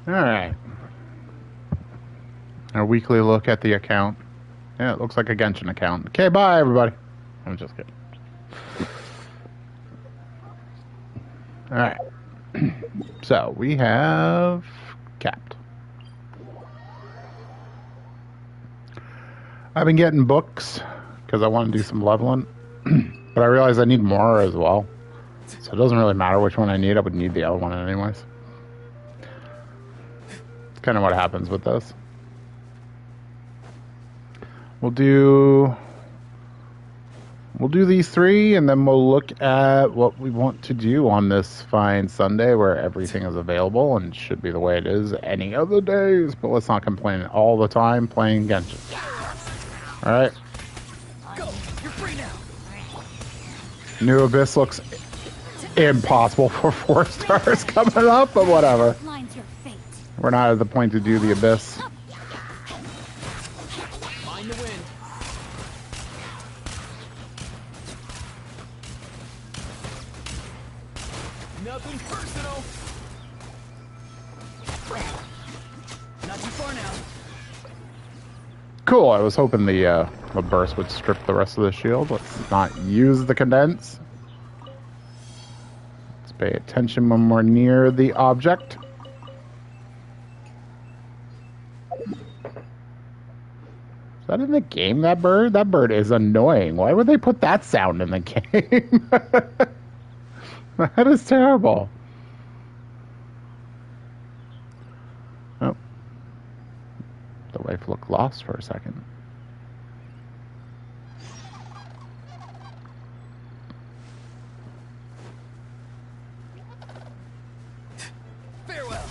Alright. A weekly look at the account. Yeah, it looks like a Genshin account. Okay, bye everybody. I'm just kidding. Alright. So, we have capped. I've been getting books because I want to do some leveling. But I realize I need more as well. So it doesn't really matter which one I need. I would need the other one anyways. It's kind of what happens with this. We'll do these three, and then we'll look at what we want to do on this fine Sunday where everything is available and should be the way it is any other days. But let's not complain all the time playing Genshin. All right. Go. You're free now. New Abyss looks impossible for 4 stars coming up, but whatever. We're not at the point to do the Abyss. Mind the wind. Nothing personal. Not too far now. Cool. I was hoping the burst would strip the rest of the shield. Let's not use the condense. Let's pay attention when we're near the object. Is that in the game, that bird? That bird is annoying. Why would they put that sound in the game? That is terrible. Oh. The wife looked lost for a second. Farewell.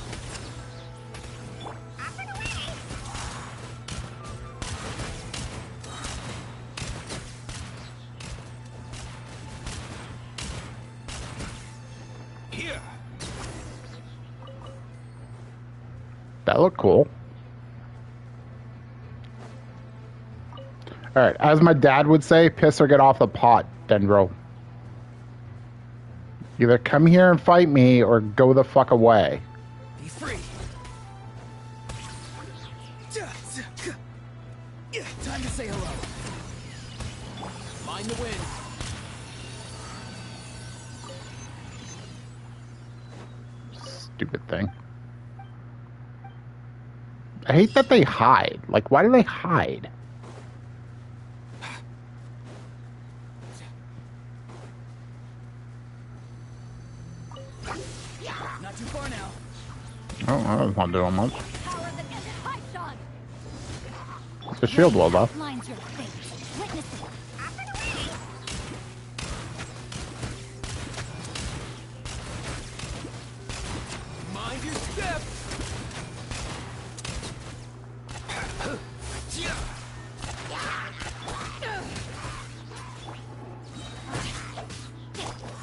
Here. That looked cool. Alright, as my dad would say, piss or get off the pot, Dendro. Either come here and fight me or go the fuck away. Be free. Time to say hello. Mind the wind. Stupid thing. I hate that they hide. Like, why do they hide? Not too far now. Oh, that's not doing much. The shield wall, though. Mind your step.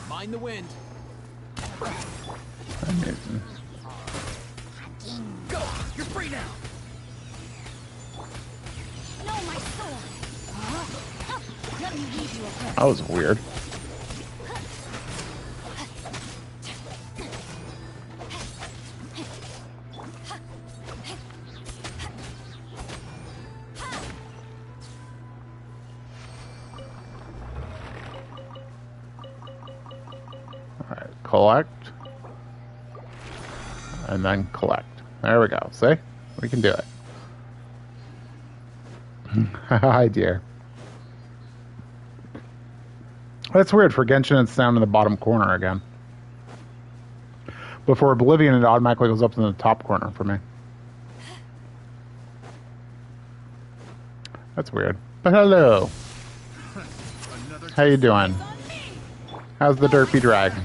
Mind the wind. Amazing. Go! You're free now! No, my sword! Let me lead you a bit. That was weird. Alright, collect. And then collect. There we go. See? We can do it. Hi, dear. That's weird. For Genshin, it's down in the bottom corner again. But for Oblivion, it automatically goes up in the top corner for me. That's weird. But hello. How you doing? How's the derpy dragon?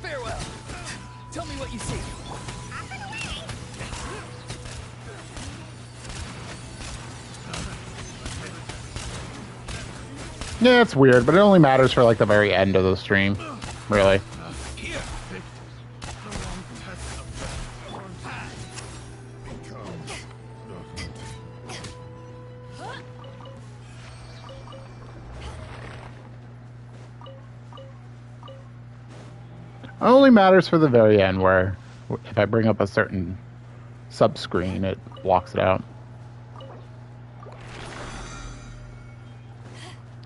Farewell! Tell me what you see. Yeah, it's weird, but it only matters for like the very end of the stream. Really. only matters for the very end, where if I bring up a certain sub-screen, it blocks it out.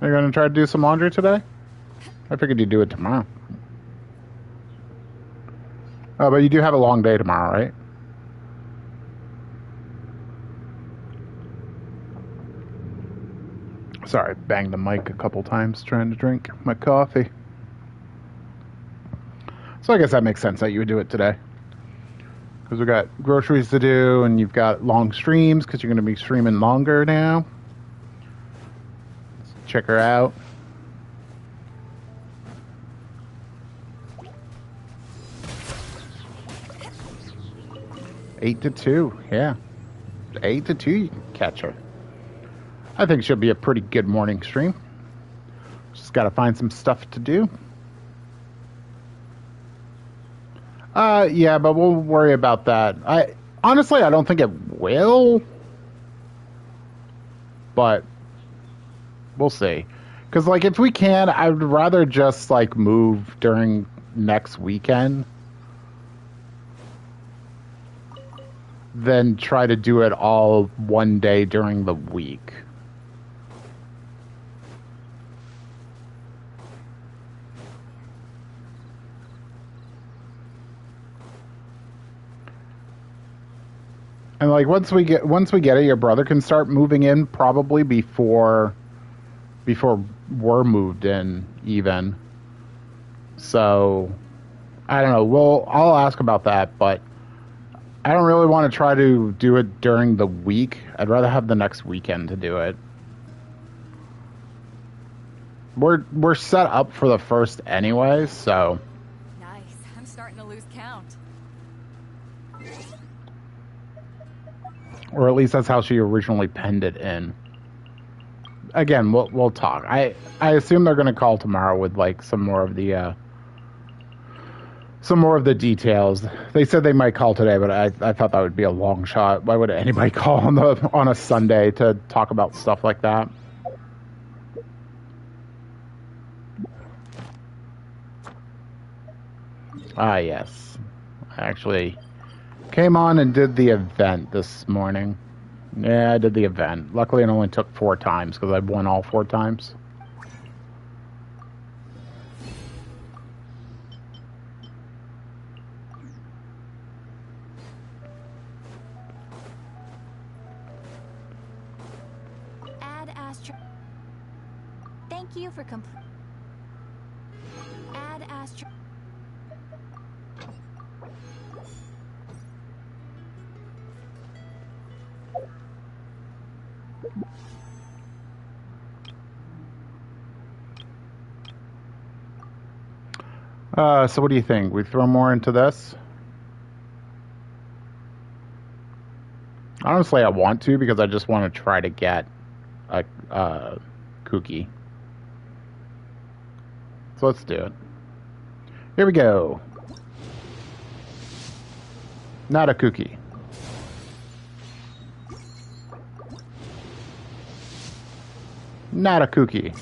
Are you going to try to do some laundry today? I figured you'd do it tomorrow. Oh, but you do have a long day tomorrow, right? Sorry, banged the mic a couple times trying to drink my coffee. So I guess that makes sense that you would do it today. Because we got groceries to do, and you've got long streams, because you're going to be streaming longer now. Let's check her out. Eight to 2, yeah. 8 to 2, you can catch her. I think she'll be a pretty good morning stream. Just got to find some stuff to do. Yeah, but we'll worry about that. Honestly, I don't think it will. But we'll see. Because, like, if we can, I would rather just, like, move during next weekend than try to do it all one day during the week. And like once we get it, your brother can start moving in probably before we're moved in even. So I don't know. I'll ask about that, but I don't really want to try to do it during the week. I'd rather have the next weekend to do it. We're set up for the first anyway, so. Nice. I'm starting to lose count. Or at least that's how she originally penned it in. Again, we'll talk. I assume they're going to call tomorrow with like some more of the details. They said they might call today, but I thought that would be a long shot. Why would anybody call on a Sunday to talk about stuff like that? Ah, yes. I actually came on and did the event this morning. Yeah, I did the event. Luckily, it only took 4 times because I won all 4 times. Add Astro. Thank you for Add Astro. So what do you think? We throw more into this? Honestly, I want to because I just want to try to get a Kooky. So let's do it. Here we go. Not a Kooky. Not a Kooky.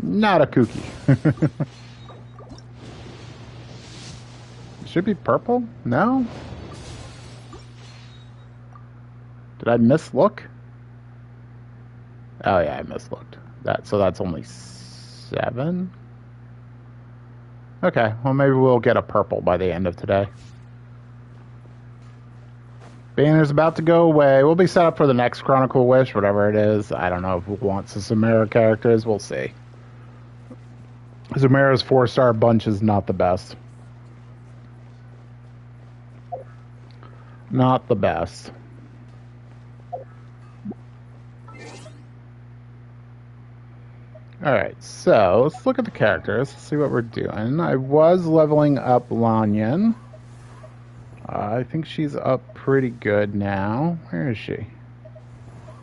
Not a Kooky. Should be purple? No? Did I mislook? Oh yeah, I mislooked. So that's only 7? Okay, well maybe we'll get a purple by the end of today. Banner's about to go away. We'll be set up for the next Chronicle Wish, whatever it is. I don't know if it wants the Samara characters. We'll see. Samara's 4-star bunch is not the best. Not the best. Alright, so let's look at the characters. Let's see what we're doing. I was leveling up Lanyan. I think she's up pretty good now. Where is she?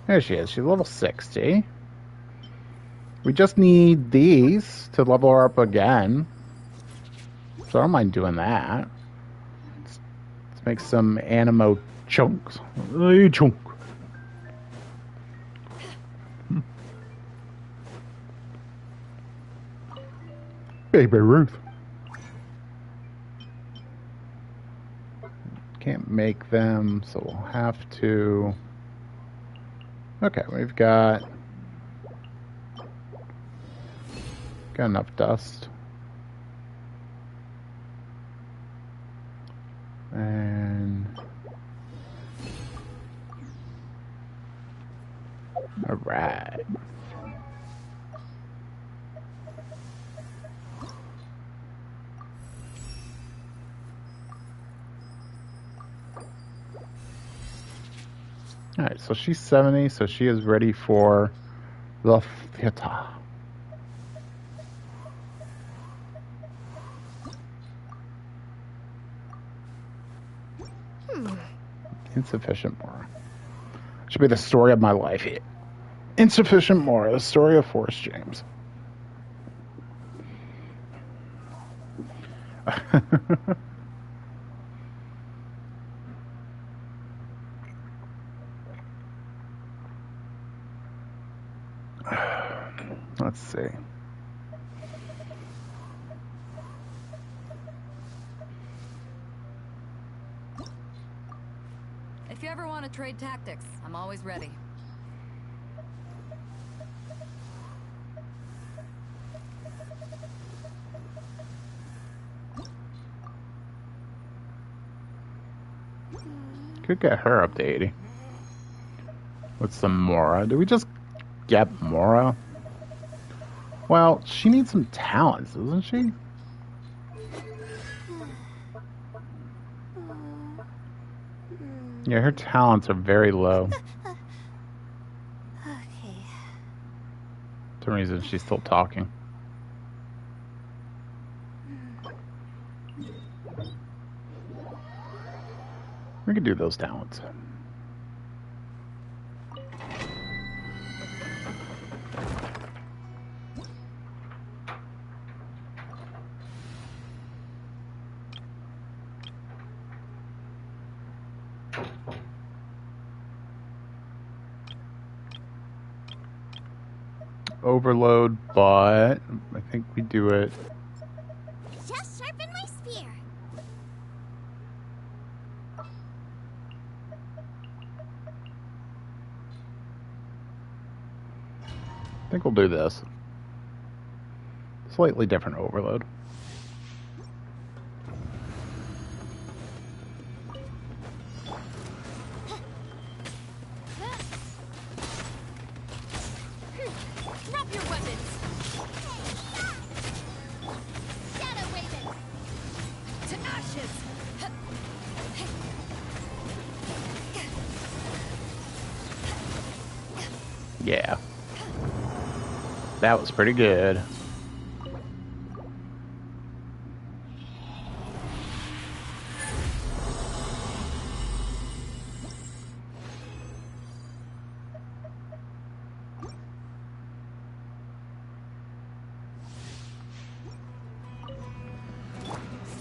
There she is. She's level 60. We just need these to level her up again. So I don't mind doing that. Let's make some animo chunks. Chunk. Baby Ruth. Can't make them, so we'll have to. Okay, we've got enough dust. And all right. All right, so she's 70, so she is ready for the theater. Insufficient Mora. Should be the story of my life. Insufficient Mora, the story of Forrest James. Let's see. If you ever want to trade tactics, I'm always ready. Could get her up to 80. With some Mora. Do we just get Mora? Well, she needs some talents, doesn't she? Yeah, her talents are very low. Okay. For some reason, she's still talking. We could do those talents. Overload, but I think we do it. Just sharpen my spear. I think we'll do this. Slightly different overload. Drop your weapons. Shadow Raven. To ashes. Yeah. That was pretty good.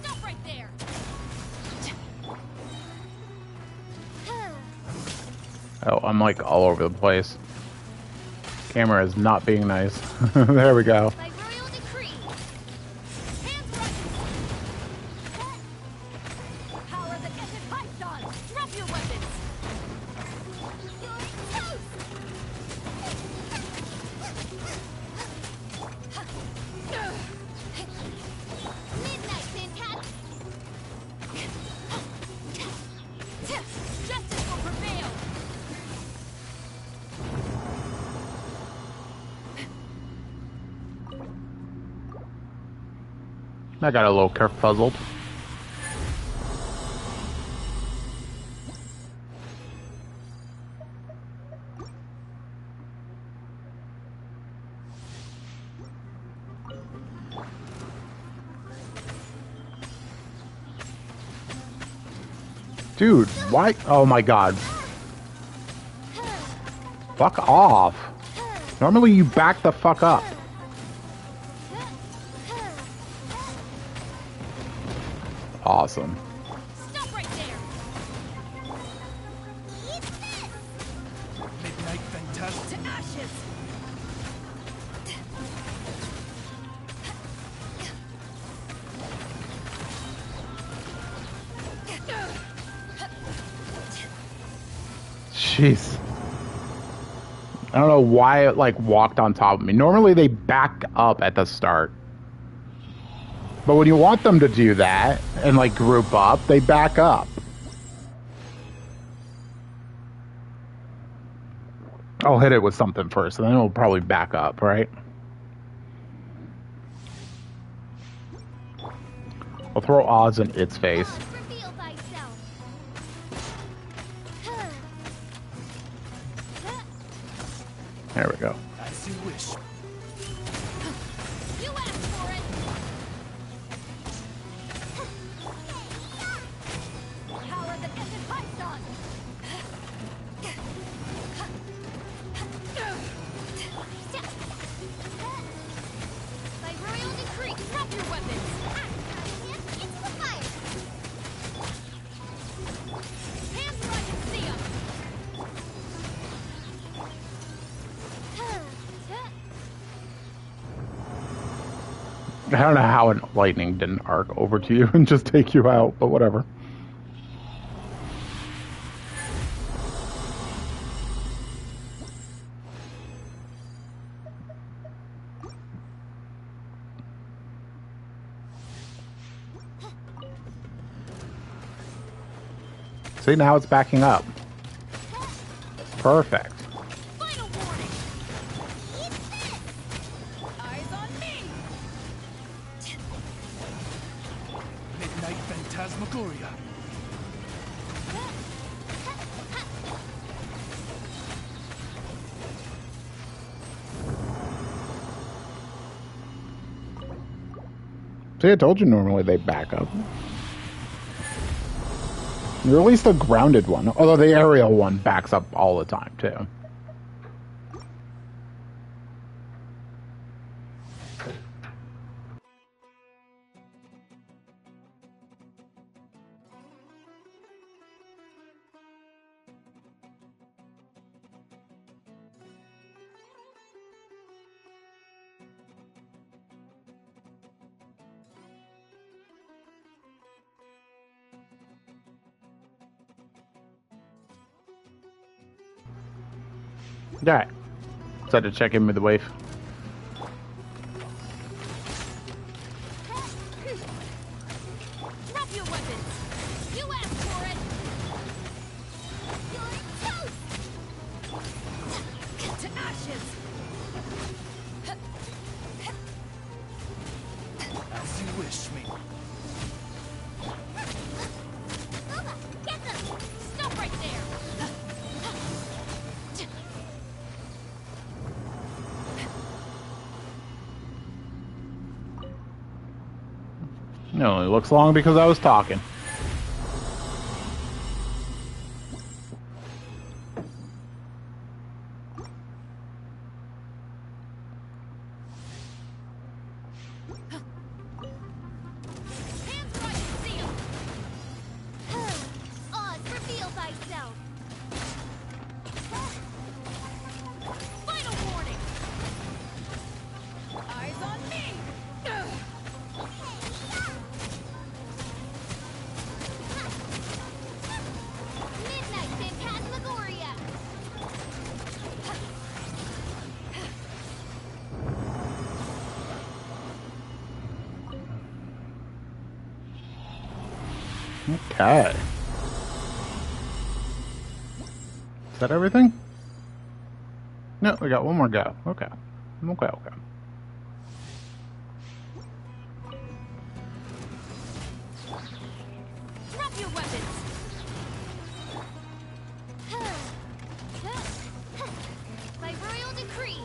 Stop right there. Oh, I'm like all over the place. Camera is not being nice. There we go. By royal decree. Hands right. Power that gets it piped on. Drop your weapons. You're toast. Midnight, fantastic. Justice will prevail. I got a little kerfuzzled. Dude, why? Oh my god. Fuck off. Normally you back the fuck up. Awesome. Stop right there. Eat this. Midnight fantastic. To ashes. jeez. I don't know why it like walked on top of me. Normally they back up at the start. But when you want them to do that and like group up, they back up. I'll hit it with something first, and then it'll probably back up, right? I'll throw Oz in its face. Oz, reveal thyself. There we go. As you wish. You asked for it. Power that gets its pipes on. By royal decree, drop your weapons. Into the fire. Hands where I can see 'em. I don't know how lightning didn't arc over to you and just take you out, but whatever. See, now it's backing up. Perfect. Final warning. Eat this. Eyes on me. Midnight Phantasmagoria. See, I told you normally they back up. Or at least the grounded one. Although the aerial one backs up all the time, too. Alright. Decided to check in with the wife. Drop your weapons. You asked for it. You're toast. To ashes. As you wish, me. Get them. Stop right there. It only looks long because I was talking. Hands where I can see 'em. Oz, reveal thyself. Final warning. Eyes on me. Midnight Phantasmagoria. Okay. Is that everything? No, we got one more go. Okay. Okay. Drop your weapons. By royal decree.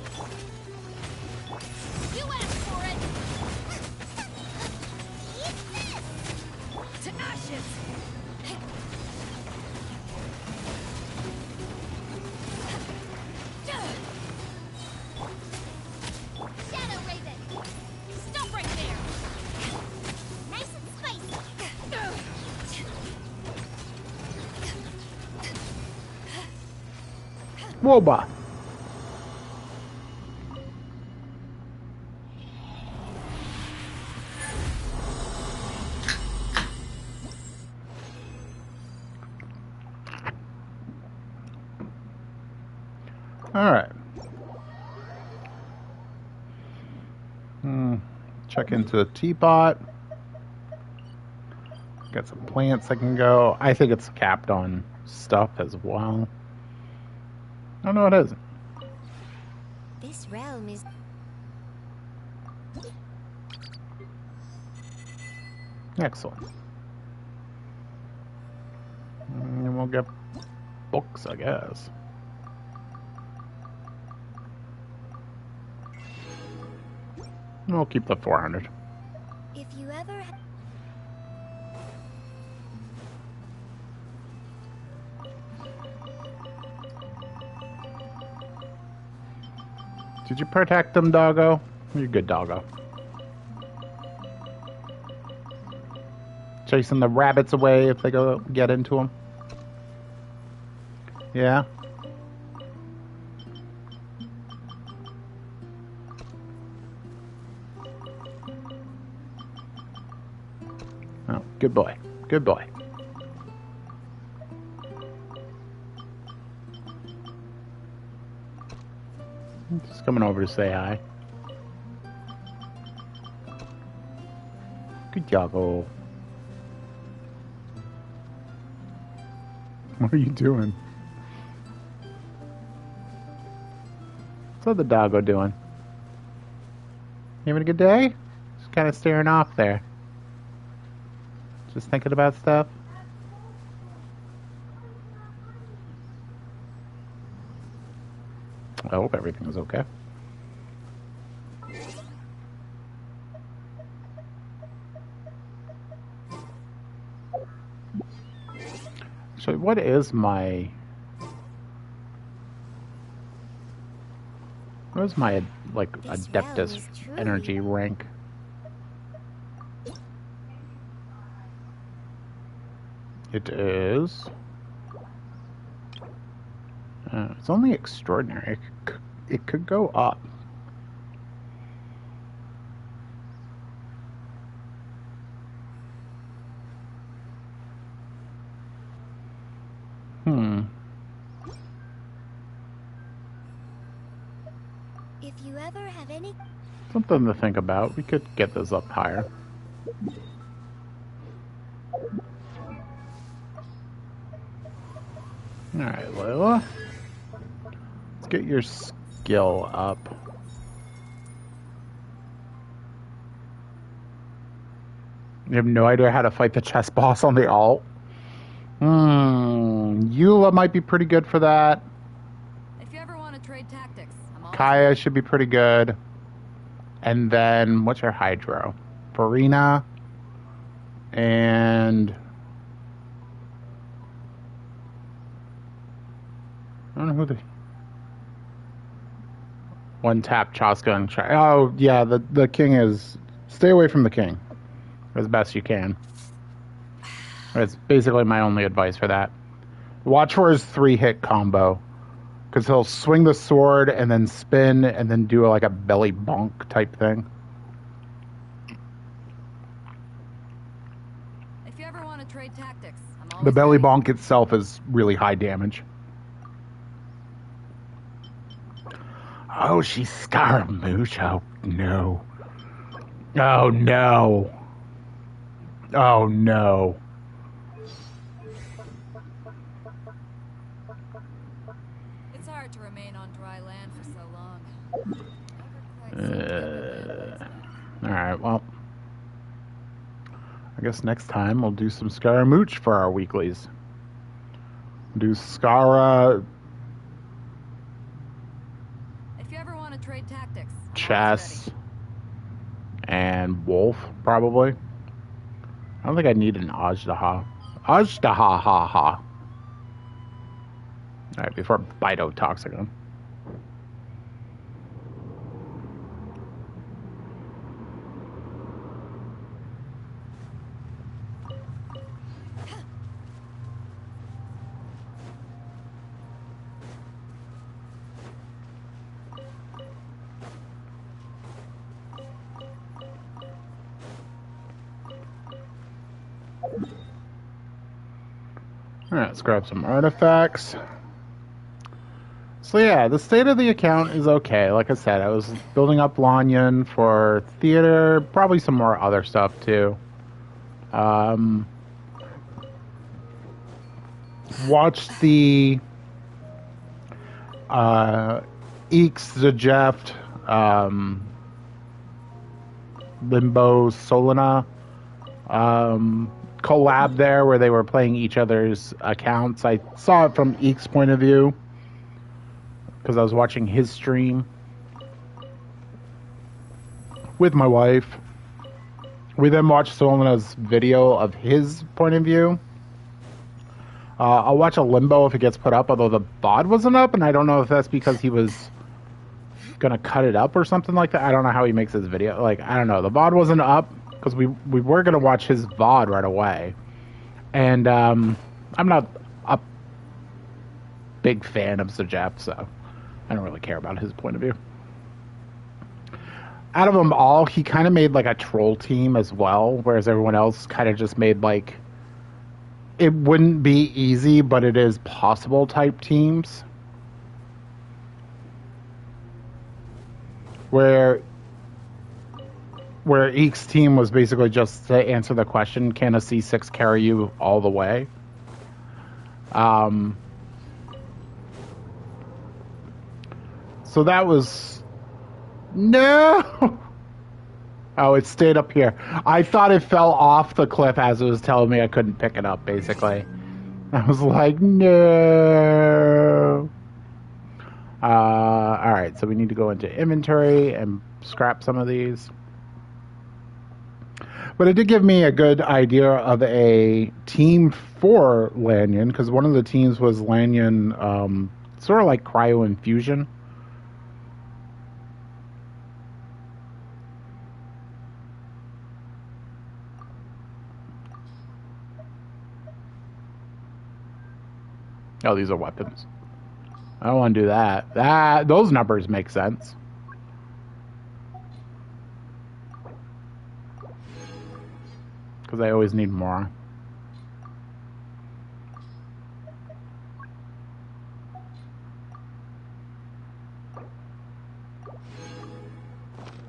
You asked for it. Eat this. To ashes. Shadow Raven. Stop right there. Nice and spicy. Woba. Alright. Check into a teapot. Got some plants that can go. I think it's capped on stuff as well. Oh, no, it isn't. This realm is... Excellent. And we'll get books, I guess. We'll keep the 400. If you ever... Did you protect them, doggo? You're a good doggo. Chasing the rabbits away if they go get into them. Yeah. Oh, good boy. Good boy. Just coming over to say hi. Good doggo. What are you doing? What's the doggo doing? You having a good day? Just kind of staring off there. Just thinking about stuff. I hope everything is okay. So what is my... What is my, like, This Adeptus realm is truly- energy rank? It is... it's only extraordinary. It could go up. If you ever have any... Something to think about. We could get this up higher. Alright, Layla. Let's get your skill up. You have no idea how to fight the chess boss on the alt? Eula might be pretty good for that. If you ever want to trade tactics, I'm always Kaya should be pretty good. And then, what's your Hydro? Farina. And... I don't know who the... One tap Chaska and try. Oh, yeah, the king is... Stay away from the king. As best you can. That's basically my only advice for that. Watch for his 3-hit combo. Because he'll swing the sword and then spin and then do like a belly bonk type thing. If you ever want to trade tactics, I'm always The belly ready. bonk itself is really high damage. Oh, she's Scaramouche. Oh, no. Oh, no. Oh, no. It's hard to remain on dry land for so long. Never quite so Alright, well. I guess next time we'll do some Scaramouche for our weeklies. Do Scara, If you ever want to trade tactics, I'm always Chess, ready. and Wolf, probably. I don't think I need an Ajdaha. Ajdaha, ha, ha. Alright, before Bido talks again. Alright, let's grab some artifacts. So yeah, the state of the account is okay. Like I said, I was building up Lanyan for theater, probably some more other stuff too. Um, watched the Eeks the Jeft, Limbo Solana collab there where they were playing each other's accounts. I saw it from Eek's point of view because I was watching his stream with my wife. We then watched Solana's video of his point of view. I'll watch a Limbo if it gets put up, although the VOD wasn't up, and I don't know if that's because he was gonna cut it up or something like that. I don't know how he makes his video. Like, I don't know. The VOD wasn't up because we were gonna watch his VOD right away, and I'm not a big fan of Sajap, so I don't really care about his point of view. Out of them all, he kind of made like a troll team as well, whereas everyone else kind of just made like it wouldn't be easy, but it is possible type teams. Where Eek's team was basically just to answer the question, can a C6 carry you all the way? So that was... No! Oh, it stayed up here. I thought it fell off the cliff as it was telling me I couldn't pick it up, basically. I was like, no! Alright, so we need to go into inventory and scrap some of these. But it did give me a good idea of a team for Lanyon, because one of the teams was Lanyon, sort of like cryo infusion. Oh, these are weapons. I don't want to do that. Those numbers make sense. Because I always need more.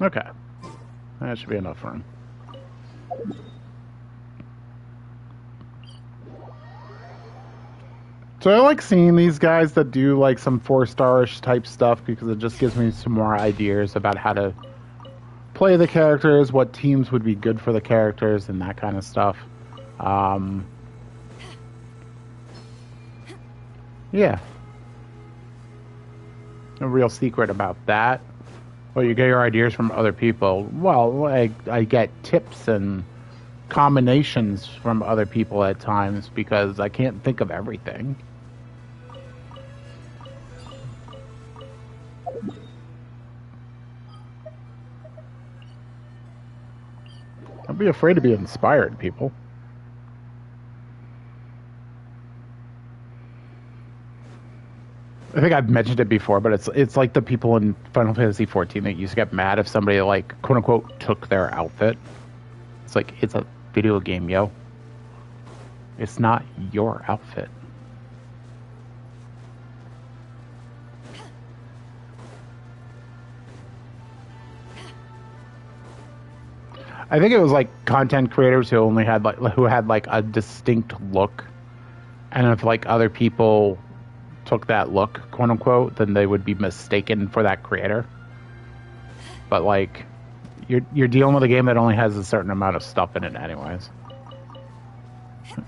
Okay. That should be enough room. So I like seeing these guys that do like some 4-star-ish type stuff because it just gives me some more ideas about how to play the characters, what teams would be good for the characters, and that kind of stuff. Yeah. No real secret about that. Well, you get your ideas from other people. Well, I get tips and combinations from other people at times because I can't think of everything. Don't be afraid to be inspired, people. I think I've mentioned it before, but it's like the people in Final Fantasy XIV that used to get mad if somebody, like, quote-unquote, took their outfit. It's like, it's a video game, yo. It's not your outfit. I think it was like content creators who only had like a distinct look, and if like other people took that look, quote unquote, then they would be mistaken for that creator. But like, you're dealing with a game that only has a certain amount of stuff in it, anyways,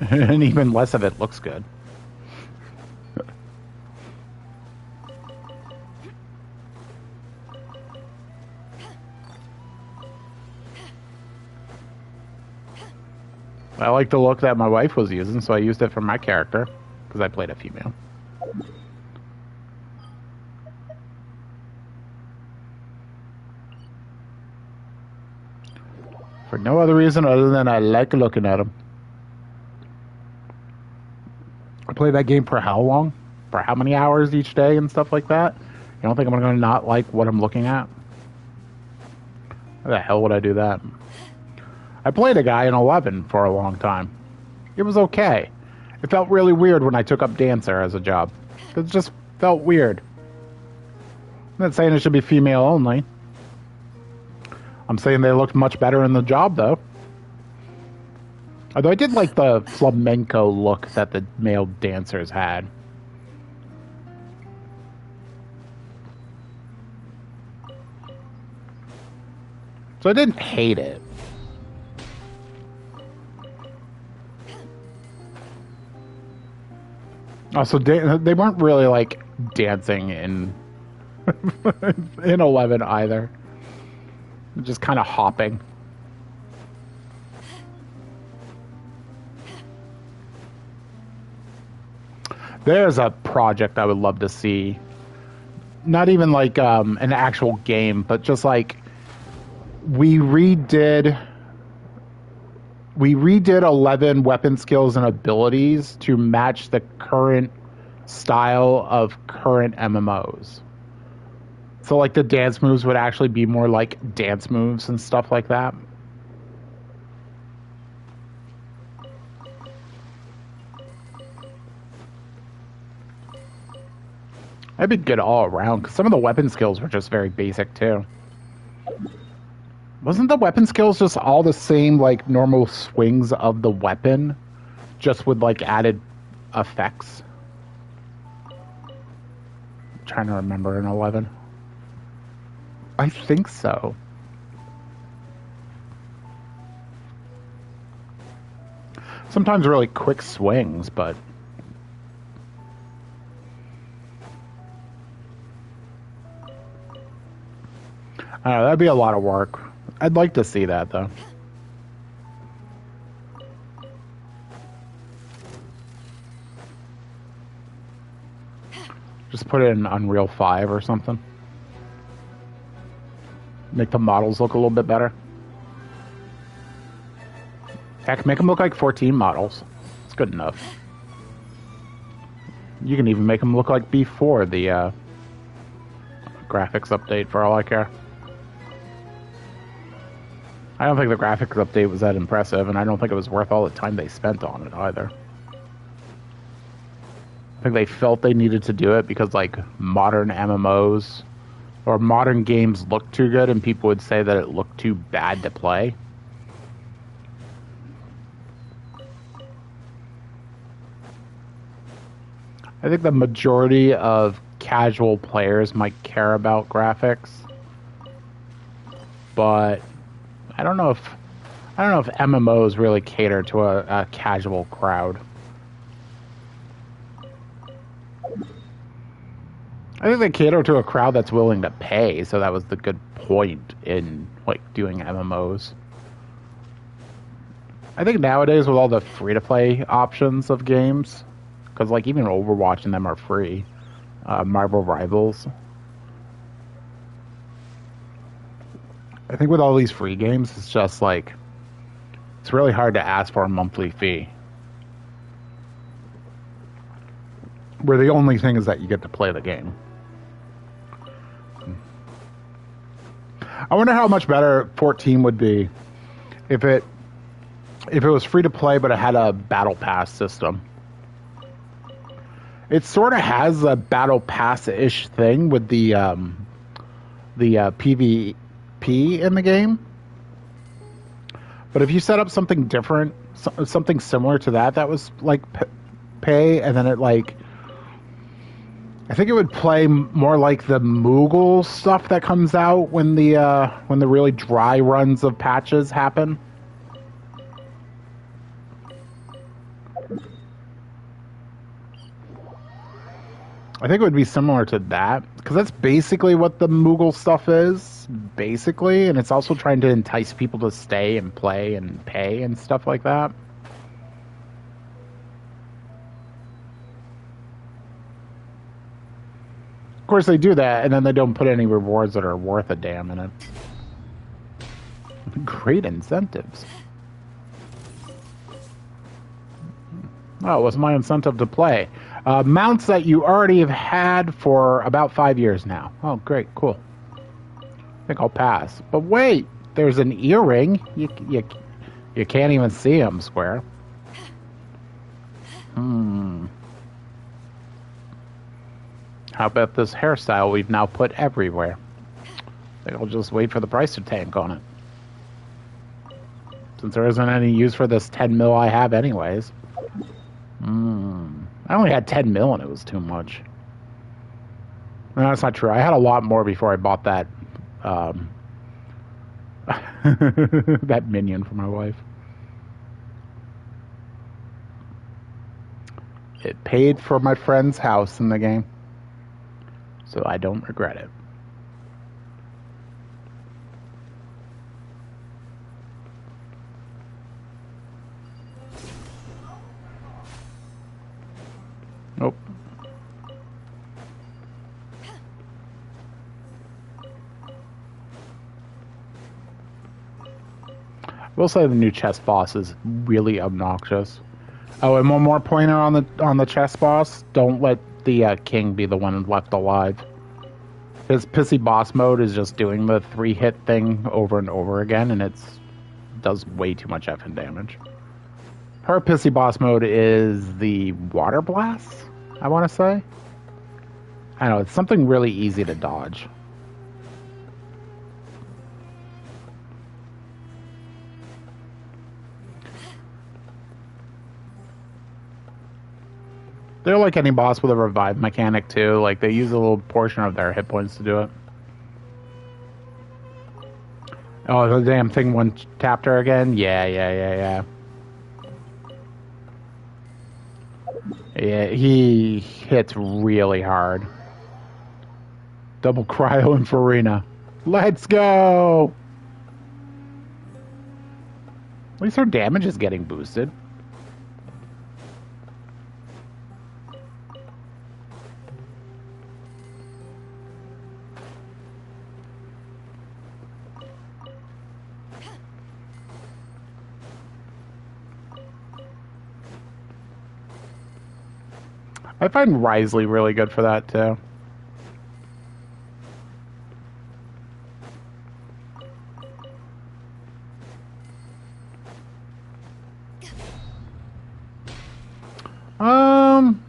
and even less of it looks good. I like the look that my wife was using, so I used it for my character, because I played a female. For no other reason other than I like looking at them. I play that game for how long? For how many hours each day and stuff like that? You don't think I'm going to not like what I'm looking at? Why the hell would I do that? I played a guy in 11 for a long time. It was okay. It felt really weird when I took up Dancer as a job. It just felt weird. I'm not saying it should be female only. I'm saying they looked much better in the job, though. Although I did like the flamenco look that the male dancers had. So I didn't hate it. Also, they weren't really like dancing in in 11 either. Just kind of hopping. There's a project I would love to see. Not even like an actual game, but just like we redid 11 weapon skills and abilities to match the current style of current MMOs. So like the dance moves would actually be more like dance moves and stuff like that. That'd be good all around, because some of the weapon skills were just very basic too. Wasn't the weapon skills just all the same, like normal swings of the weapon, just with like added effects? I'm trying to remember in 11. I think so. Sometimes really quick swings, but I don't know, that'd be a lot of work. I'd like to see that, though. Just put it in Unreal 5 or something. Make the models look a little bit better. Heck, make them look like 14 models. It's good enough. You can even make them look like before the graphics update, for all I care. I don't think the graphics update was that impressive, and I don't think it was worth all the time they spent on it either. I think they felt they needed to do it because, like, modern MMOs or modern games look too good, and people would say that it looked too bad to play. I think the majority of casual players might care about graphics, but I don't know if MMOs really cater to a casual crowd. I think they cater to a crowd that's willing to pay, so that was the good point in like doing MMOs. I think nowadays with all the free-to-play options of games, because like even Overwatch and them are free, Marvel Rivals. I think with all these free games, it's just like, it's really hard to ask for a monthly fee. Where the only thing is that you get to play the game. I wonder how much better 14 would be if it was free to play but it had a battle pass system. It sort of has a battle pass-ish thing with the PvP in the game. But if you set up something different, something similar to that was like pay, and then it like, I think it would play more like the Moogle stuff that comes out when the really dry runs of patches happen. I think it would be similar to that, because that's basically what the Moogle stuff is, basically, and it's also trying to entice people to stay and play and pay and stuff like that. Of course, they do that, and then they don't put any rewards that are worth a damn in it. Great incentives. Oh, it was my incentive to play. Mounts that you already have had for about 5 years now. Oh, great, cool. I think I'll pass. But wait, there's an earring. You can't even see him, Square. How about this hairstyle we've now put everywhere? I think I'll just wait for the price to tank on it. Since there isn't any use for this 10 mil I have anyways. I only had 10 mil and it was too much. No, that's not true. I had a lot more before I bought that that minion for my wife. It paid for my friend's house in the game. So I don't regret it. Nope. I will say the new chess boss is really obnoxious. Oh, and one more pointer on the chess boss: don't let the king be the one left alive. His pissy boss mode is just doing the 3-hit thing over and over again, and does way too much effing damage. Her pissy boss mode is the water blast, I want to say. I know, it's something really easy to dodge. They're like any boss with a revive mechanic too. Like they use a little portion of their hit points to do it. Oh, the damn thing one tapped her again? Yeah. Yeah, he hits really hard. Double cryo and Farina. Let's go! At least her damage is getting boosted. I find Risley really good for that too.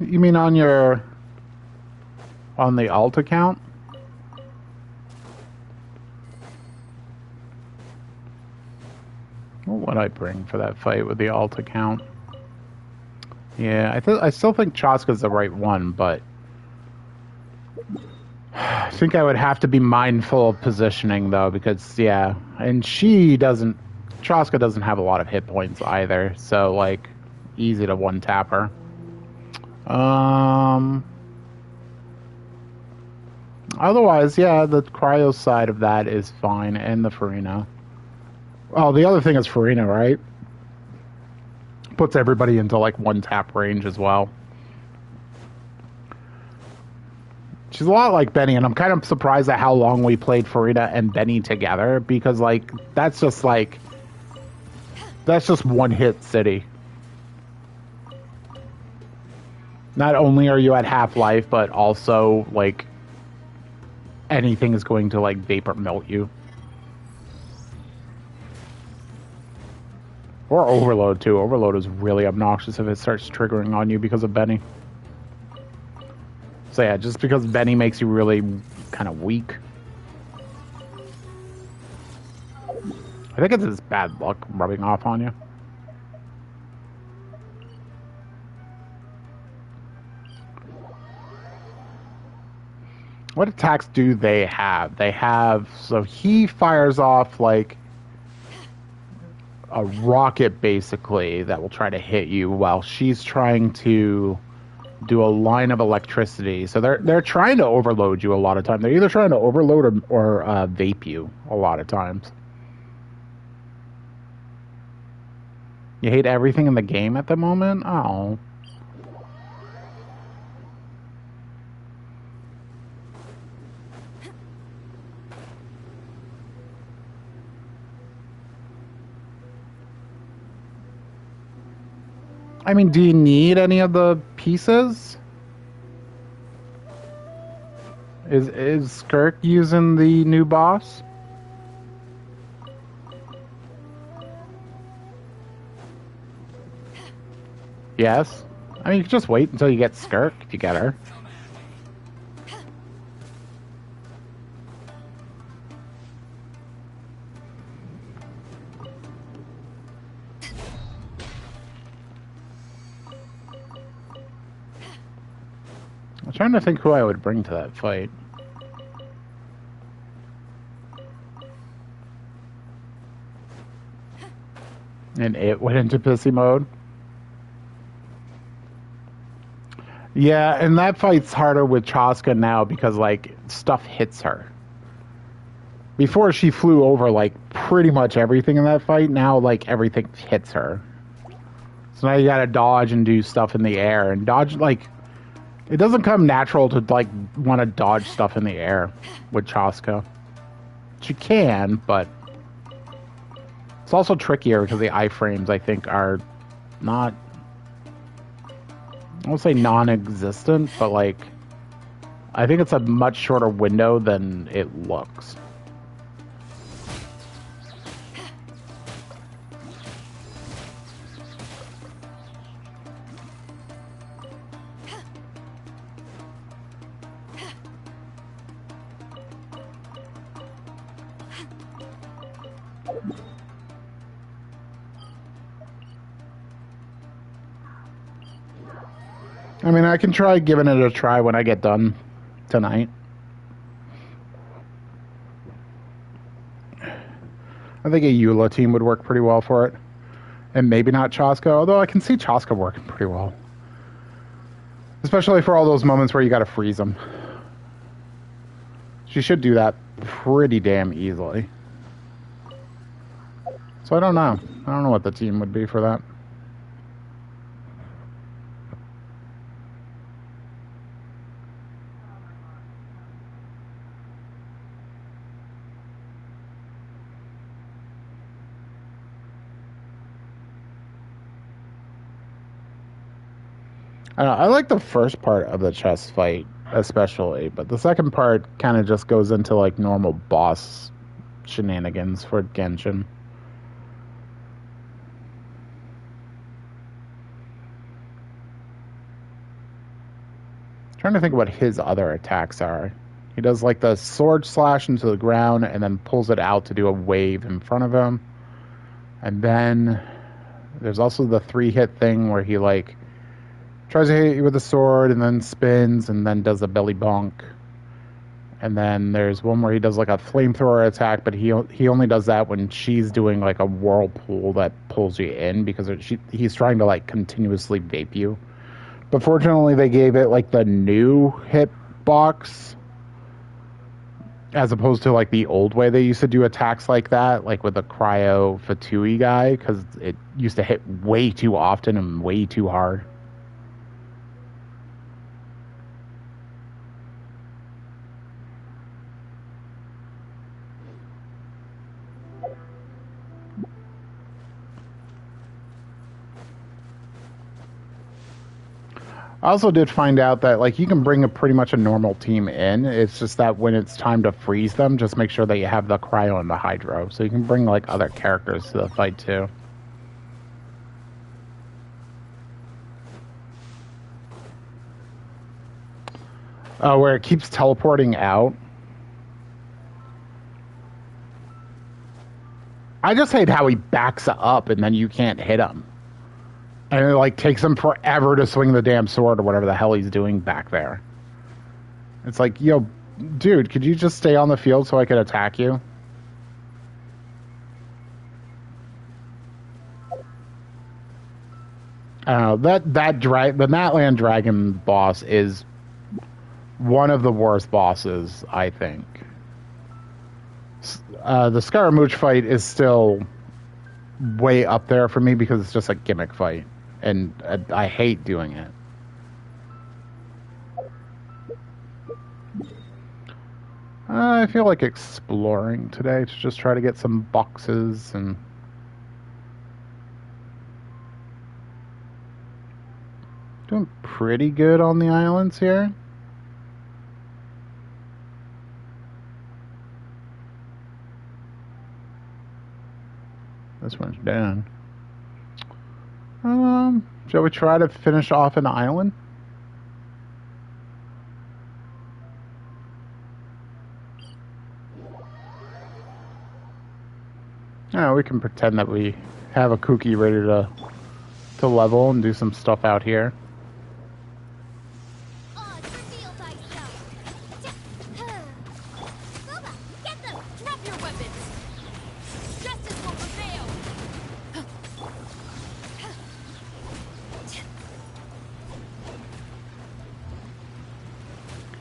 You mean on the alt account? What would I bring for that fight with the alt account? Yeah, I still think Chaska's the right one, but I think I would have to be mindful of positioning though, because yeah, and Chaska doesn't have a lot of hit points either, so like easy to one tap her. Otherwise, yeah, the cryo side of that is fine, and the Farina. Oh, the other thing is Farina, right? Puts everybody into like one tap range as well. She's a lot like Benny, and I'm kind of surprised at how long we played Farina and Benny together, because like that's just one hit city. Not only are you at half-life, but also like anything is going to like vapor melt you. Or Overload, too. Overload is really obnoxious if it starts triggering on you because of Benny. So yeah, just because Benny makes you really kind of weak. I think it's his bad luck rubbing off on you. What attacks do they have? So he fires off like a rocket basically that will try to hit you while she's trying to do a line of electricity. So they're trying to overload you a lot of time. They're either trying to overload or vape you a lot of times. You hate everything in the game at the moment? Oh. I mean, do you need any of the pieces? Is Skirk using the new boss? Yes. I mean, you can just wait until you get Skirk if you get her. trying to think who I would bring to that fight. And it went into pissy mode. Yeah, and that fight's harder with Chaska now because, like, stuff hits her. Before she flew over, like, pretty much everything in that fight. Now, like, everything hits her. So now you gotta dodge and do stuff in the air. And dodge, like, it doesn't come natural to, like, want to dodge stuff in the air with Chaska. She can, but it's also trickier because the iframes, I think, are not... I won't say non-existent, but like, I think it's a much shorter window than it looks. I mean, I can try giving it a try when I get done tonight. I think a Eula team would work pretty well for it. And maybe not Chaska, although I can see Chaska working pretty well. Especially for all those moments where you gotta freeze them. She should do that pretty damn easily. So I don't know. I don't know what the team would be for that. I don't know, I like the first part of the chess fight, especially, but the second part kind of just goes into like normal boss shenanigans for Genshin. Trying to think what his other attacks are. He does like the sword slash into the ground and then pulls it out to do a wave in front of him. And then there's also the 3-hit thing where he like tries to hit you with a sword and then spins and then does a belly bonk. And then there's one where he does like a flamethrower attack, but he only does that when she's doing like a whirlpool that pulls you in because he's trying to like continuously vape you. But fortunately they gave it like the new hit box as opposed to like the old way they used to do attacks like that, like with the Cryo Fatui guy, because it used to hit way too often and way too hard. I also did find out that like you can bring pretty much a normal team in. It's just that when it's time to freeze them, just make sure that you have the Cryo and the Hydro. So you can bring like other characters to the fight too. Where it keeps teleporting out. I just hate how he backs up and then you can't hit him. And it like takes him forever to swing the damn sword or whatever the hell he's doing back there. It's like, yo, dude, could you just stay on the field so I could attack you? I don't know, the Natlan Dragon boss is one of the worst bosses, I think. The Scaramouche fight is still way up there for me because it's just a gimmick fight. And I hate doing it. I feel like exploring today to just try to get some boxes and... Doing pretty good on the islands here. This one's done. Shall we try to finish off an island? Yeah, we can pretend that we have a Kuki ready to level and do some stuff out here. Odds reveal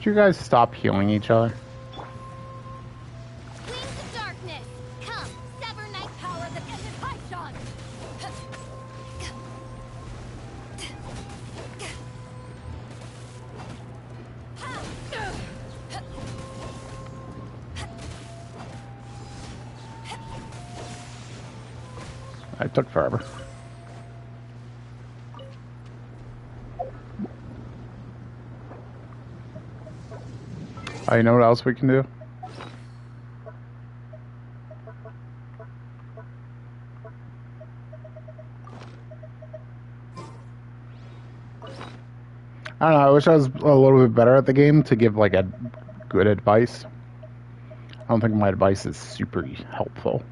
Could you guys stop healing each other? Wings of darkness, come, sever night power that enters Python. It took forever. Oh, you know what else we can do? I don't know, I wish I was a little bit better at the game to give like a good advice. I don't think my advice is super helpful.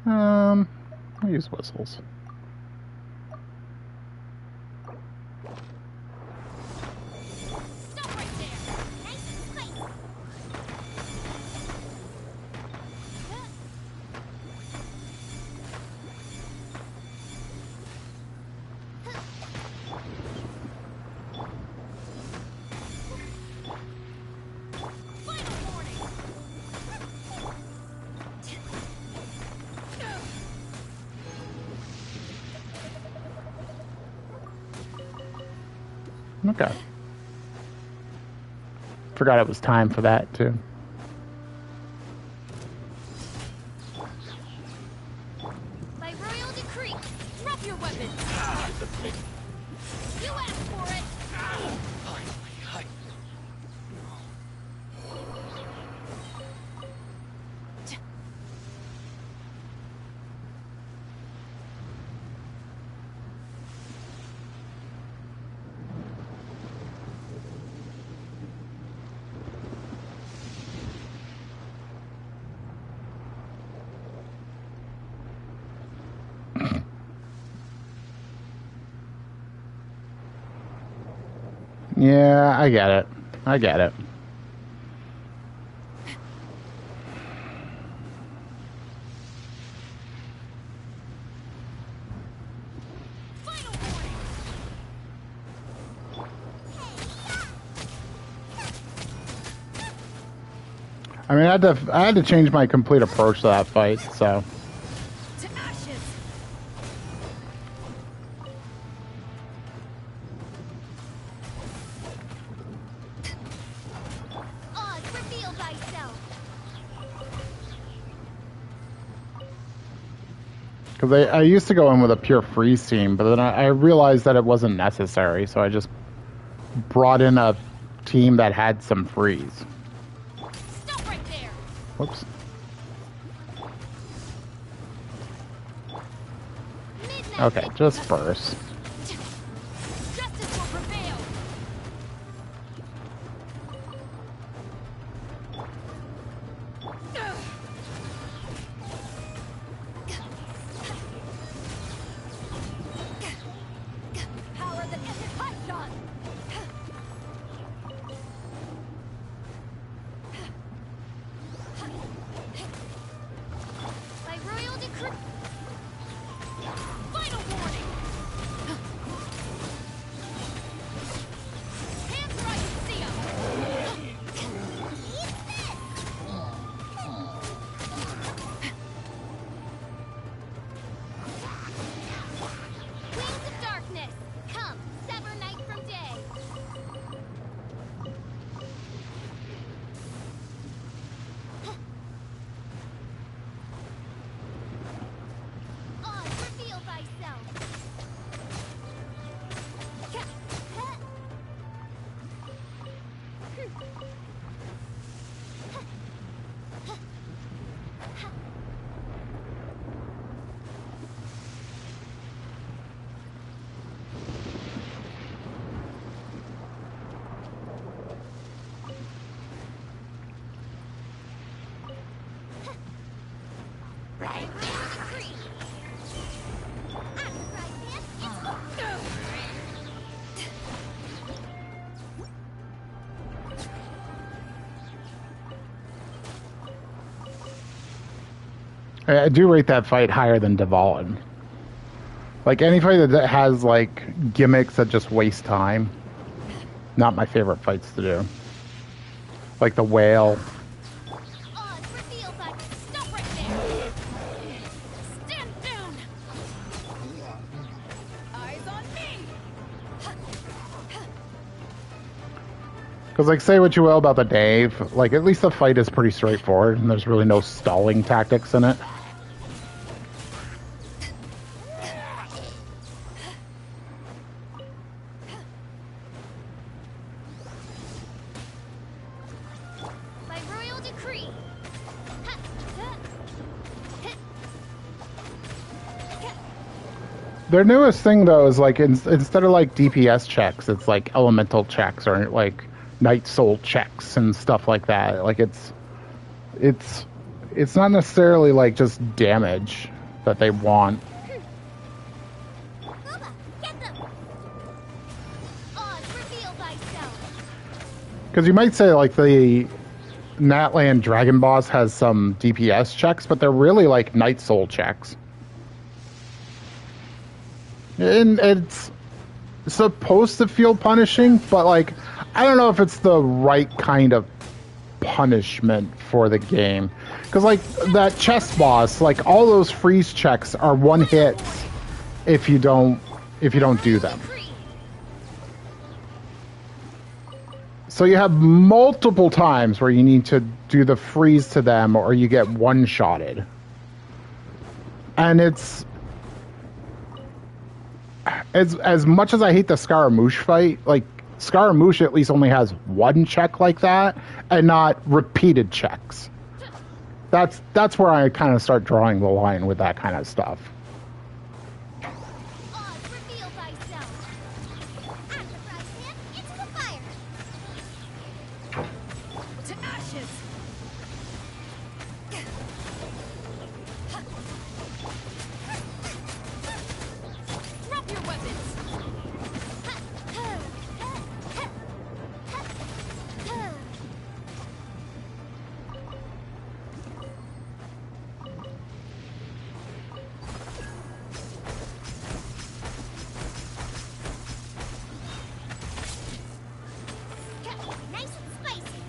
I use whistles. Stop right there. Nice and spicy. Final warning. Okay. Forgot it was time for that too. By royal decree, drop your weapons. You asked for it. Yeah, I get it. I get it. Final warning. I mean, I had to change my complete approach to that fight, so. To ashes. Oz, reveal thyself. Because I used to go in with a pure freeze team, but then I realized that it wasn't necessary, so I just brought in a team that had some freeze. Stop right there. Whoops. Midnight Okay, just first. Justice will prevail. Power that enters Python. By royal decree. Final warning. Hands where I can see 'em. Eat this. Wings of darkness, come, sever night from day. Oz, reveal thyself. Right. Free. I'm right, man. I do rate that fight higher than Devalin. Like any fight that has like gimmicks that just waste time, Not my favorite fights to do. Like the whale. Odds revealed by... Stop right there! Stand down! Eyes on me! Because, like, say what you will about the Dave, like, at least the fight is pretty straightforward, and there's really no stalling tactics in it. By royal decree. Their newest thing, though, is, like, instead of, like, DPS checks, it's, like, elemental checks or, like, Night Soul checks and stuff like that. Like, it's not necessarily, like, just damage that they want. Bubba, get them! Odds reveal thyself. Because you might say, like, the Natland Dragon Boss has some DPS checks, but they're really, like, Night Soul checks. And it's supposed to feel punishing, but, like, I don't know if it's the right kind of punishment for the game. Because, like, that chess boss, like, all those freeze checks are one hits if you don't do them. So you have multiple times where you need to do the freeze to them or you get one-shotted. And it's... As much as I hate the Scaramouche fight, like, Scaramouche at least only has one check like that, and not repeated checks. That's where I kind of start drawing the line with that kind of stuff. Odds reveal thyself. Sacrifice him into the fire. To ashes. Drop your weapons. Nice and spicy.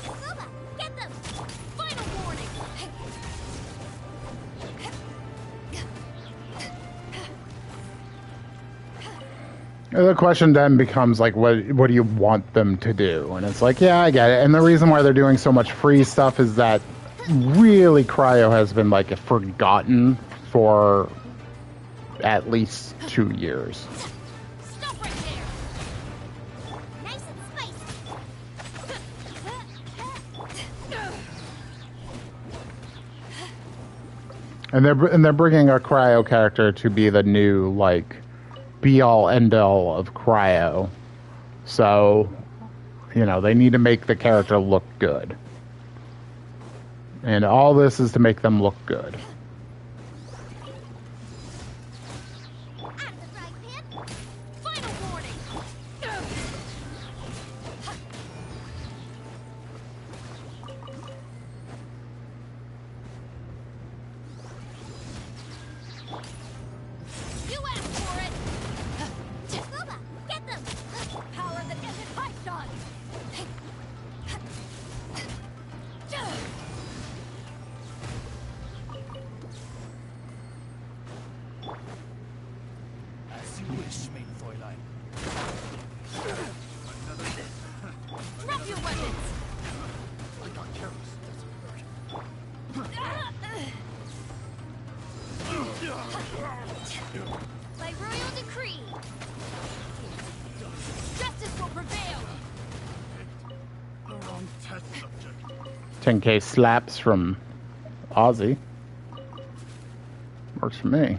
Bubba, get them. Final warning. The question then becomes, like, what do you want them to do? And it's like, yeah, I get it. And the reason why they're doing so much free stuff is that really Cryo has been, like, forgotten for at least 2 years. Stop right there. Nice and spicy. And they're bringing a Cryo character to be the new, like, be-all, end-all of Cryo. So, you know, they need to make the character look good. And all this is to make them look good. Out of the frying pan. Final warning. You asked for it. Bubba, get them. Power that isn't hyped on. As you wish, main Fräulein. Drop your weapons. I got careless. By royal decree. Justice will prevail. The wrong test subject. 10k slaps from Ozzy. Works for me.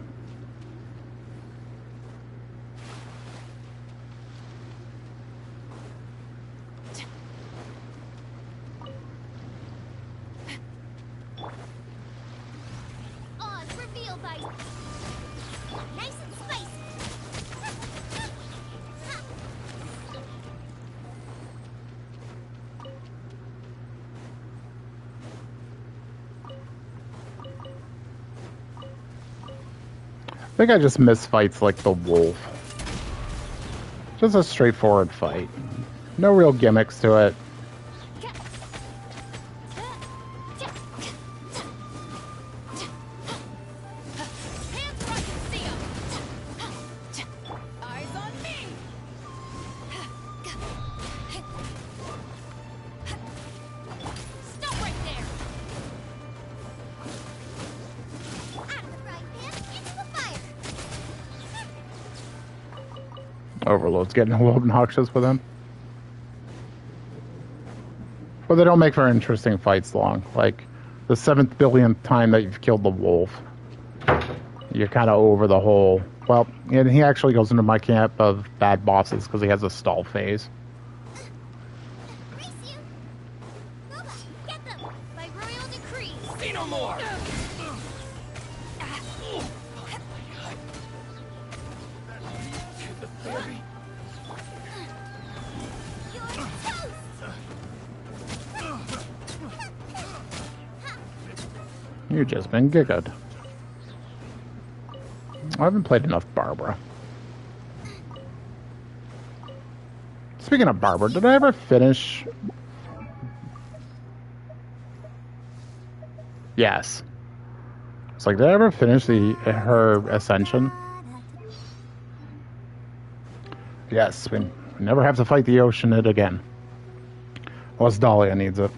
Odds reveal by... Nice and spicy. think I just miss fights like the wolf. Just a straightforward fight. No real gimmicks to it. Hands where I can see 'em. Eyes on me. Stop right there. Out of the frying pan into the fire. Overload's getting a little obnoxious with him. But they don't make for interesting fights long. Like, the 7th billionth time that you've killed the wolf, you're kind of over the whole... Well, and he actually goes into my camp of bad bosses because he has a stall phase. Race you. Robot, get them. By royal decree. Say no more! The theory. You're toast. You've just been gigged. I haven't played enough Barbara. Speaking of Barbara, did I ever finish? Yes. It's like, did I ever finish her ascension? Yes, we never have to fight the Oceanid again. Unless Dahlia needs it.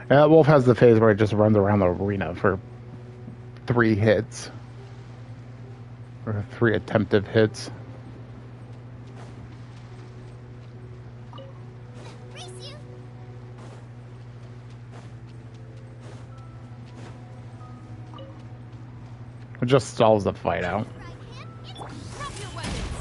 Wolf has the phase where he just runs around the arena for 3 hits. Or 3 attempted hits. Race you. It just stalls the fight out. Frying pan into drop your weapons.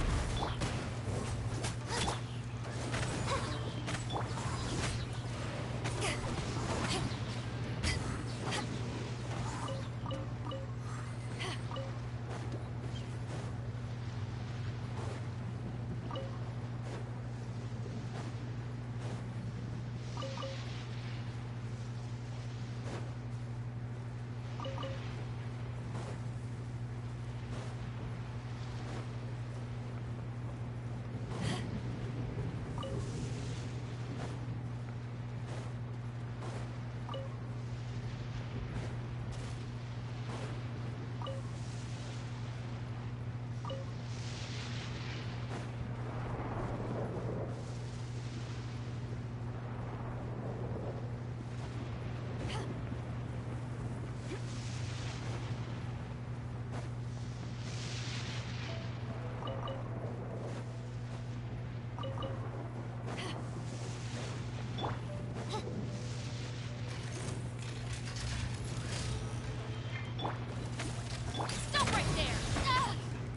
Stop right there.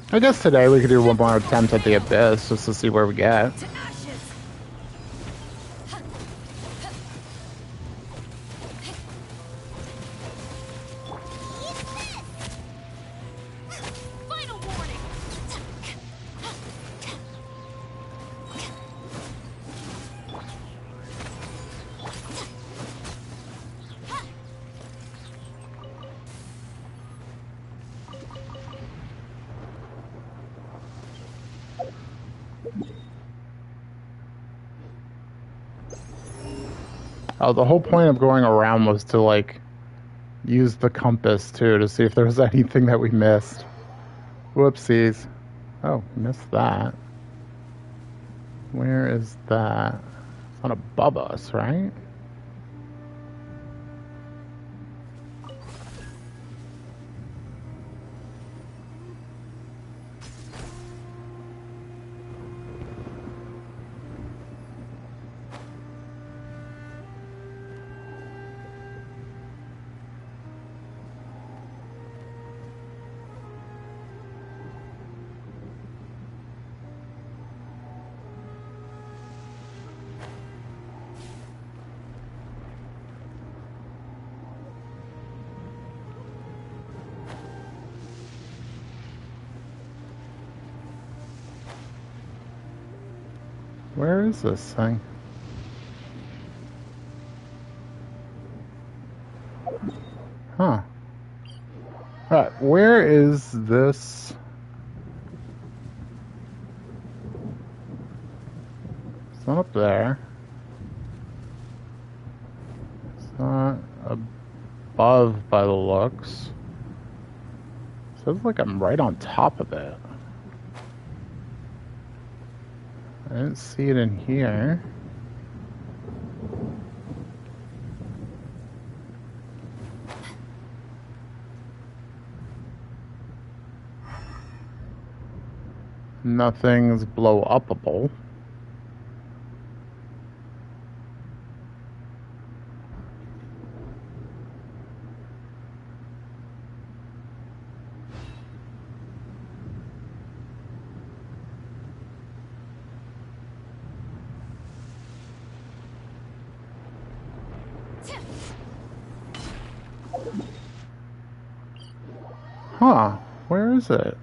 I guess today we could do one more attempt at the Abyss just to see where we get. To ashes. Final warning. Oh, the whole point of going around was to, like, use the compass, too, to see if there was anything that we missed. Whoopsies. Oh, missed that. Where is that? It's not above us, right? Where is this thing? Where is this? It's not up there. It's not above by the looks. It feels like I'm right on top of it. I didn't see it in here. Nothing's blow upable. Huh, where is it?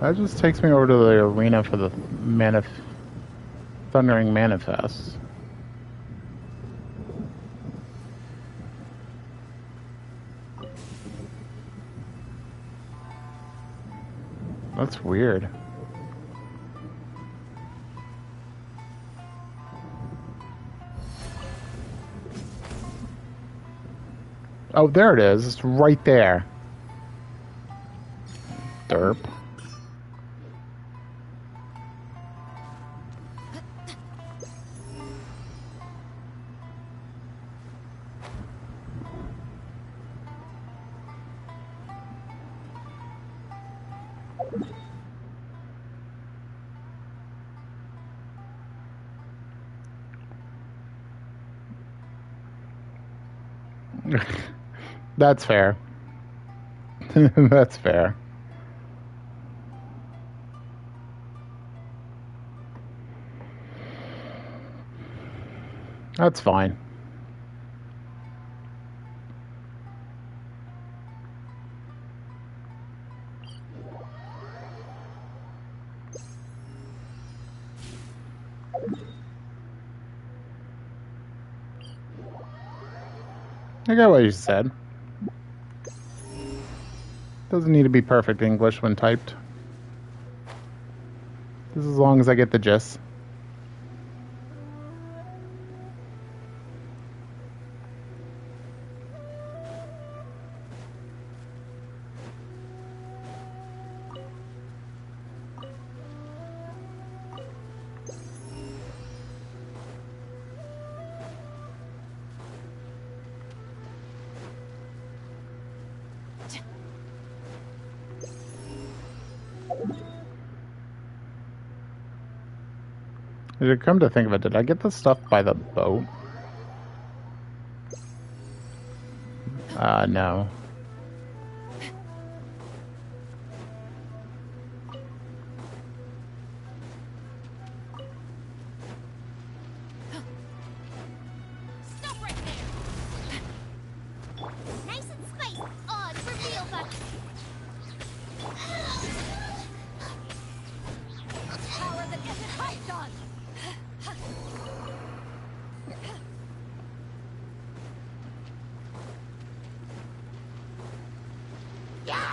That just takes me over to the arena for the Thundering Manifest. That's weird. Oh, there it is. It's right there. Derp. That's fair. That's fair. That's fine. I get what you said. Doesn't need to be perfect English when typed. Just as long as I get the gist. Did it come to think of it, did I get the stuff by the boat? No. Stop right there. Nice and spaced. On for real, bucky. Power that isn't hyped on.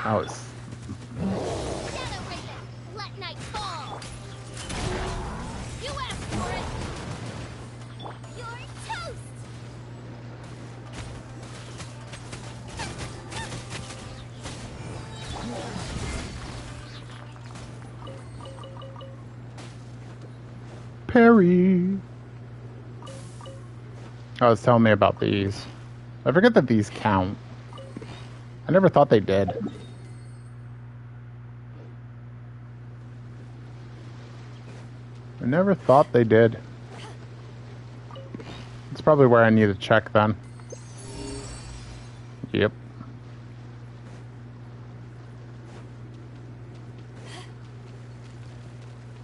Oh, it's... Shadow Raven, let night fall. You asked for it. You're toast. Perry. Oh, it's telling me about these. I forget that these count. I never thought they did. I never thought they did. It's probably where I need to check then. Yep.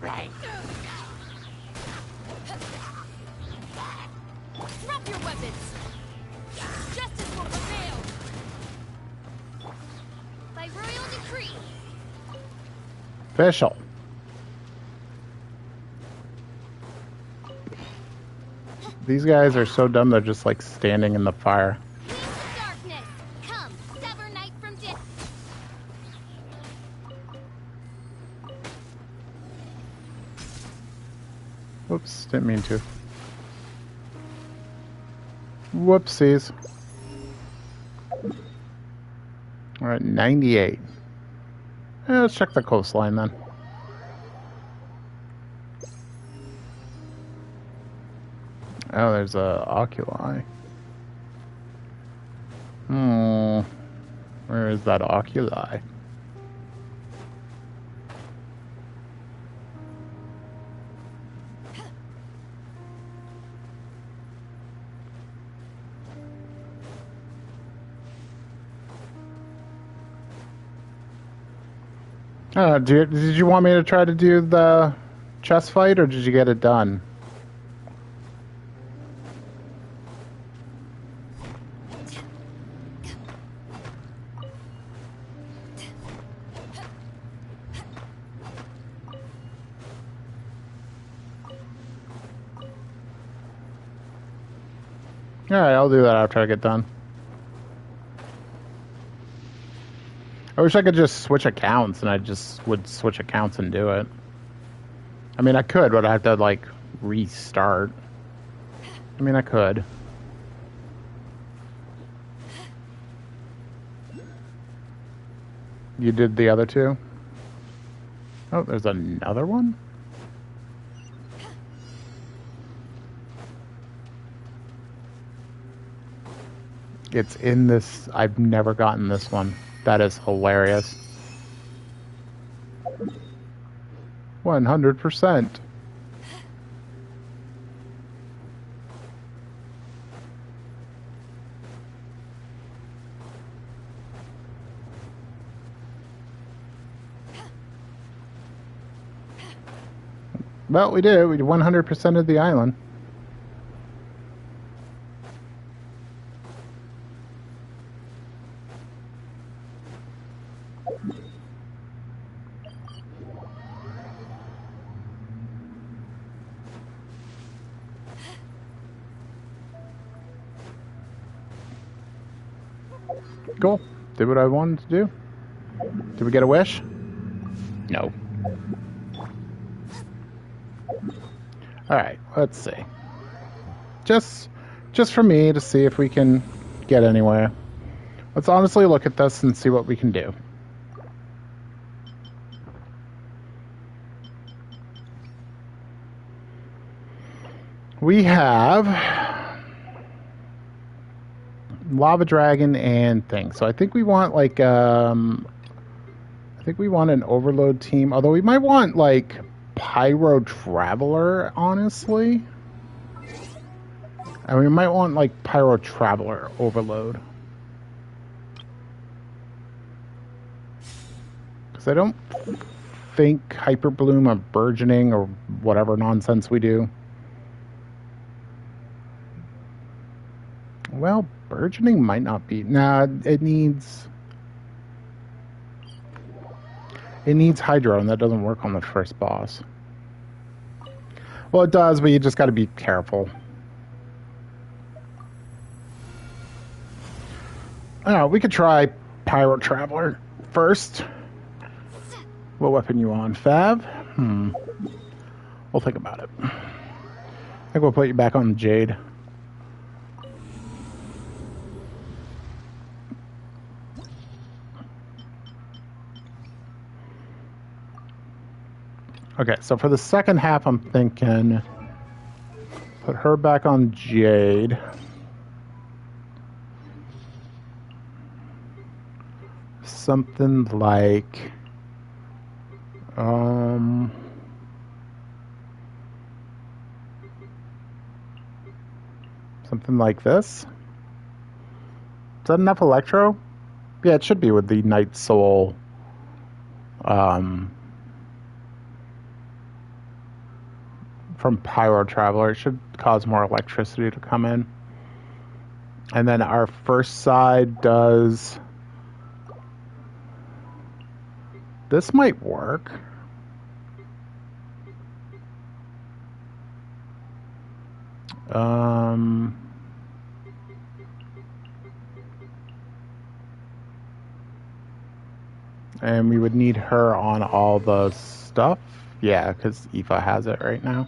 Right. Drop your weapons. Justice will prevail. By royal decree. Official. These guys are so dumb, they're just like standing in the fire. Leave the darkness. Come. Whoops, didn't mean to. Whoopsies. We're at 98. Let's check the coastline then. Oh, there's a oculi. Where is that oculi? Did you want me to try to do the chess fight, or did you get it done? Alright, I'll do that after I get done. I wish I could just switch accounts, and I just would switch accounts and do it. I mean, I could, but I have to, like, restart. I mean, I could. You did the other two? Oh, there's another one? It's in this. I've never gotten this one. That is hilarious. 100%. Well, we did it. We 100% of the island. Cool. Did what I wanted to do. Did we get a wish? No. Alright, let's see. Just for me to see if we can get anywhere. Let's honestly look at this and see what we can do. We have lava dragon and things. So I think we want like I think we want an overload team, although we might want like pyro traveler, honestly. And we might want like pyro traveler overload. Cuz I don't think hyper bloom or burgeoning or whatever nonsense we do. Well, burgeoning might not be. Nah, it needs hydro, and that doesn't work on the first boss. Well, it does, but you just got to be careful. We could try Pyro Traveler first. What weapon you on, Fav? We'll think about it. I think we'll put you back on Jade. Okay, so for the second half, I'm thinking put her back on Jade. Something like something like this. Is that enough Electro? Yeah, it should be with the Night Soul. From Pyro Traveler, it should cause more electricity to come in. And then our first side does. This might work. And we would need her on all the stuff. Yeah, because Aoife has it right now.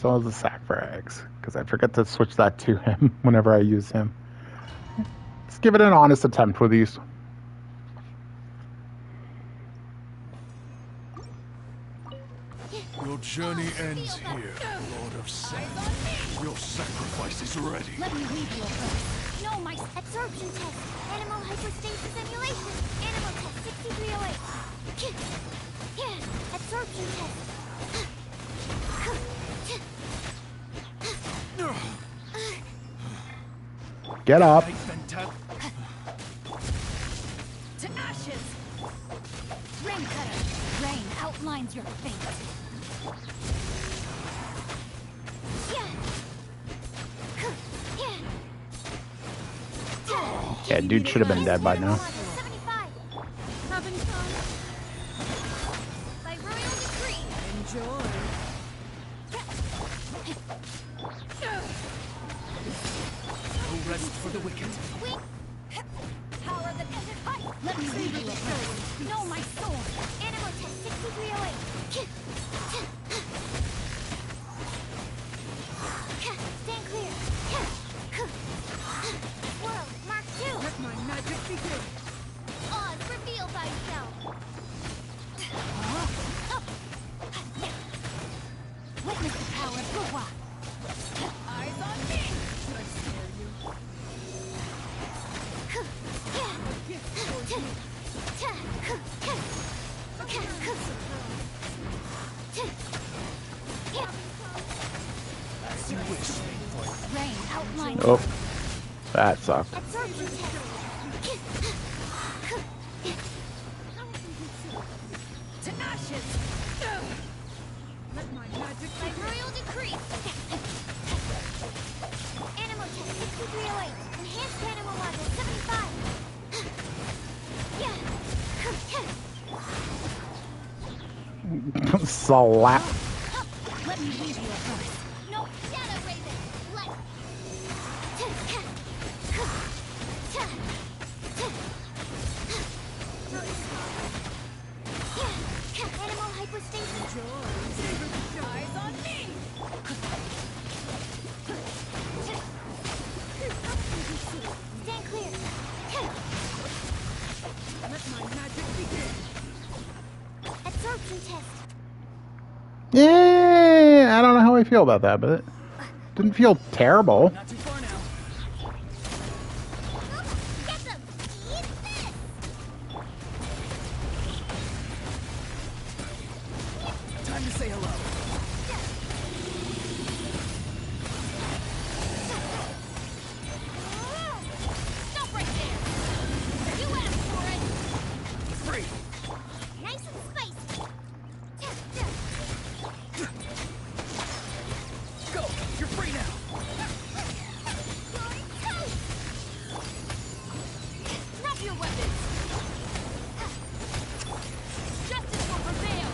still has a sack for eggs because I forget to switch that to him whenever I use him. Let's give it an honest attempt with these. Your journey ends here, Lord of Sin. Your sacrifice is ready. Let me read you a verse. No, my absorption test. Animal hyperstasis emulation. Animal test 6308. Absorption test. Get up. To ashes! Rain cutter! Rain outlines your fate. Yeah, dude should have been dead by now. Having fun? By royal decree. Enjoy. No rest for the wicked. Power that ended fight. Let me read you a verse. Know my soul. Animal test 6308. Stand clear. World Mark II. Let my magic begin. Oz, reveal thyself. Witness the power of Gua. Eyes on me. Did I scare you? As you wish. Rain outlined. Oh, that sucked. Absorption test. To ashes. Let my magic By begin. royal decree. Animal test 6308. Enhanced animal module 75. Slap. Let me read you a verse. No shadow raven. Let. Animal hyperstasis. Eyes on me. Stand clear. Let my magic begin. Absorption test. Yeah, I don't know how I feel about that, but it didn't feel terrible. Not too far now. Get them! Eat this! Time to say hello. Stop right there! You asked for it! Free. Nice and spicy! Go. You're free now. Drop your weapons! Justice will prevail!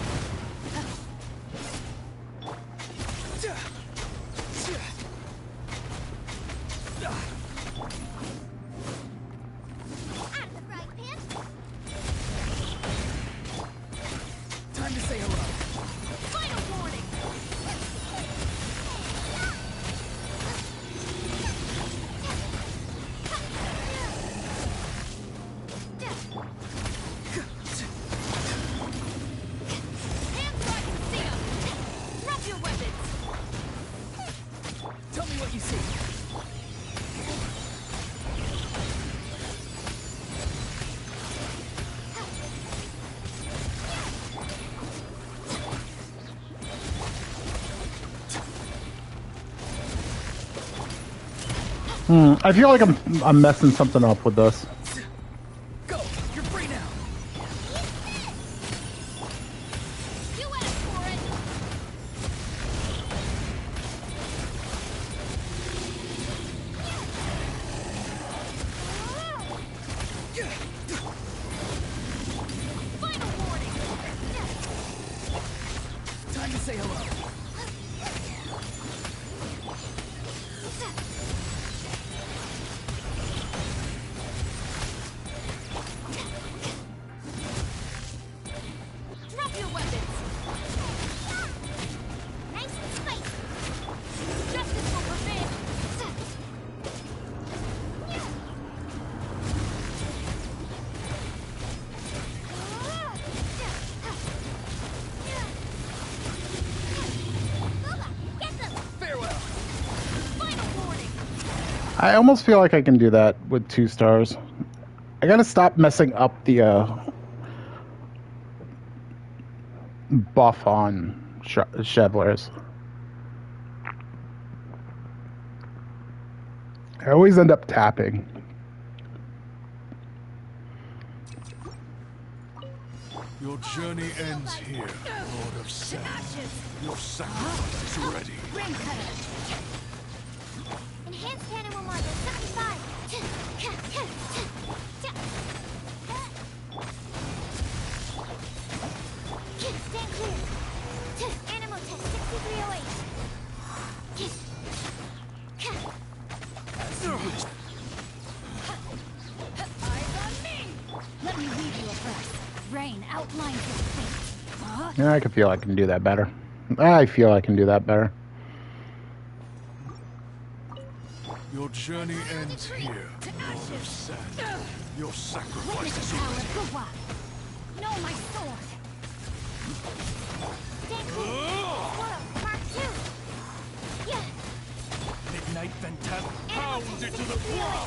Out of the right pan! Time to say hello. Final warning! Hands where I can see 'em! Drop your weapons! Tell me what you see. I feel like I'm messing something up with this. Go. You're free now. You asked for it! Final warning! Time to say hello. Drop your weapons! Nice and spicy! I almost feel like I can do that with 2 stars. I gotta stop messing up the buff on Chevlers. I always end up tapping. Your journey ends here, Lord of Sin. Your sacrifice is ready. Ring cutter. Enhanced animal module 75. Stand clear. Animal test 6308. Eyes on me! Let me lead you abreast. Rain outlines your fate. Huh? Yeah, I can feel I can do that better. I feel I can do that better. Your journey ends here, Lord of Sin. Your sacrifice Witness is the power ready. of Gua. Know my sword. Stand clear. Squirrel, Mark 2. Yeah. Midnight Phantasm. Animal Pound test it to the 6308. floor.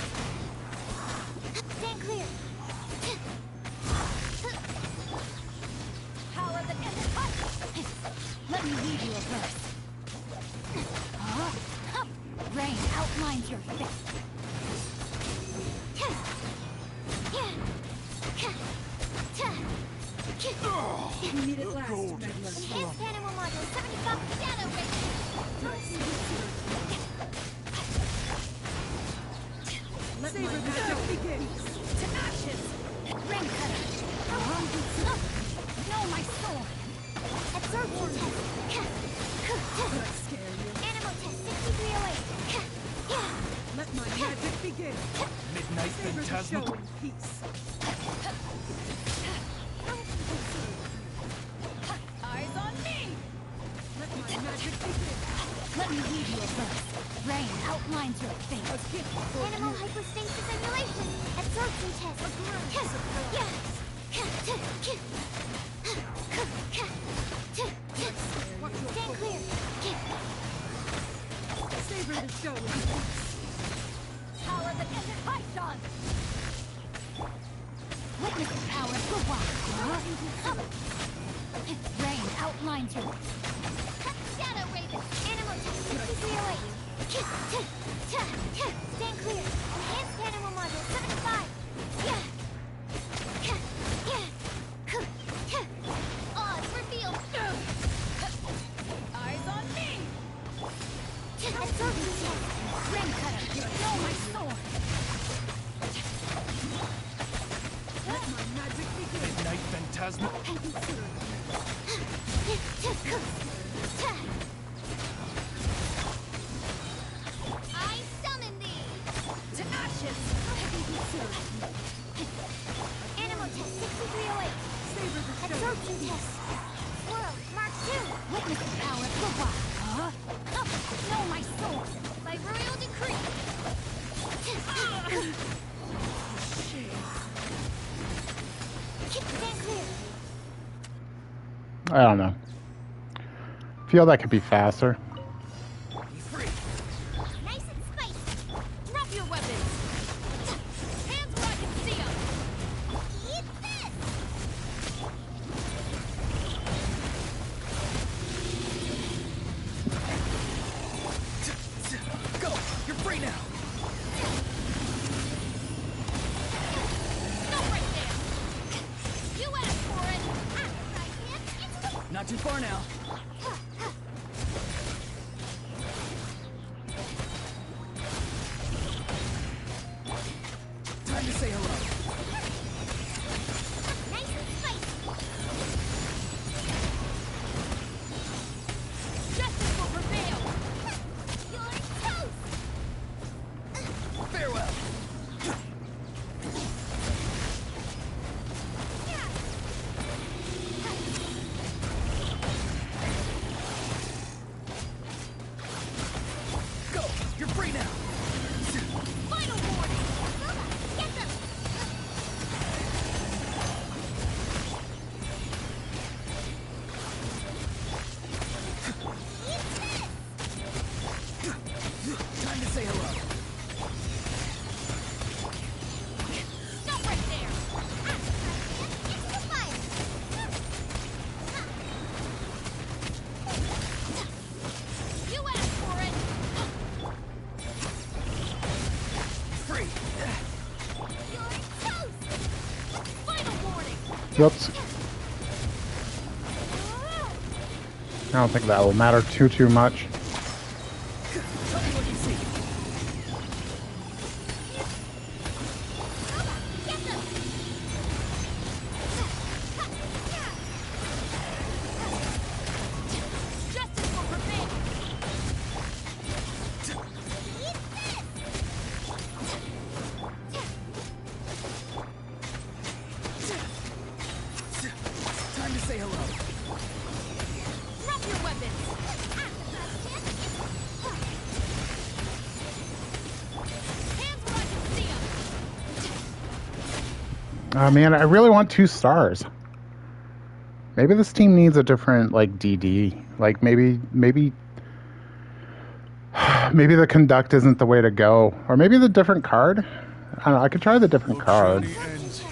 Stand clear. Power that isn't hot. Let me lead you abreast. Huh? Rain outlines your fate. You need it last, Enhanced animal module 75 shadow Let my magic begin. To ashes. Ring cutter. Know my sword. Absorption test. Animal test 6308. Let my magic begin. Midnight Savor the Phantasm. show in peace. Eyes on me! Let my magic begin. Let me lead you abreast. Rain outlines your fate. A gift for Animal you. hyperstasis emulation. Absorption test. Watch your Stand foot. clear. Savor the show in peace. Power that isn't Python! Witness the power of Gua. Rain outlines your Shadow Raven. Animal test 6308. Stand clear. Enhanced animal module 75. Odds revealed. eyes on me! Absorption test. Ring cutter, know my sword. Let my magic begin. Midnight Phantasm. I summon thee. To ashes! Animal test 6308. Savor the show. Absorption test. Squirrel, Mark 2. Witness the power of Gua. Huh? Know my sword. By royal decree. Stand clear. I don't know. Feel that could be faster. Nice and spicy. Drop your weapons! Hands where I can see them! Eat this. Go! You're free now! Stop right there! You asked for it. I can't. Not too far now. Time to say hello. Nice and spicy. Justice will prevail! You're toast. Farewell. Whoops. I don't think that will matter too much. Tell me what you see. Justice will prevail. Time to say hello. Drop your weapons. Hands where I can see 'em. Oh man, I really want 2 stars. Maybe this team needs a different like DD. Like maybe maybe the conduct isn't the way to go, or maybe the different card. I don't know. I could try the different Your card. journey ends here,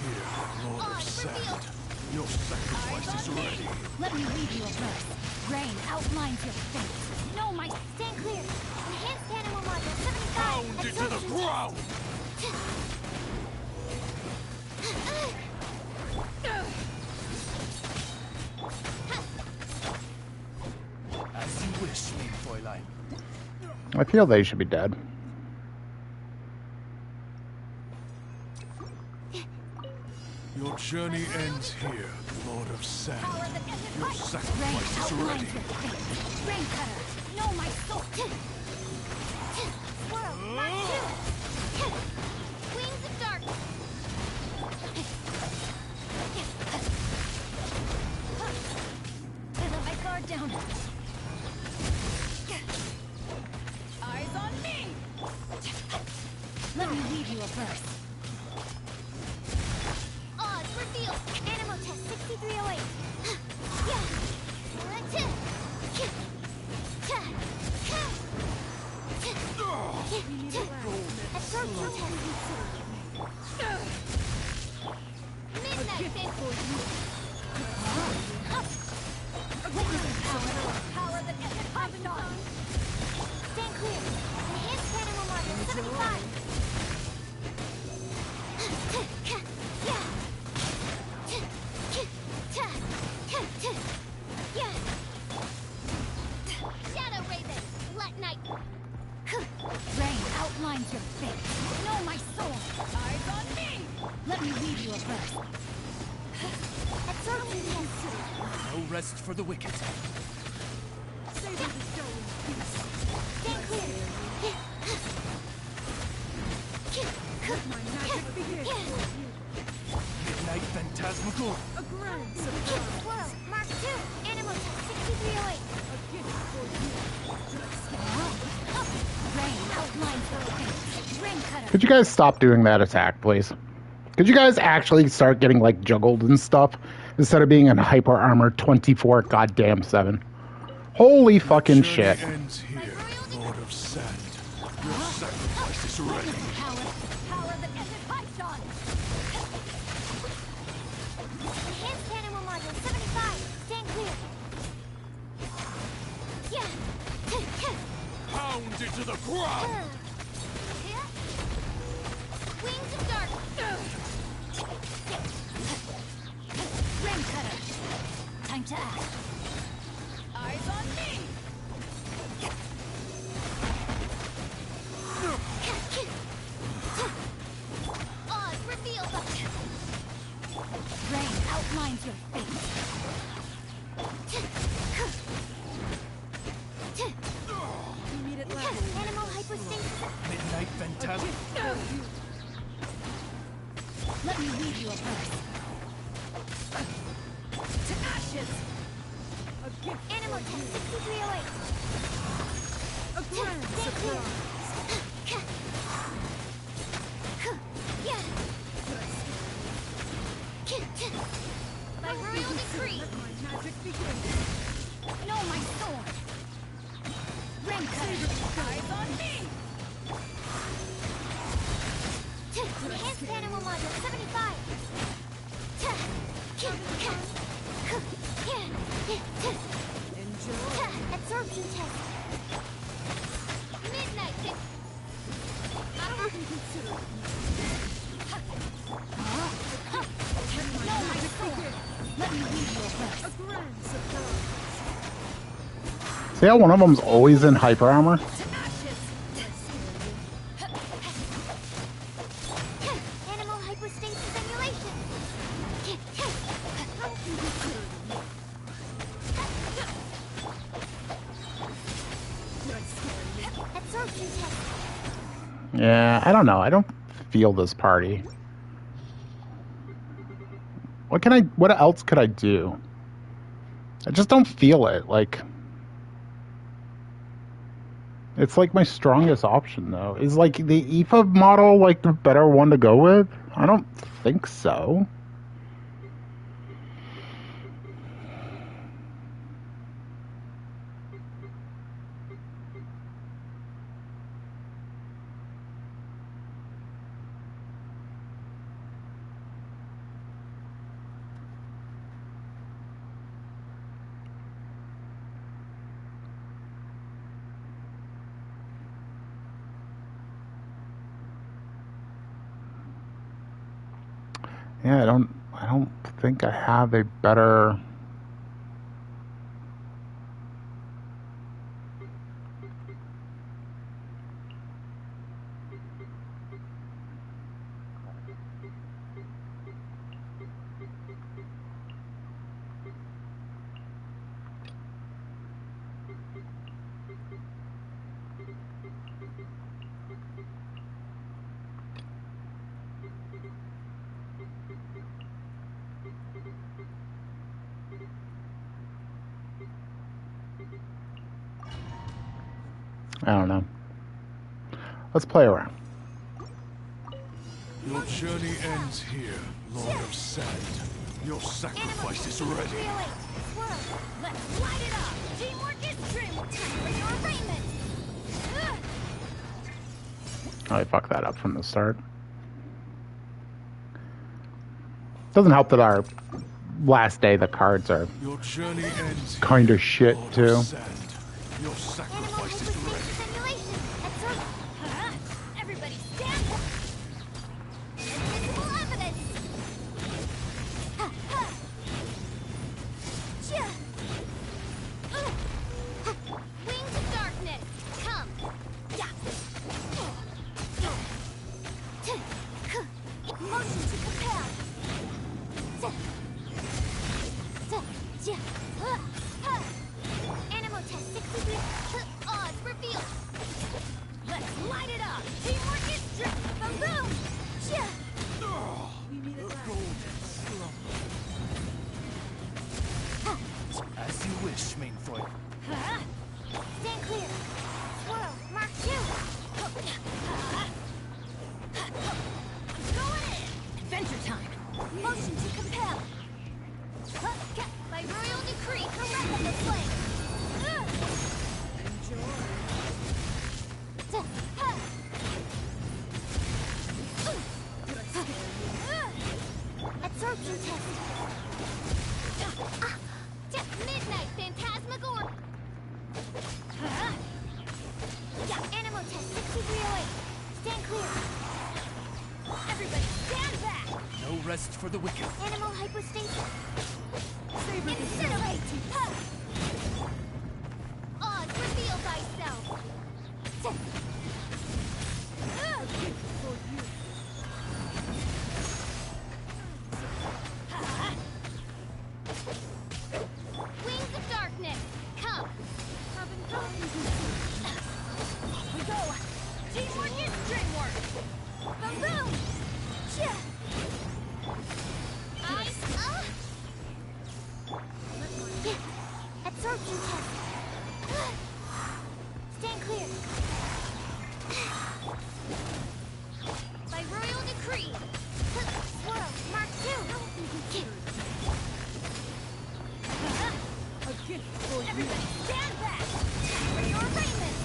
Lord of Sand. Your sacrifice is ready. Let me read you a verse. Rain outlines your fate. No, my stand clear. Enhanced animal module 75. Pound it to the Absorption ground. As you wish, mein Fräulein. I feel they should be dead. Your journey ends here, Lord of Sand. Your Rain sacrifice is outlines ready. your fate. Rain cutter. No, my soul. Swirl, mark 2. Wings of dark. I let my guard down. Eyes on me. Let me read you a verse. Odds revealed. Animal test 6308. Yeah. Absorption test. Midnight fit. Power that isn't pumped on. Stand clear. Enhanced animal module 75. Shadow Raven, let night. Rain outlines your fate. Know my soul. Eyes on me. Let me read you a verse. Absorption test. No rest for the wicked. Savor the show in peace. Stand clear. Let my magic begin. Midnight Phantasmical. A grand surprise. Swirl, mark 2. Animal test 6308. A gift for you. Rain outlines your fate. Rain cutter. Could you guys stop doing that attack, please? Could you guys actually start getting like juggled and stuff instead of being in hyper armor 24 goddamn 7? Holy fucking Journey shit. ends here, Lord of Sand. Your sacrifice is ready. Power that isn't punched on. Enhanced animal module 75. Stand clear. Yeah. Pound it to the ground. Wings of dark. Rain cutter. Time to act. Eyes on me. Odds revealed. Rain outlines your fate. We meet at last. Animal hyperstasis. Midnight Phantasmical. Let me read you a verse. To ashes. A gift. Animal test 6308. A grand surprise. Yeah. By royal decree. Let my magic begin. Know my sword. Rain cutter. Eyes on me. Enhanced animal module 75. Enjoy. Absorption test. Midnight fit. I can consider it. Know my sword. See how one of them's always in hyper armor? Animal hyperstasis emulation. Absorption test. Yeah, I don't know. I don't feel this party. What else could I do? I just don't feel it. Like, it's like my strongest option though. Is like the EFA model like the better one to go with? I don't think so. Yeah, I don't think I have a better. I don't know. Let's play around. Your journey ends here, Lord of Sand. Your sacrifice is ready. 308. Swirl. Let's light it up. Teamwork is trim. Time for your arraignment. I fucked that up from the start. Doesn't help that our last day the cards are Your journey ends here, kind of shit Lord too. of Sand. Your Animal sacrifice is ready. hyperstasis emulation. Absorption. Everybody stand. Invisible evidence. Wings of darkness. Come. Motion to compel. Animal test 63. Odds revealed. Let's light it up. Teamwork is strict. Boom boom. As you wish, main foil. Stand clear. Swirl. Mark 2. Going in. Adventure time. Motion to compel. By royal decree, correct the flame. Absorption test. Midnight Phantasmagoria. Animal test 6308. Stand clear. Everybody stand back. No rest for the wicked. Animal hypostasis. Incinerate. Oz, reveal thyself. Wings of darkness. Come. We go. Teamwork is dreamwork. Boom boom. Eyes up. Absorption test. Stand clear. By royal decree. Swirl. Mark 2. Everybody stand back. For your arraignment.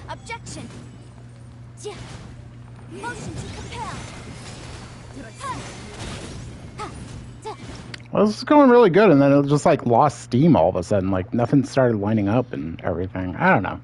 Objection. Motion to compel. Well, this is going really good, and then it just like lost steam all of a sudden. Like nothing started lining up and everything. I don't know.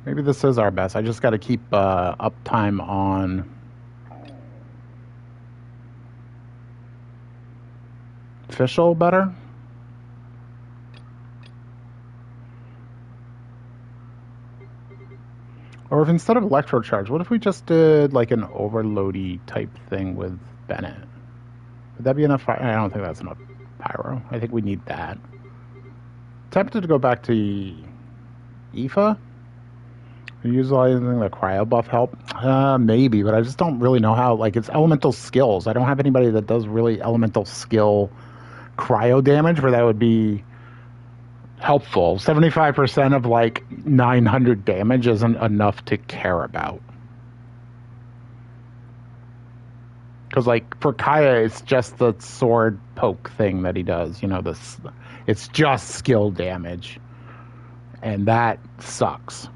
Maybe this is our best. I just got to keep uptime on official better. Or if instead of electrocharge, what if we just did like an overloady type thing with Bennett? Would that be enough fire? I don't think that's enough pyro. I think we need that. Tempted to go back to Aoife. Utilizing the cryo buff help? Maybe, but I just don't really know how. Like, it's elemental skills. I don't have anybody that does really elemental skill cryo damage where that would be helpful. 75% of like 900 damage isn't enough to care about. Because like for Kaya, it's just the sword poke thing that he does. You know, this it's just skill damage, and that sucks.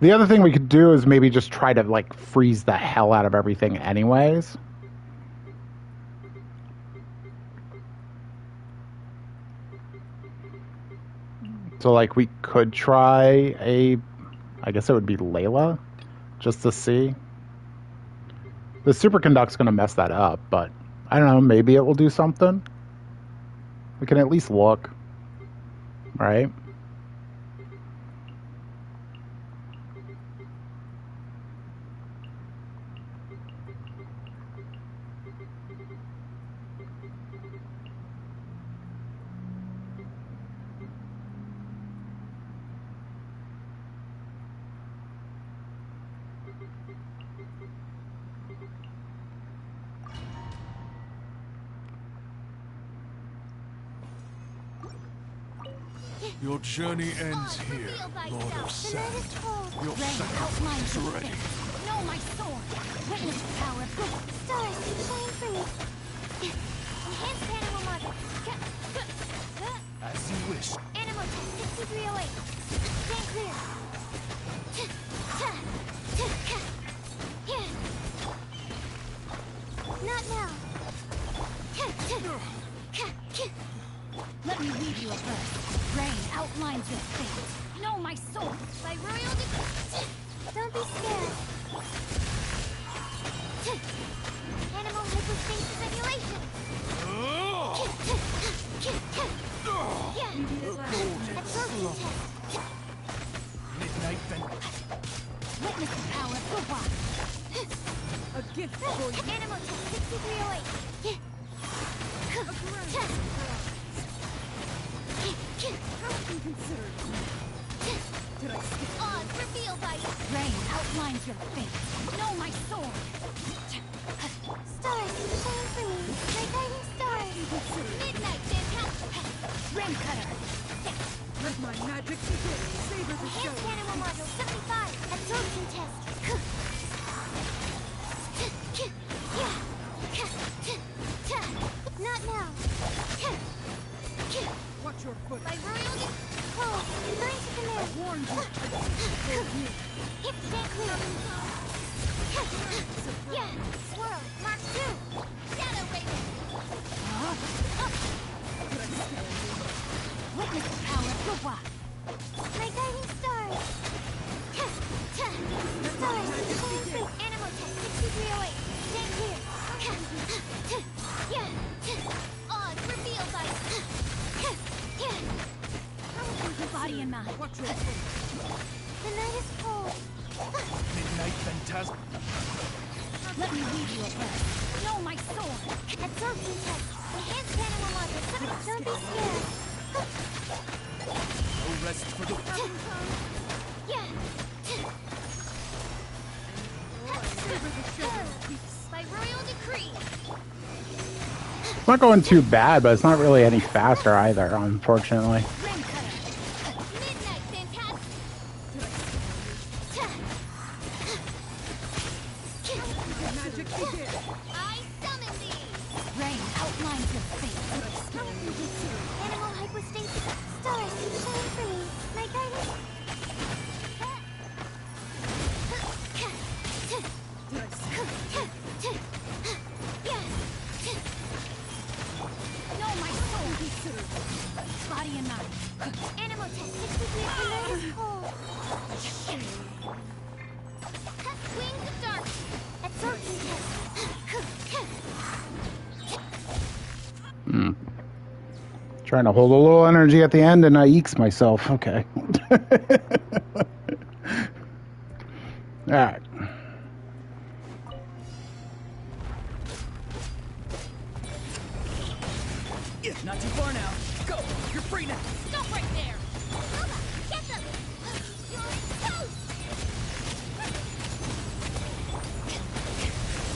The other thing we could do is maybe just try to like freeze the hell out of everything anyways. So like we could try I guess it would be Layla, just to see. The superconduct's going to mess that up, but I don't know, maybe it will do something. We can at least look, right? Your journey ends here, Lord of Sand. Your sacrifice is ready. No, my sword. Witness the power of good. Stars, shine for me. Enhanced animal model. As you wish. Animal test 6308. Stand clear. Not now. Let me read you a verse. Rain outlines your fate. Know my sword. By royal decree. Don't be scared. Animal hypostasis emulation. Absorption test. Midnight then. Witness the power of good one. A gift for you. Animal test 6308. How can consider it? Did I skip? Odds revealed by Rain outlines your fate. Know my sword. stars. Shine for me. My guiding stars. Midnight fantastic. Rain cutter. Let my magic begin. Savor the show. Enhanced animal module 75. Absorption test. Not now. Watch your foot. By royal decree. Burn to command. Warned you. Hip stand clear. Swirl. Mark 2. Shadow Raven. Witness the power of good one. My guiding stars. Stars. Shine free. Animal test 6308. Stand clear. Odds revealed by Body and mind. Watch your foot. the night is cold. Midnight phantasm. Let me read you a verse. Know my sword. Absorption test. Enhanced animal module. Don't be scared. No rest for the Savor the show. By royal decree. It's not going too bad, but it's not really any faster either, unfortunately. Rain cutter. Midnight fantastic. Magic begin. I summon thee. Rain outlines your fate. Animal hypostasis. Stars, shine for me. My guidance. Know my sword. Body and mind. Trying to hold a little energy at the end, and I eeks myself. Okay. All right. Not too far now. Go! You're free now! Stop right there! Nova, get them! You're close!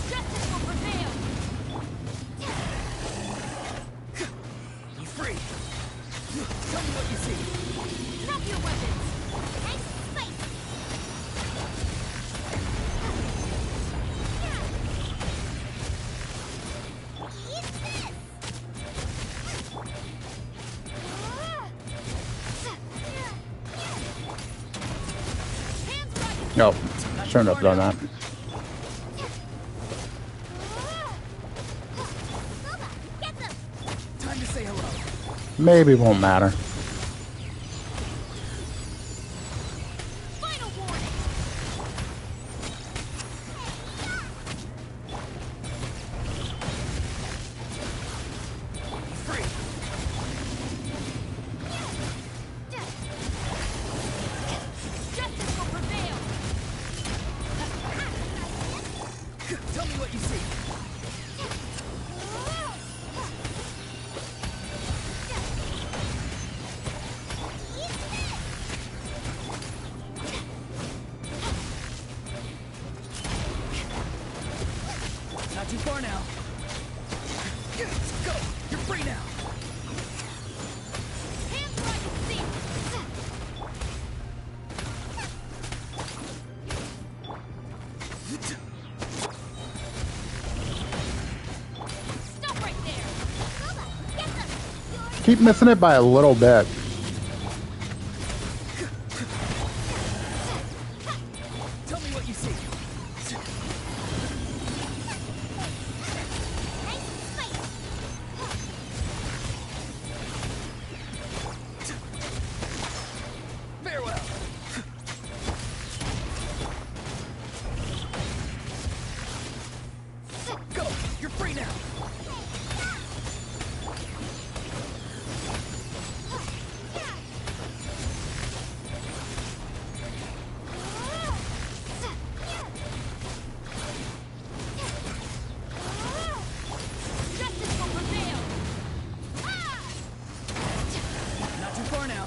Justice will prevail! You're free! Tell me what you see! Drop your weapons! Nice space! Eat this! Hands right! Nope. Shouldn't have done that. Nova, get them! Time to say hello. Maybe won't matter. Final warning! You're free! Justice will prevail! Tell me what you see! Not too far now. Go! You're free now! Hands right! See! Stop right there! Nova, get them! You're Keep missing it by a little bit. Tell me what you see! nice space! Farewell! Go! You're free now! Justice will prevail! Not too far now.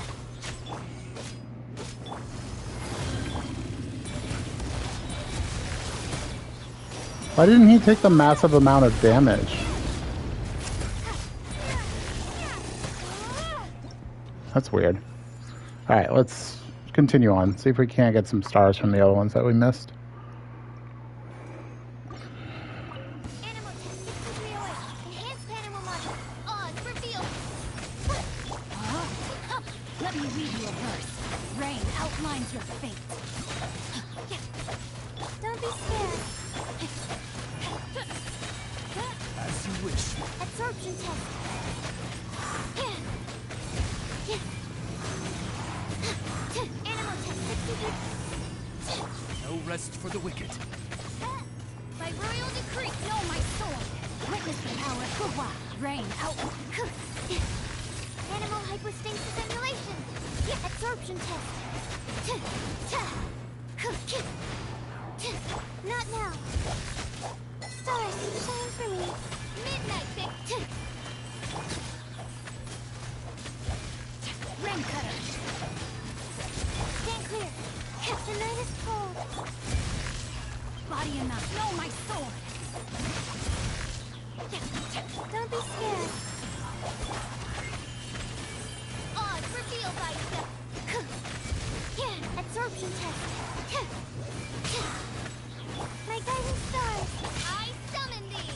Why didn't he take the massive amount of damage? That's weird. All right, let's continue on. See if we can't get some stars from the other ones that we missed. Animal test 6308. Enhanced animal module. Odds revealed. Let me read you a verse. Rain outlines your fate. Don't be scared. As you wish. Absorption test. Animal test 63. No rest for the wicked. By royal decree. Know my soul. Witness the power of Kuwa. Rain out. Animal hypostasis emulation. Absorption test. Not now. Stars, shine for me. Midnight victim. Rain cutter. Stand clear. The night is cold. Body enough. Know my sword. Don't be scared. Odds revealed by itself. Absorption test. My guiding stars. I summon thee.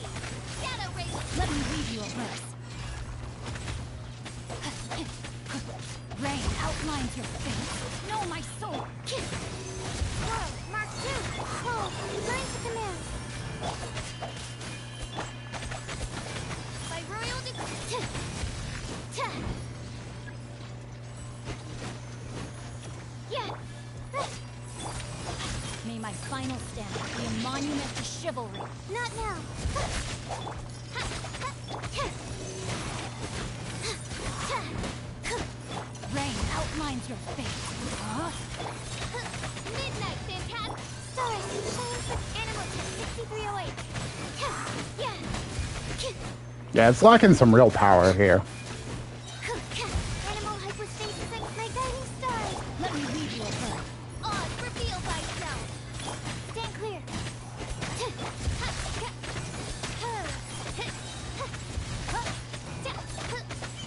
Shadow rays. Let me read you a verse. Rain outlines your fate. Know my soul. Whoa, Mark 2. Whoa, learn to command. By royal decree. Yeah. May my final stand be a monument to chivalry. Not now. Rain outlines your fate. Huh? Midnight, Phantasm! Stars, shine for animal test 6308. Yeah. Yeah, it's lacking some real power here. Animal hypostasis and my guiding stars. Let me lead you a bird. Odd, reveal thyself. Stand clear.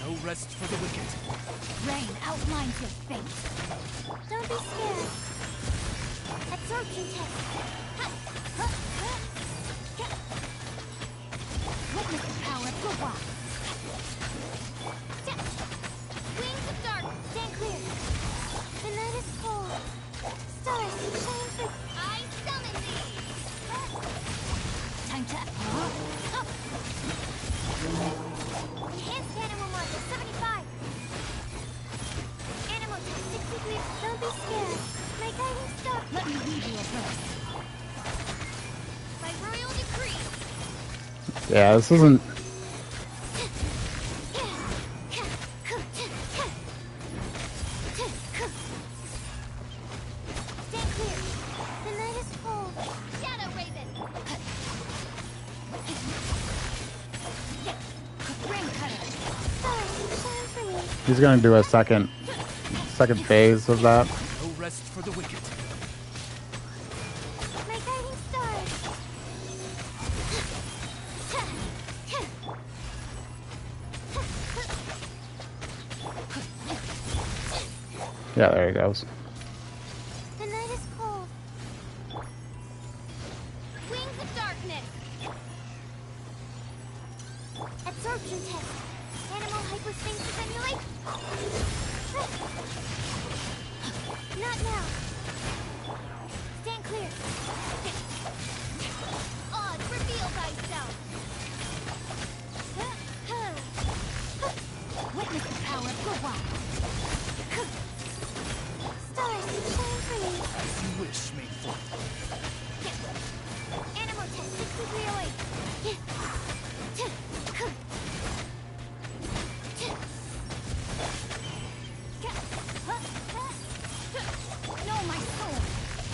No rest for the wicked. Rain outlines your fate. Don't be scared. Absorption test. Witness the power of Gua. Wings of dark. Stand clear. The night is cold. Stars, shine for... I summon thee. Time to... Enhanced animal module 75. Animal test 63. Don't be scared. My guiding star. Let me lead you a bird. By royal decree. Yeah, this isn't. Stand clear. The night is cold. Shadow Raven. Ring cutter. Stars, shine for me. He's gonna do a second phase of that. No rest for the wicked. My guiding stars. Yeah, there he goes. The night is cold. Wings of darkness. Absorption test. Animal hypostasis emulate. Not now. Stand clear. Odd, reveal thyself. Witness the power of Gua. Stars, shine for me. As you wish, Maidfork. Animal test 6308. Know my soul.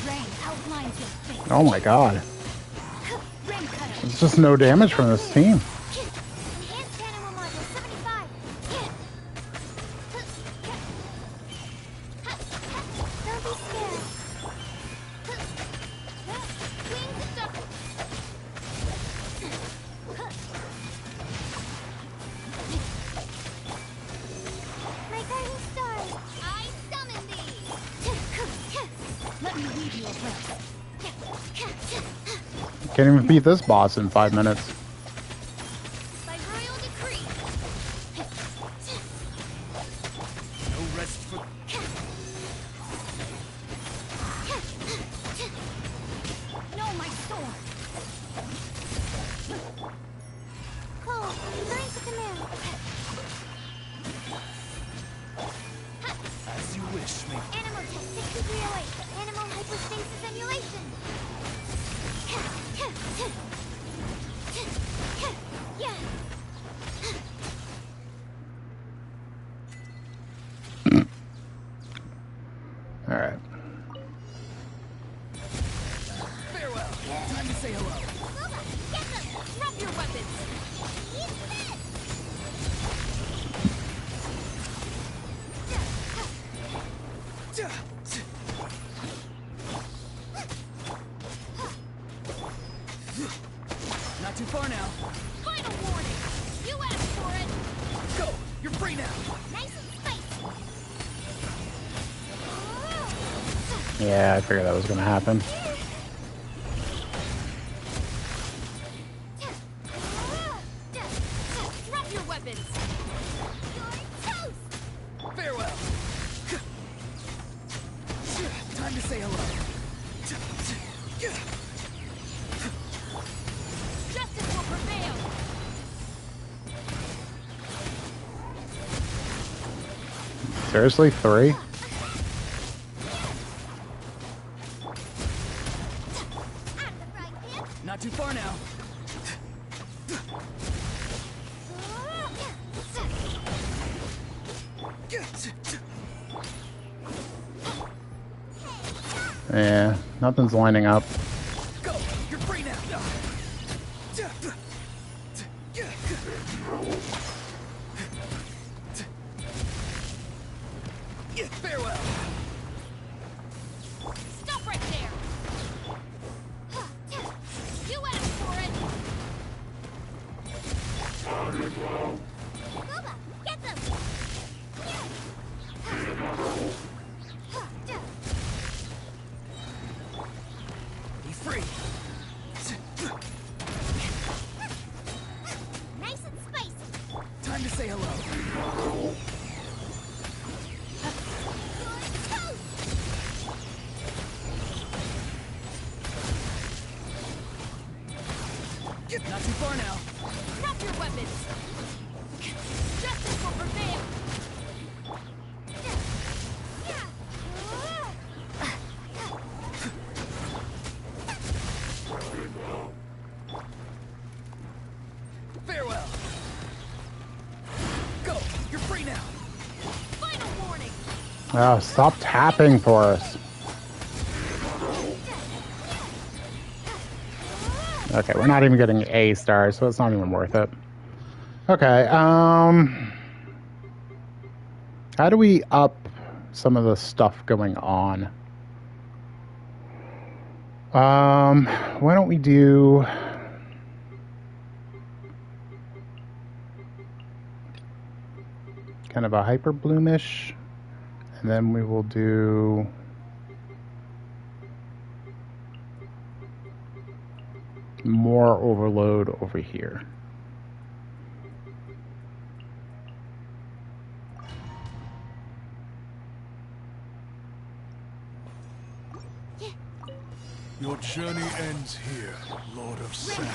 Rain outlines your fate. Oh my god. Ring cutter. There's just no damage from this team. Enhanced animal module 75. Don't be scared. Wings of dark. My guiding stars. I summon thee. Let me lead you a bird. Can't even beat this boss in 5 minutes. By royal decree. No rest for... Know my sword. Cold. Burn to command. As you wish, Maidfork. Animal test 6308. Animal hypostasis emulation. Yeah. Alright. Farewell. Time to say hello. Loba, get them. Drop your weapons. He's dead. Not too far now. Final warning. You asked for it. Go. You're free now. Nice and spicy. Yeah, I figured that was gonna happen. Drop your weapons. You're toast. Farewell. Time to say hello. Justice will prevail. Seriously, 3? Not too far now. Yeah, nothing's lining up. Go! You're free now! Farewell! Stop right there! You asked for it! Boba, get them! Be free! Nice and spicy. Time to say hello. Not too far now. Drop your weapons! Justice will prevail! Farewell! Go! You're free now! Final warning! Oh, stop tapping for us. Okay, we're not even getting A stars, so it's not even worth it. Okay, how do we up some of the stuff going on? Why don't we do kind of a hyper bloomish, and then we will do more overload over here. Your journey ends here, Lord of Sand.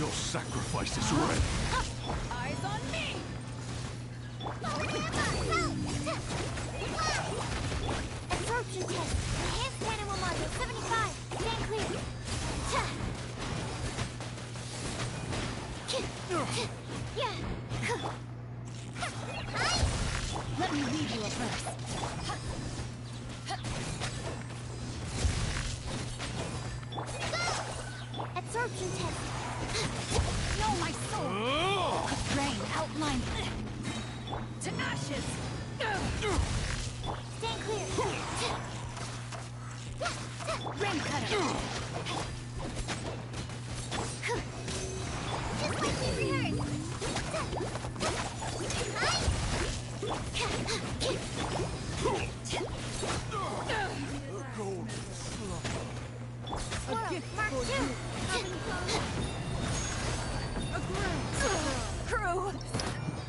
Your sacrifice is ready. Eyes on me! Absorption test. Enhanced animal module 75. Stand clear. Let me lead you a verse. Absorption test. Know my soul! Rain outline to ashes! Stand clear. Rain cutter! Just like you rehearsed. Mark 2. Crew!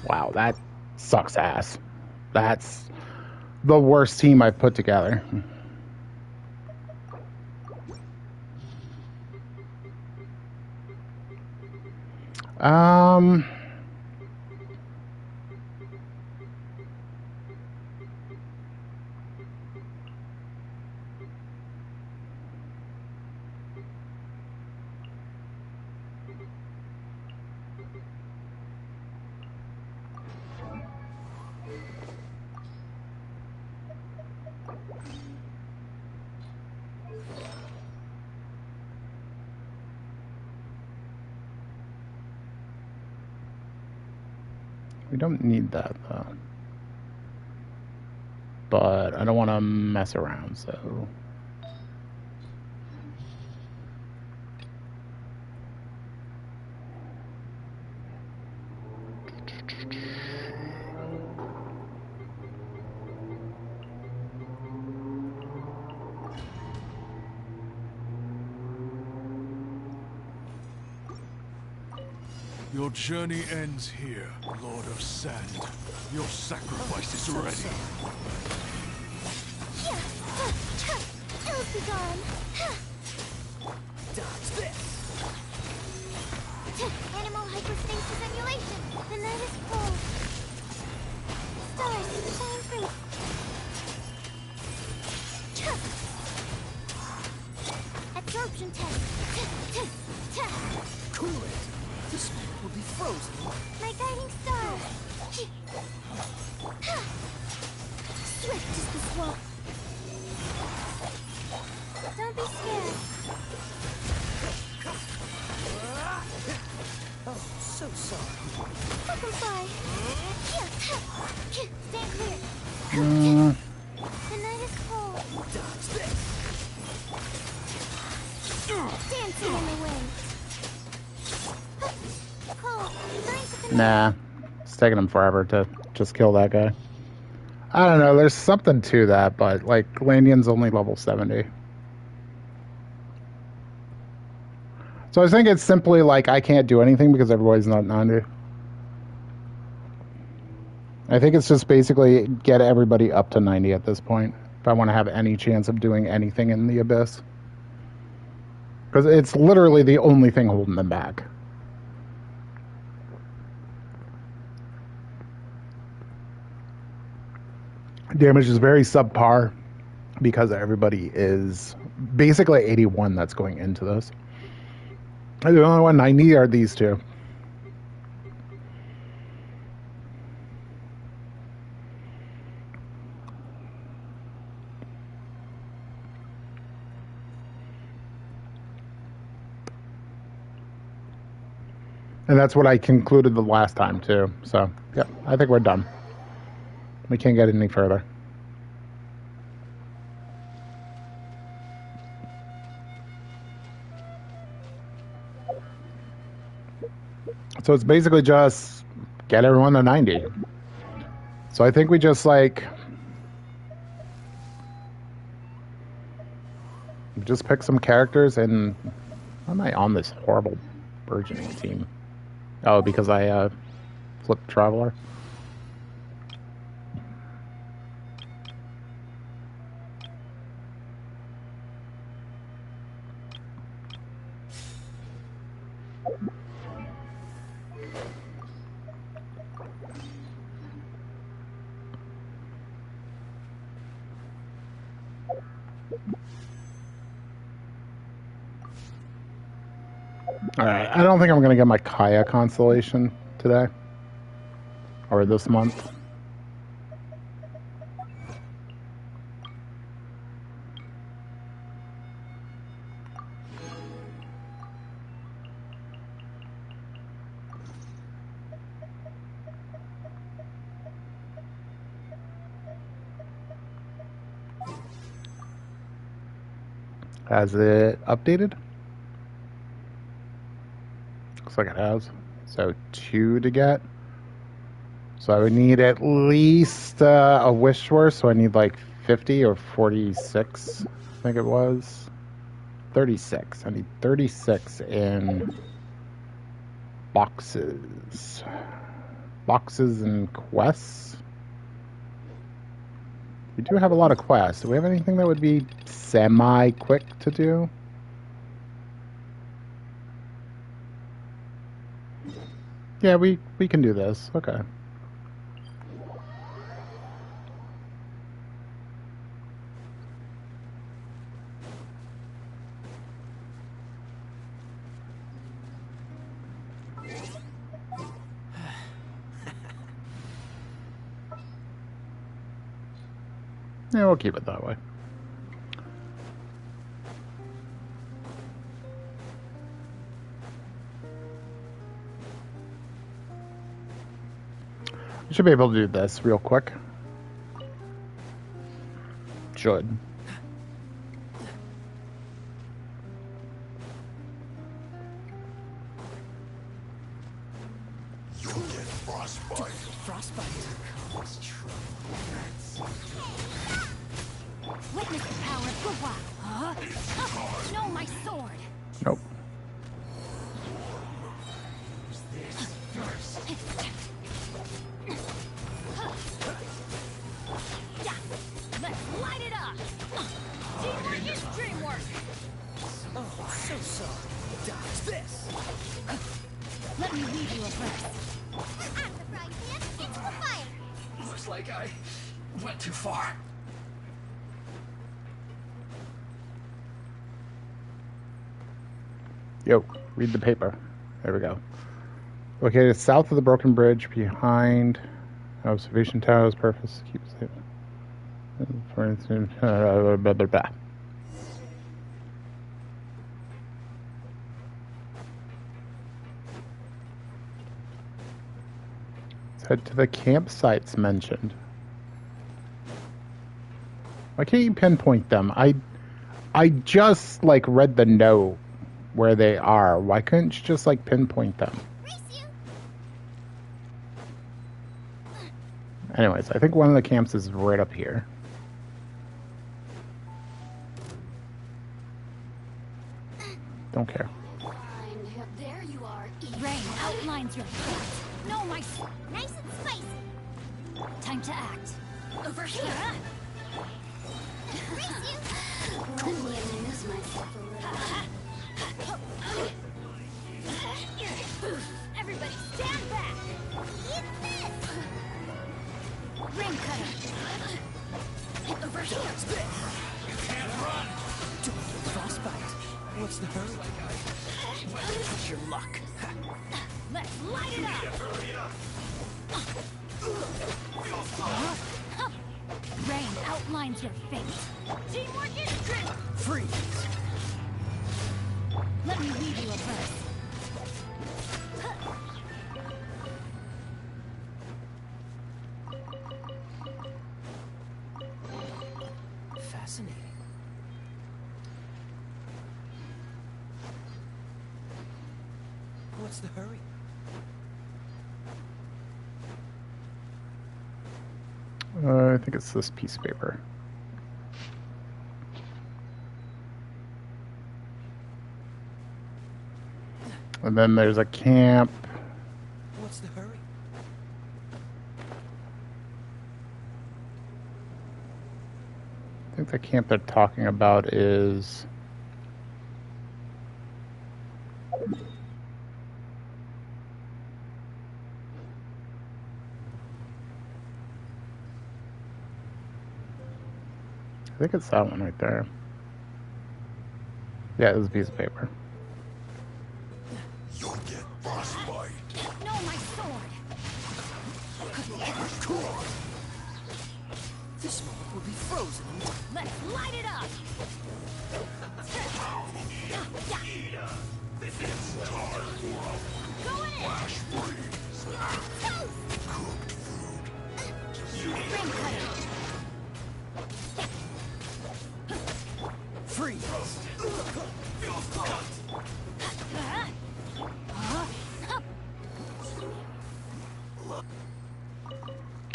Wow, that sucks ass. That's the worst team I've put together. We don't need that though. But I don't want to mess around, so. Your journey ends here, Lord of Sand. Your sacrifice is ready. It'll be gone. Dodge this! Animal hyperstasis emulation. The night is full. Stars shine through. Absorption test. Cool it! This will be frozen. My guiding star. Swift is the swamp. Dragonfly. Stand clear. Mm, The night is cold. Dancing in the wind. Cold. Signs of the night. nah. It's taking him forever to just kill that guy. I don't know. There's something to that, but like Landion's only level 70. So I think it's simply like I can't do anything because everybody's not 90. I think it's just basically get everybody up to 90 at this point if I want to have any chance of doing anything in the Abyss. Because it's literally the only thing holding them back. Damage is very subpar because everybody is basically 81 that's going into this. The only one I need are these two. And that's what I concluded the last time, too. So, yeah, I think we're done. We can't get any further. So it's basically just get everyone to 90. So I think we just, like... just pick some characters and... Why am I on this horrible burgeoning team? Oh, because I flipped Traveler. Alright, I don't think I'm going to get my Kaya constellation today. Or this month. Has it updated? Looks like it has. So 2 to get. So I would need at least a wish worth, so I need like 50 or 46, I think it was. 36. I need 36 in boxes. Boxes and quests. We do have a lot of quests. Do we have anything that would be semi-quick to do? Yeah, we can do this. Okay. Yeah, we'll keep it that way. We should be able to do this real quick. Should. You'll get frostbite. Frostbite comes true. Witness the power of Gugwa. Huh? No, my sword. Nope. Yeah, let's light it up. Teamwork is dreamwork. Oh, so sorry. Dodge this. Let me lead you abreast. I'm the frying pan into the fire. Looks like I went too far. Yo, read the paper. There we go. Located south of the broken bridge behind observation towers. Purpose keep safe. For instance, blah, blah, blah. Let's head to the campsites mentioned. Why can't you pinpoint them? I just like read the note where they are. Why couldn't you just like pinpoint them? Race you. Anyways, I think one of the camps is right up here. Don't care. There you are. Rain outlines your fate. No, my... Nice and spicy. Time to act. Over here. Race you. Let me amuse myself a little. Everybody stand back. Eat this. Ring cutter. Over here. You can't run! Don't get frostbite. What's the hurry? Push your luck. Let's light it up. Rain outlines your fate. Teamwork is great. Freeze! Let me read you a verse. Fascinating. What's the hurry? I think it's this piece of paper. And then there's a camp. What's the hurry? I think the camp they're talking about is... I think it's that one right there. Yeah, this is a piece of paper. You'll get frostbite. No, my sword. This moment will be frozen. Let's light it up. Going in. Ring cutter. Freeze!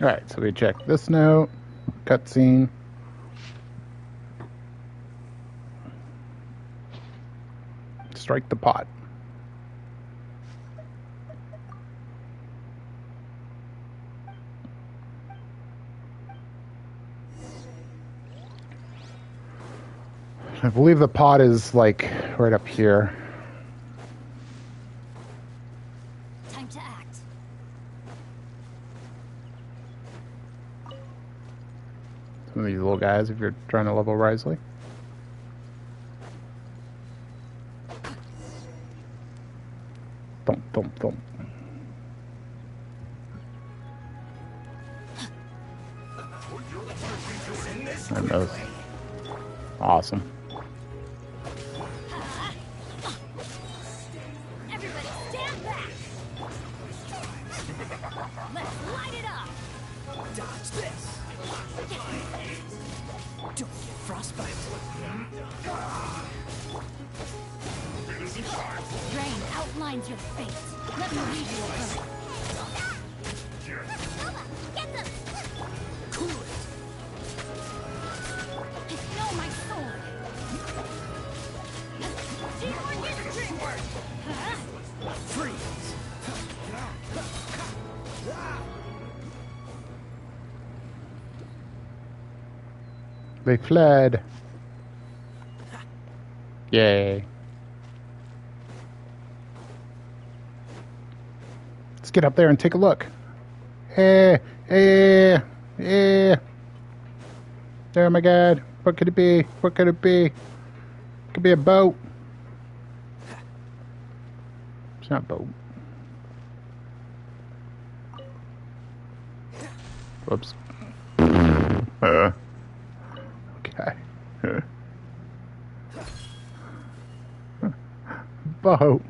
Alright, so we check this note. Cutscene. Strike the pot. I believe the pot is like right up here. Time to act. Some of these little guys if you're trying to level Risley. Thump, thump, thump. And those. Awesome. Everybody stand back. Let's light it up. Dodge this! Don't get frostbite. Rain outlines your fate. Let me read you a verse. Nova, get them. Cool it! No, my sword. Teamwork is teamwork. Freeze! They fled. Yay. Let's get up there and take a look. Hey, hey, hey. Oh my god. What could it be? What could it be? It could be a boat. It's not a boat. Whoops. Okay. Boat.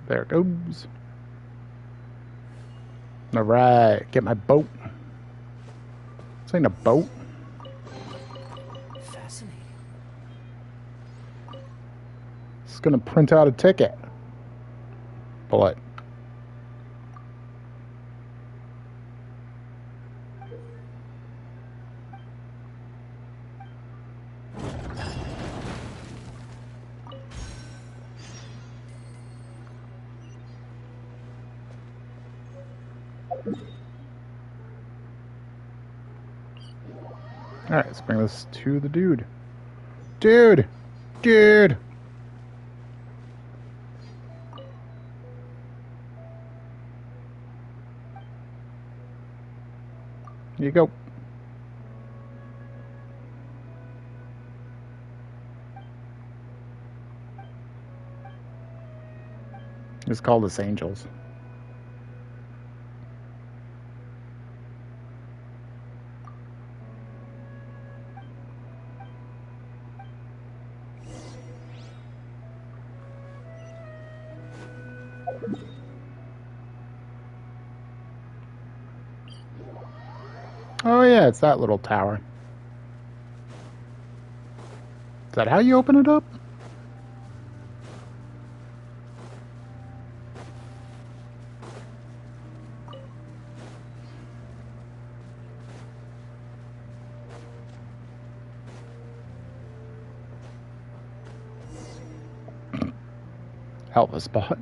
There it goes. All right, get my boat. This ain't a boat. Fascinating. It's gonna print out a ticket. Pull it. Alright, let's bring this to the dude. Dude! Dude! Here you go. It's called us angels. Oh yeah, it's that little tower. Is that how you open it up? Hell of a spot.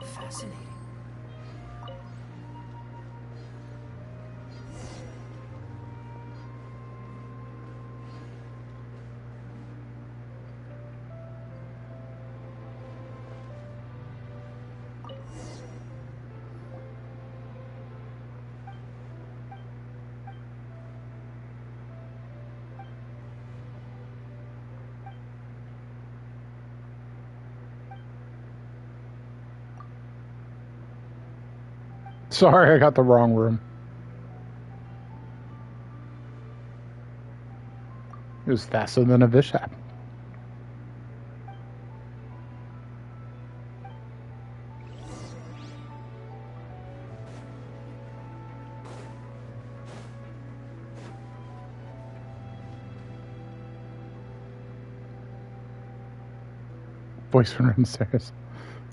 Fascinating. Sorry, I got the wrong room. It was faster than a Vishap. Voice from downstairs.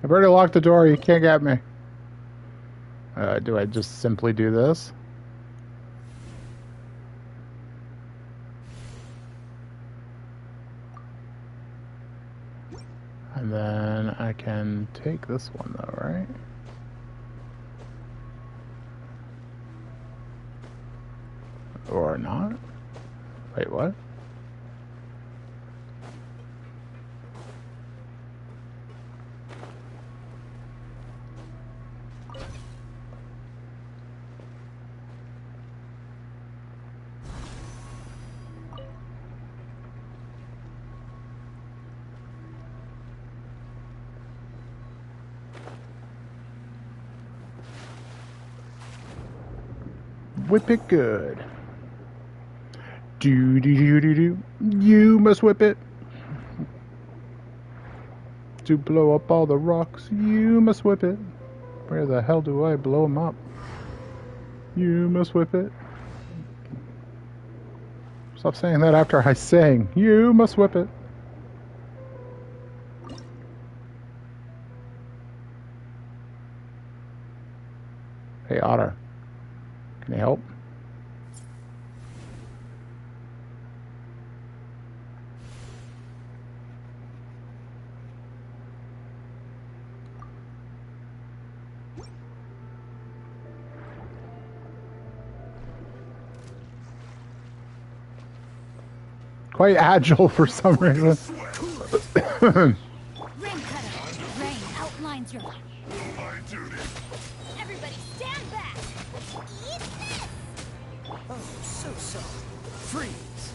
I've already locked the door. You can't get me. Do I just simply do this? And then I can take this one though, right? Or not? Wait, what? Whip it good. Do do do do do. You must whip it. To blow up all the rocks, you must whip it. Where the hell do I blow them up? You must whip it. Stop saying that after I sing. You must whip it. Hey, Otter. Can you help? Quite agile for some reason. Rain cutter. Rain outlines your. My duty. Everybody stand back! Eat this! Oh, so soft. Freeze.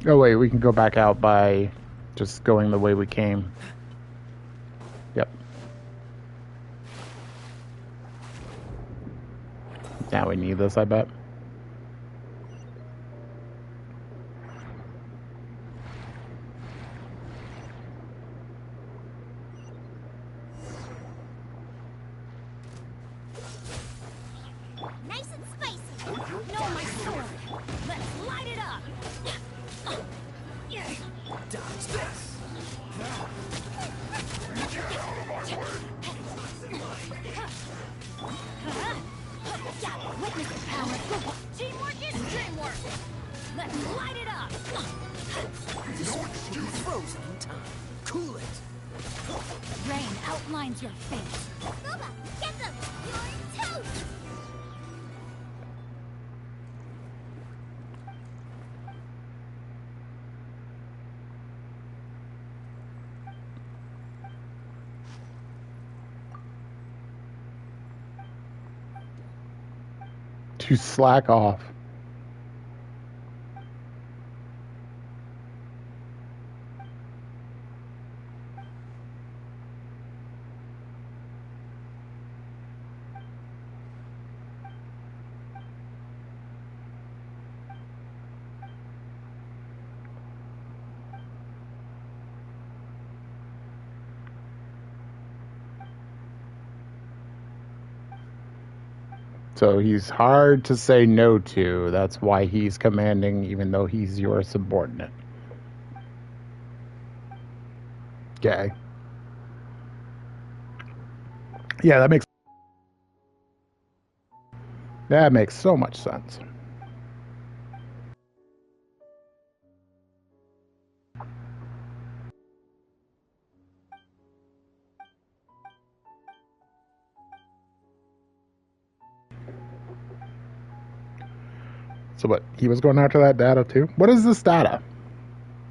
Oh wait, we can go back out by just going the way we came. Yep. Now we need this, I bet. Nice and spicy. No, my sword. Let's light it up. Dodge this. Witness the power. Teamwork is dreamwork. Let's light it up. Frozen in time. Cool it. Rain outlines your face. Boba, get them. You're toast. To slack off. So he's hard to say no to. That's why he's commanding, even though he's your subordinate. Okay. Yeah, that makes so much sense. So what? He was going after that data too? What is this data?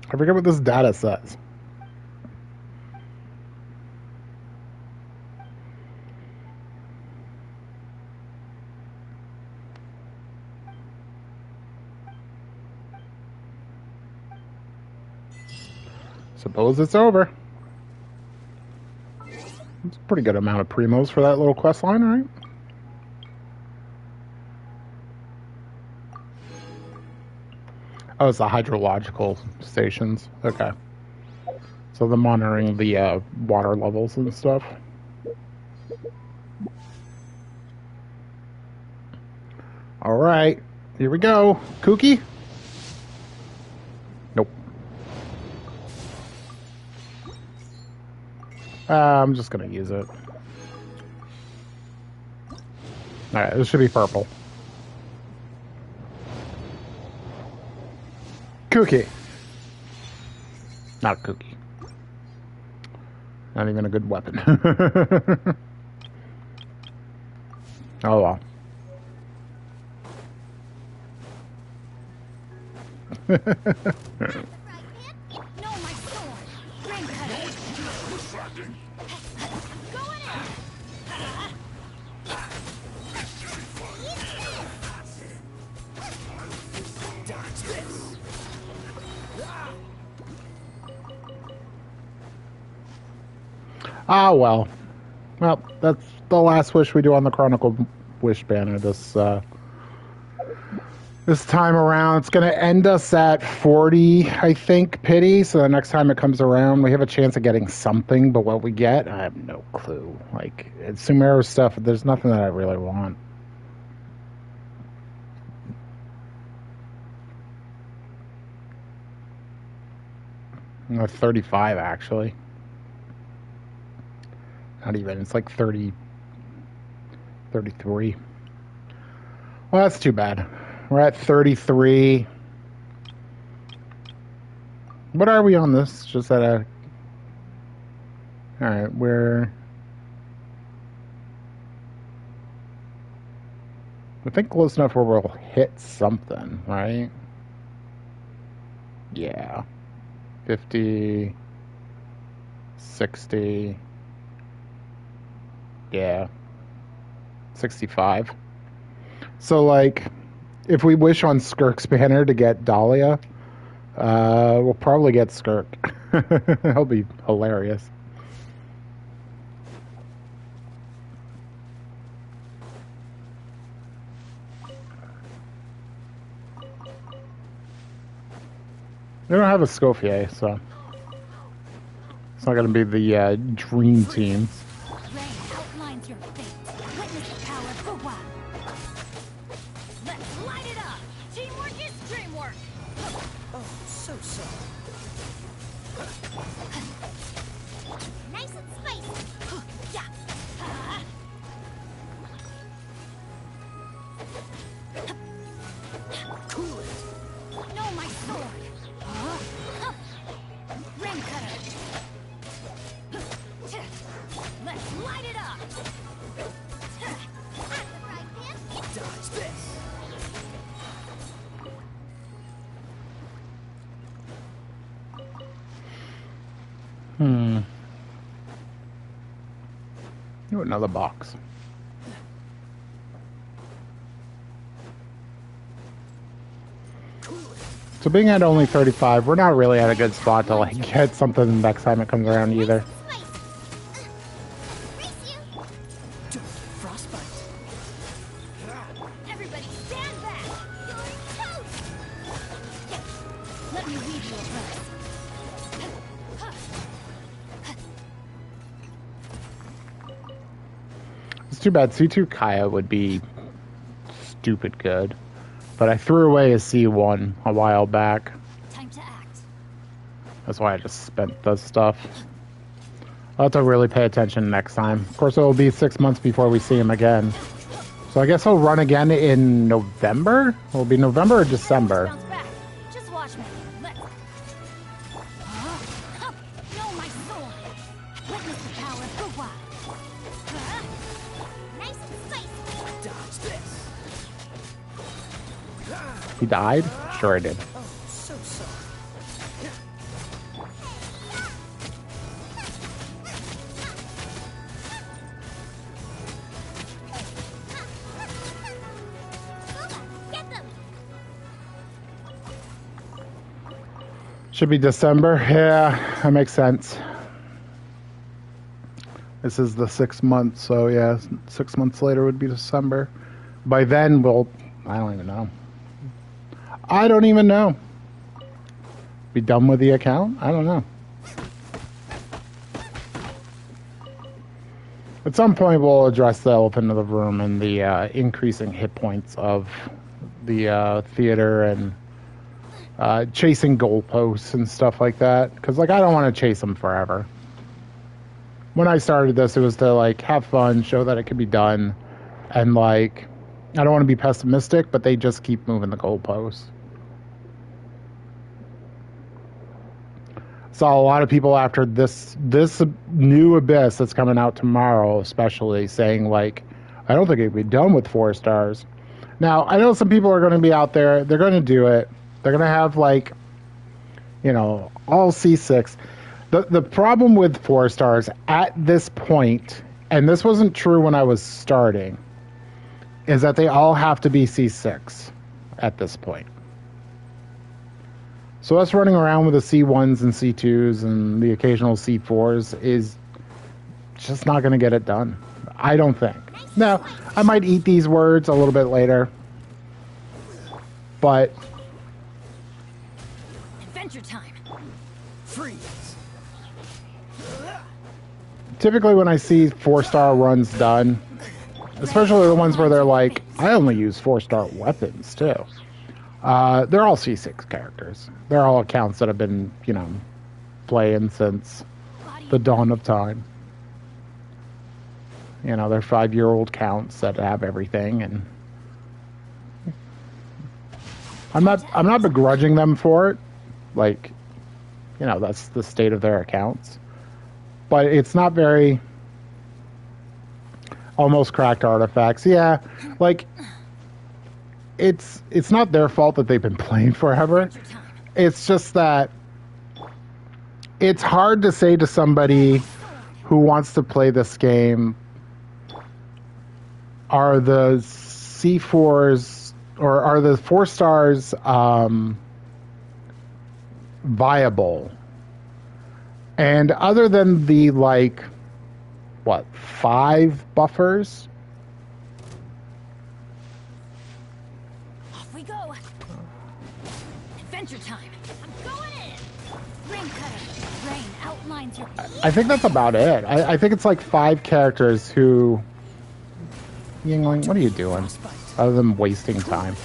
I forget what this data says. Suppose it's over. It's a pretty good amount of primos for that little quest line, right? Oh, it's the hydrological stations. Okay. So they're monitoring the water levels and stuff. All right. Here we go. Kooky? Nope. I'm just going to use it. All right. This should be purple. Cookie. Not a cookie. Not even a good weapon. Oh well. Right, man. No, my sword. Rain cutter. Distracting. Going in. Dodge this. Ah, well. Well, that's the last wish we do on the Chronicle Wish banner this time around. It's going to end us at 40, I think, pity. So the next time it comes around, we have a chance of getting something. But what we get, I have no clue. Like, it's Sumeru stuff. There's nothing that I really want. No, 35, actually. Not even. It's like 30, 33. Well, that's too bad. We're at 33. What are we on this? Just at a... Alright, I think close enough where we'll hit something, right? Yeah. 50... 60... Yeah. 65. So, like, if we wish on Skirk's banner to get Dahlia, We'll probably get Skirk. That'll be hilarious. They don't have a Scofier, so it's not going to be the dream team. Rain outlines your fate. Witness the power of Fuwa. Let's light it up! Teamwork is dreamwork! Oh, so sorry. Nice and spicy! Yeah! Cool it. No, my sword. Rain cutter. Let's light it up! At the right pan! Dodge this. Ooh, another box. Cool it. So being at only 35, we're not really at a good spot to like get something next time it comes around either. Spicy! Race you! Don't get frostbite. Everybody stand back! You're toast! Let me lead you a verse. It's too bad. C2 Kaya would be stupid good. But I threw away a C1 a while back. Time to act. That's why I just spent the stuff. I'll have to really pay attention next time. Of course, it will be 6 months before we see him again. So I guess he'll run again in November? Will it be November or December? Bounce back. Just watch me. Let's... No, my sword. Witness the power of Fuwa. Nice and spicy! Dodge this. He died? Sure I did. Oh, so sorry. Get them! Should be December. Yeah, that makes sense. This is the 6 months, so yeah, 6 months later would be December. By then, we'll... I don't even know. I don't even know. Be done with the account? I don't know. At some point, we'll address the elephant in the room and the increasing hit points of the theater and chasing goalposts and stuff like that. Because, like, I don't want to chase them forever. When I started this, it was to, like, have fun, show that it could be done, and, like, I don't want to be pessimistic, but they just keep moving the goalposts. Saw a lot of people after this new Abyss that's coming out tomorrow, especially, saying, like, I don't think it'd be done with 4 stars. Now, I know some people are going to be out there, they're going to do it. They're going to have, like, you know, all C6. The problem with 4 stars at this point, and this wasn't true when I was starting, is that they all have to be C6 at this point. So us running around with the C1s and C2s and the occasional C4s is just not going to get it done. I don't think. Now, I might eat these words a little bit later, but Adventure time. Freeze. typically when I see 4-star runs done, especially the ones where they're like, I only use 4-star weapons too. They're all C6 characters. They're all accounts that have been, you know, playing since the dawn of time. You know, they're 5-year-old counts that have everything, and I'm not begrudging them for it. Like, you know, that's the state of their accounts. But it's not very almost cracked artifacts. Yeah, like it's not their fault that they've been playing forever. It's just that it's hard to say to somebody who wants to play this game, are the C4s or are the 4 stars viable. And other than the, like, what, 5 buffers? Off we go. Adventure time. I'm going in. Ring cutter. Rain outlines your. I think that's about it. I think it's like 5 characters who... Yingling, what are you doing? Other than wasting time.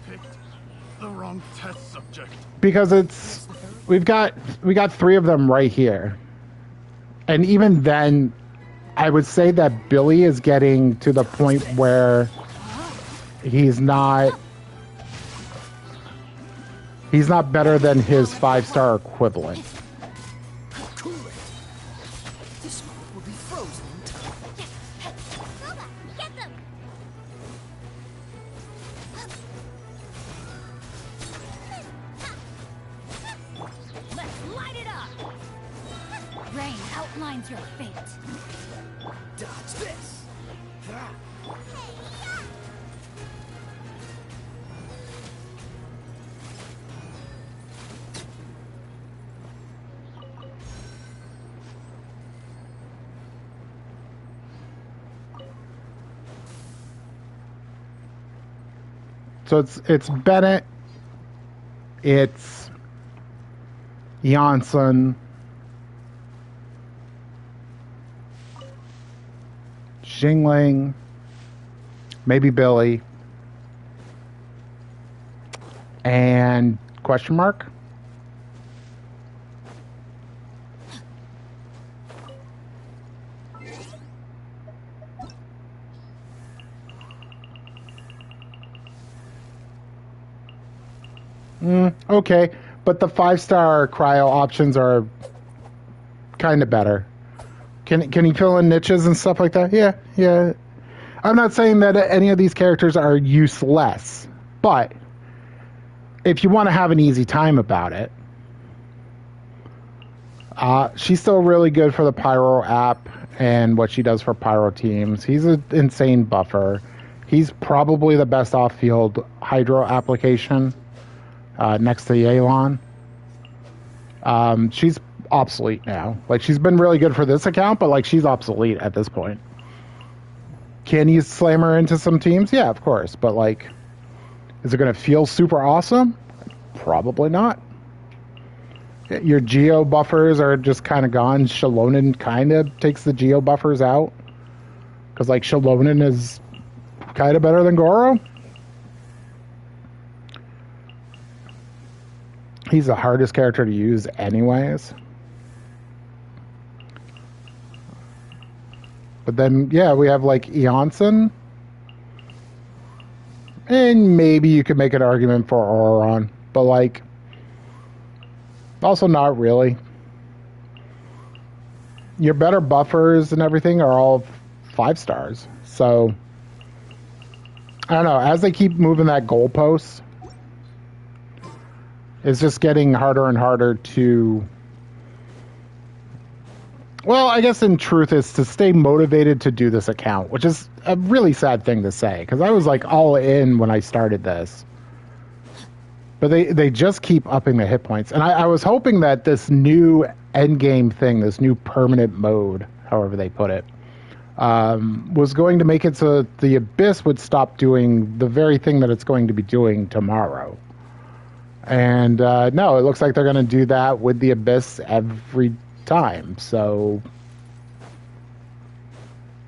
Picked the wrong test subject. Because it's... we got 3 of them right here. And even then, I would say that Billy is getting to the point where he's not better than his 5-star equivalent. Cool it. This squid will be frozen in time. Silva, get them! Let's light it up. Rain outlines your fate. Dodge this. Ah. So it's Bennett, it's Janssen, Xingling, maybe Billy, and question mark? Okay, but the 5-star cryo options are kind of better. Can he fill in niches and stuff like that? Yeah. I'm not saying that any of these characters are useless, but if you want to have an easy time about it, she's still really good for the Pyro app and what she does for Pyro teams. He's an insane buffer. He's probably the best off-field Hydro application. Next to Yelan. She's obsolete now. Like, she's been really good for this account, but, like, she's obsolete at this point. Can you slam her into some teams? Yeah, of course. But, like, is it going to feel super awesome? Probably not. Your Geo buffers are just kind of gone. Shalonen kind of takes the Geo buffers out. Because, like, Shalonen is kind of better than Goro. He's the hardest character to use anyways. But then, yeah, we have, like, Janssen. And maybe you could make an argument for Auron. But, like, also not really. Your better buffers and everything are all 5 stars. So, I don't know. As they keep moving that goalpost, it's just getting harder and harder to... Well, I guess in truth is to stay motivated to do this account, which is a really sad thing to say, because I was like all in when I started this. But they just keep upping the hit points. And I was hoping that this new endgame thing, this new permanent mode, however they put it, was going to make it so that the Abyss would stop doing the very thing that it's going to be doing tomorrow. And no, it looks like they're going to do that with the Abyss every time. So,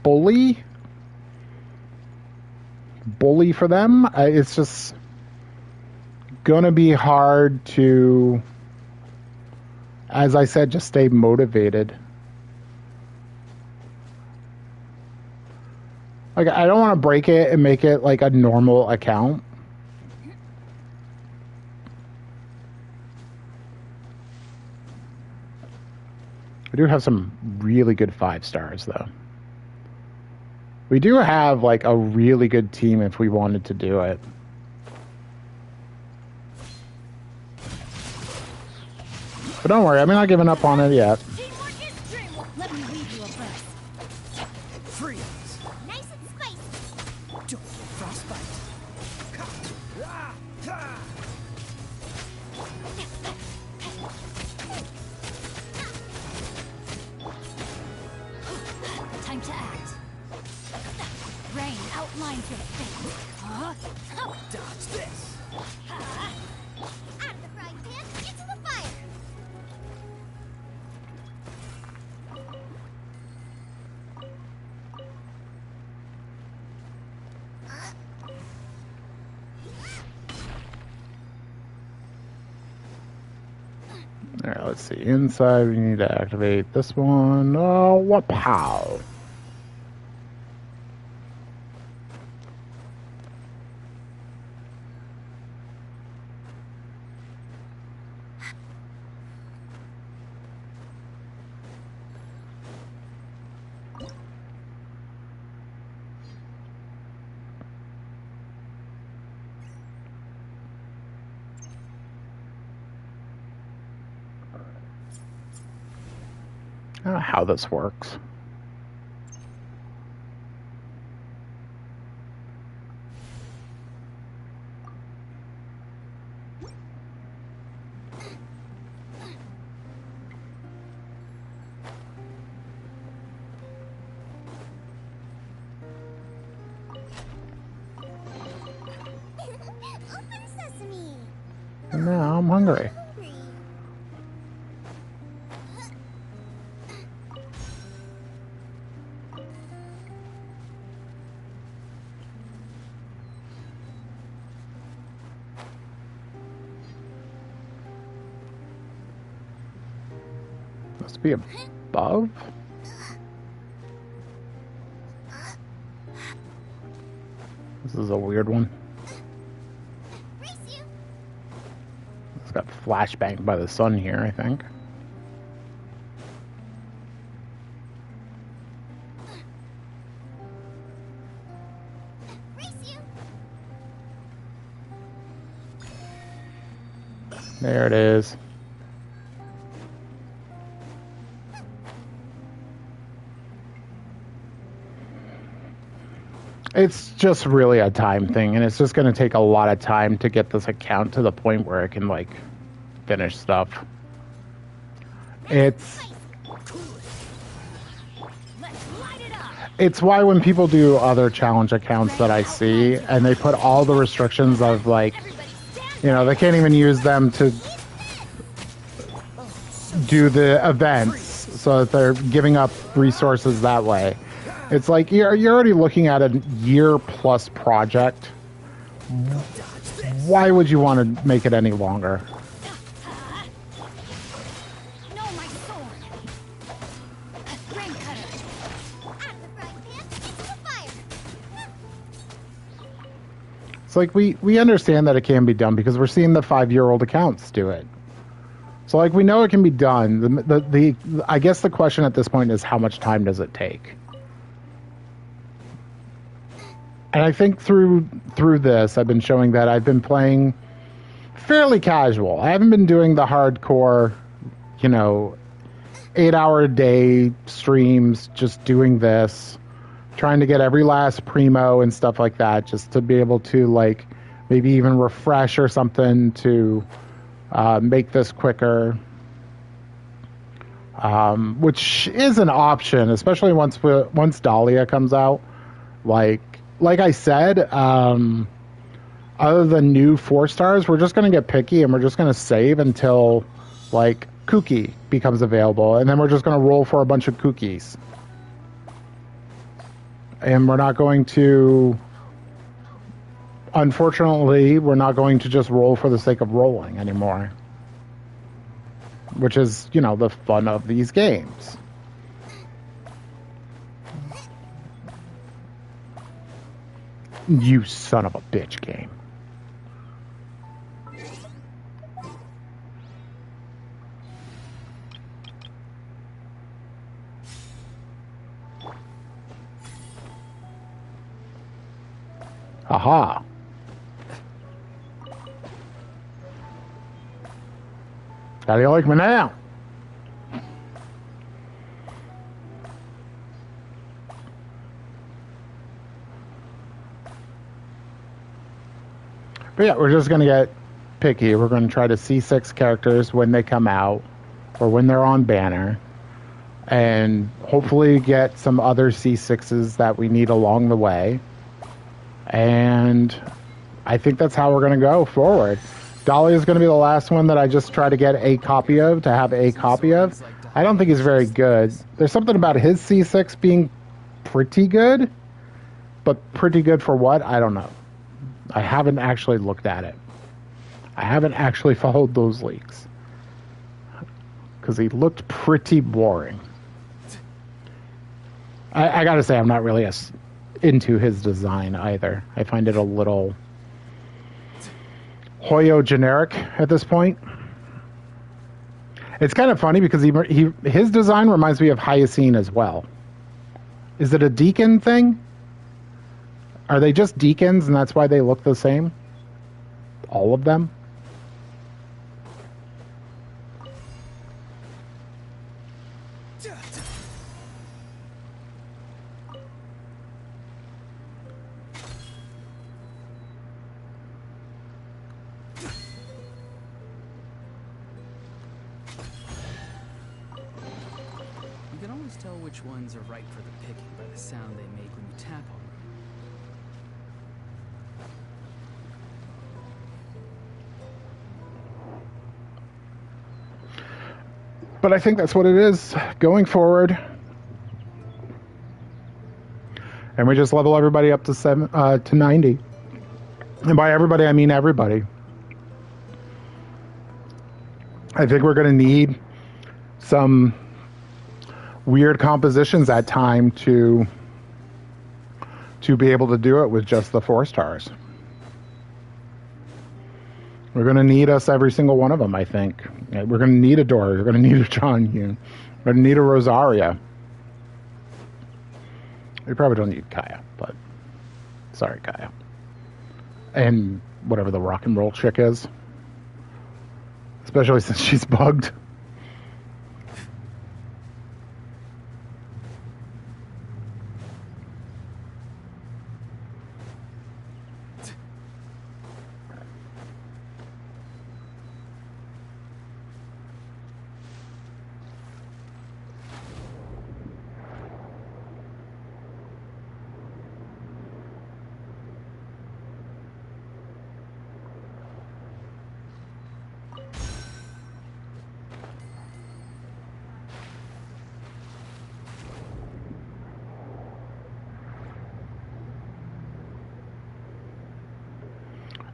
bully for them. It's just going to be hard to, as I said, just stay motivated. Like, I don't want to break it and make it like a normal account. We do have some really good 5 stars, though. We do have, like, a really good team if we wanted to do it. But don't worry, I'm not giving up on it yet. Teamwork is dreamwork. Let me lead you a verse. Freeze. Nice and spicy. Don't get frostbite. Ah, ah. Line to the face. Huh? Dodge this. Out of the frying pan, into the fire. Alright, let's see. Inside, we need to activate this one. Oh, what pow? I don't know how this works. Open sesame. Now I'm hungry. Hungry. Must be above? This is a weird one. Race you. It's got flashbang by the sun here, I think. Race you. There it is. It's just really a time thing, and it's just going to take a lot of time to get this account to the point where it can, like, finish stuff. It's why when people do other challenge accounts that I see, and they put all the restrictions of, like, you know, they can't even use them to do the events, so that they're giving up resources that way. It's like you're already looking at a year-plus project. Why would you want to make it any longer? No, my sword. Rain cutter. Out of the frying pan, into the fire. It's like we understand that it can be done because we're seeing the 5-year-old accounts do it. So like we know it can be done. The I guess the question at this point is how much time does it take? And I think through this, I've been showing that I've been playing fairly casual. I haven't been doing the hardcore, you know, 8-hour-a-day streams, just doing this, trying to get every last primo and stuff like that, just to be able to, like, maybe even refresh or something to make this quicker. Which is an option, especially once Dahlia comes out. Like I said, other than new 4-stars, we're just going to get picky and we're just going to save until, like, Kooky becomes available. And then we're just going to roll for a bunch of Kookies. And we're not going to... Unfortunately, we're not going to just roll for the sake of rolling anymore. Which is, you know, the fun of these games. You son of a bitch game. Aha. How do you like me now? But yeah, we're just going to get picky. We're going to try to see 6 characters when they come out or when they're on banner. And hopefully get some other C6s that we need along the way. And I think that's how we're going to go forward. Dolly is going to be the last one that I just try to get a copy of, to have a copy of. I don't think he's very good. There's something about his C6 being pretty good, but pretty good for what? I don't know. I haven't actually looked at it. I haven't actually followed those leaks. Because he looked pretty boring. I gotta say, I'm not really into his design either. I find it a little Hoyo generic at this point. It's kind of funny because his design reminds me of Hyacine as well. Is it a deacon thing? Are they just deacons and that's why they look the same? All of them? You can always tell which ones are ripe for the picking by the sound they make when you tap on them. But I think that's what it is going forward. And we just level everybody up to 90. And by everybody, I mean everybody. I think we're going to need some weird compositions at time to be able to do it with just the 4 stars. We're going to need us every single one of them, I think. We're going to need a Dory. We're going to need a John Yoon. We're going to need a Rosaria. We probably don't need Kaya, but sorry, Kaya. And whatever the rock and roll chick is. Especially since she's bugged.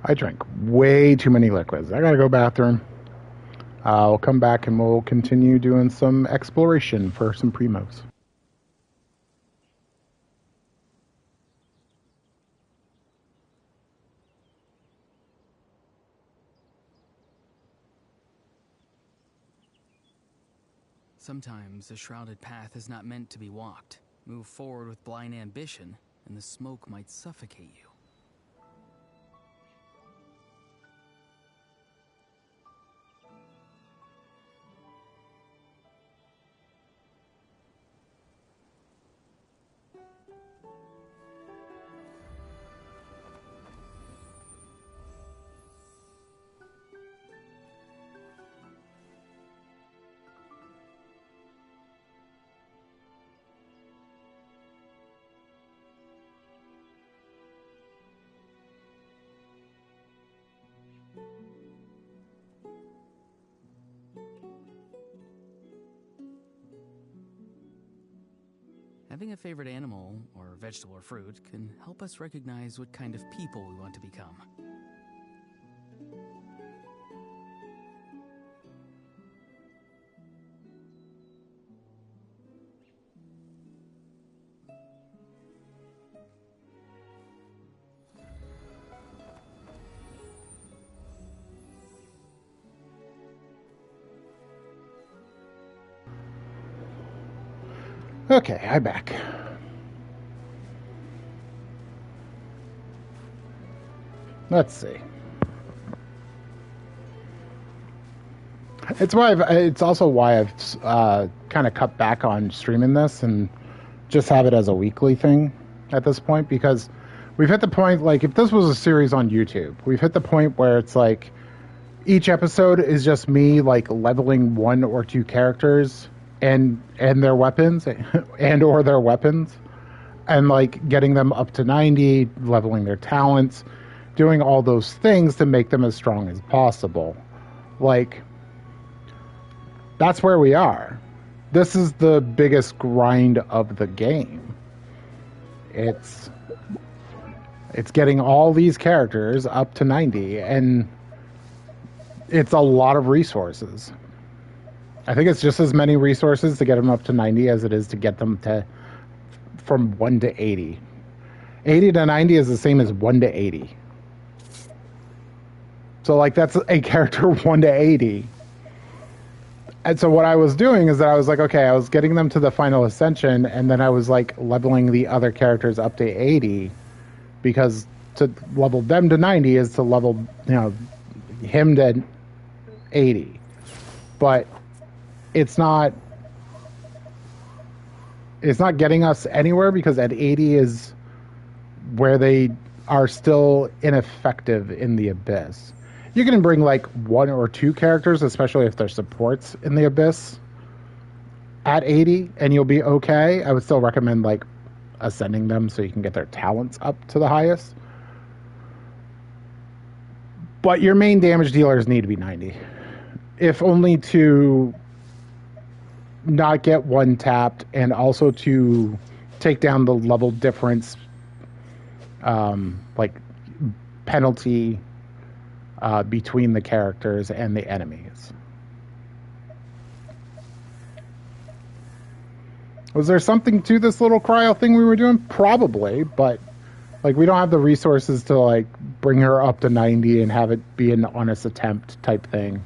I drank way too many liquids. I gotta go bathroom. I'll come back and we'll continue doing some exploration for some primos. Sometimes a shrouded path is not meant to be walked. Move forward with blind ambition, and the smoke might suffocate you. Having a favorite animal, or vegetable or fruit, can help us recognize what kind of people we want to become. Okay, I'm back. Let's see. It's also why I've kind of cut back on streaming this and just have it as a weekly thing at this point, because we've hit the point, like, if this was a series on YouTube, we've hit the point where it's like each episode is just me like leveling 1 or 2 characters and their weapons and or their weapons, and like getting them up to 90, leveling their talents, doing all those things to make them as strong as possible. Like, that's where we are. This is the biggest grind of the game. It's getting all these characters up to 90, and it's a lot of resources. I think it's just as many resources to get them up to 90 as it is to get them to from 1 to 80. 80 to 90 is the same as 1 to 80. So, like, that's a character 1 to 80. And so what I was doing is that I was like, okay, I was getting them to the final ascension, and then I was, like, leveling the other characters up to 80, because to level them to 90 is to level, you know, him to 80. But it's not getting us anywhere, because at 80 is where they are still ineffective in the Abyss. You can bring like 1 or 2 characters, especially if they're supports in the Abyss, at 80, and you'll be okay. I would still recommend like ascending them so you can get their talents up to the highest. But your main damage dealers need to be 90. If only to not get one tapped, and also to take down the level difference, like penalty between the characters and the enemies. Was there something to this little cryo thing we were doing? Probably, but like we don't have the resources to like bring her up to 90 and have it be an honest attempt type thing.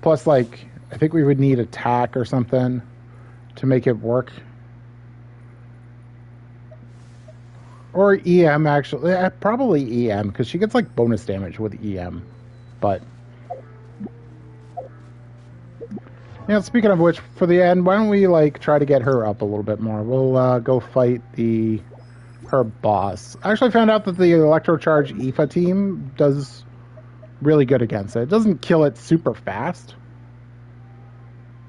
Plus, like, I think we would need attack or something to make it work. Or EM, actually. Probably EM, because she gets, like, bonus damage with EM. But, yeah, speaking of which, for the end, why don't we, like, try to get her up a little bit more? We'll go fight her boss. I actually found out that the Electrocharge Aoife team does really good against it. It doesn't kill it super fast.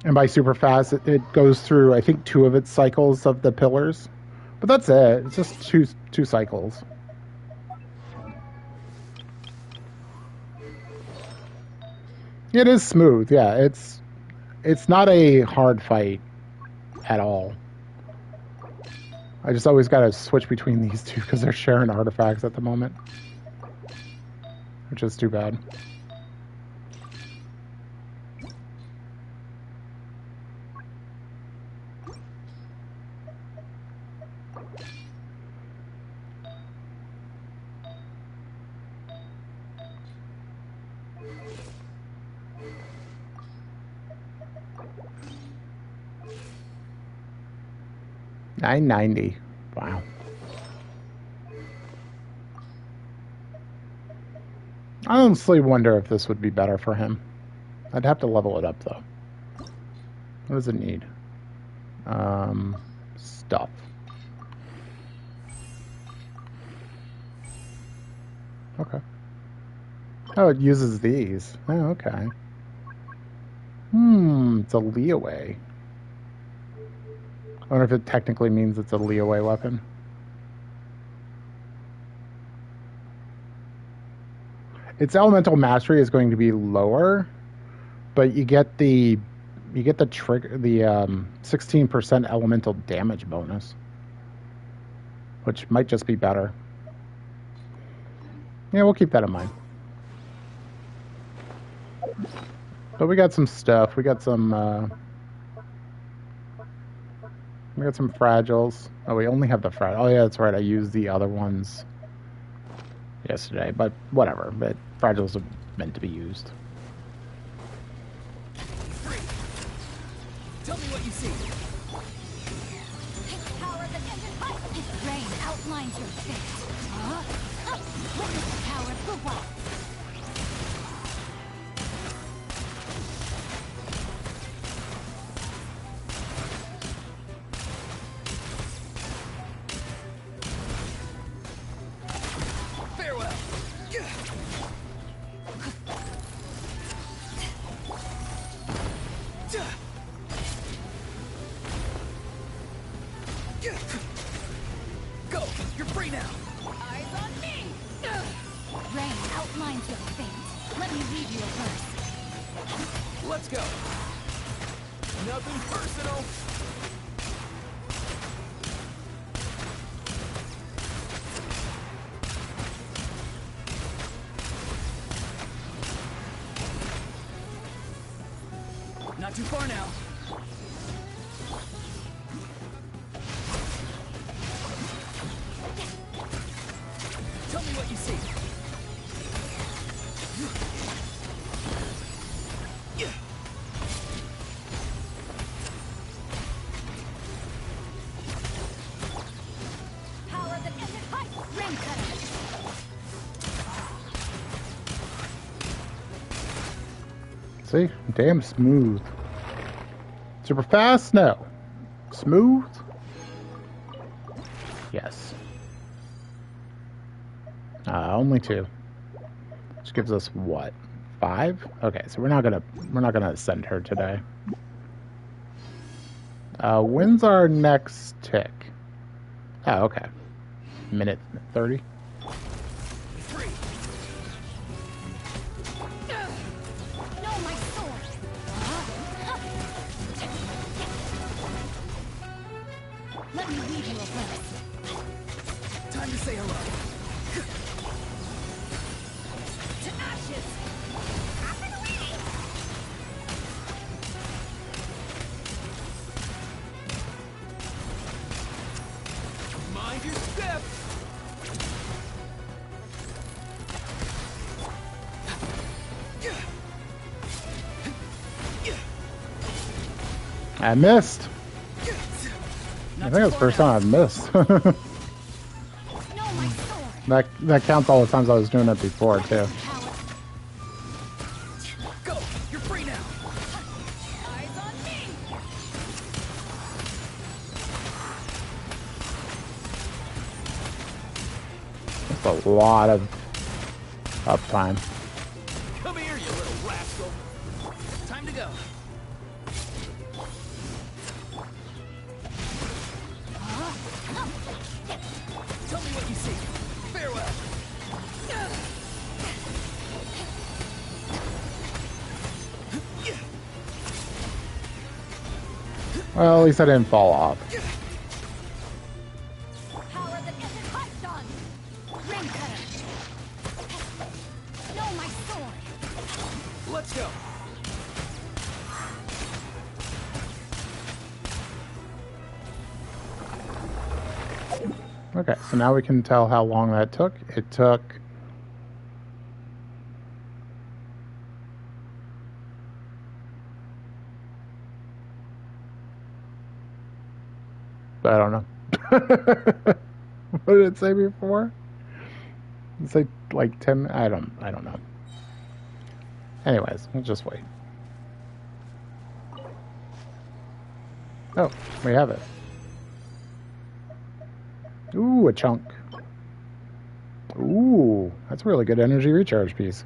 And by super fast, it goes through, I think, 2 of its cycles of the pillars. But that's it. It's just two cycles. It is smooth, yeah. It's not a hard fight at all. I just always got to switch between these two because they're sharing artifacts at the moment. Which is too bad. $9.90. Wow. I honestly wonder if this would be better for him. I'd have to level it up, though. What does it need? Stuff. Okay. Oh, it uses these. Oh, okay. It's a leeway. I wonder if it technically means it's a leeway weapon. Its elemental mastery is going to be lower, but you get the trigger, the 16% elemental damage bonus, which might just be better. Yeah, we'll keep that in mind. But we got some stuff. We got some fragiles. Oh, we only have the fragile. Oh, yeah, that's right. I used the other ones yesterday, but whatever. But fragiles are meant to be used. Tell me what you see. Power of the engine. Rain outlines your fate. Huh? Witness the power of the wild. Let's go. Nothing personal. Not too far now. Tell me what you see. Power that isn't height. Rain cutter. See? Damn smooth. Super fast? No. Smooth? Yes. Only 2. Which gives us what? 5? Okay, so we're not gonna send her today. When's our next tick? Oh, okay. Minute 30. No, my sword. Let me lead you a verse. Time to say hello. To ashes. Up and away. Mind your step. I missed. I think it's the first time I've missed. No, my sword. that counts all the times I was doing it before too. Power. Go. You're free now. Eyes on me. That's a lot of uptime. Come here, you little rascal. Time to go. Tell me what you see. Farewell. Well, at least I didn't fall off. Power that isn't hot done. Rain cutter. No, my sword. Let's go. Okay, so now we can tell how long that took. It took... I don't know. What did it say before? Did it say like 10? I don't know. Anyways, we'll just wait. Oh, we have it. Ooh, a chunk. Ooh, that's a really good energy recharge piece.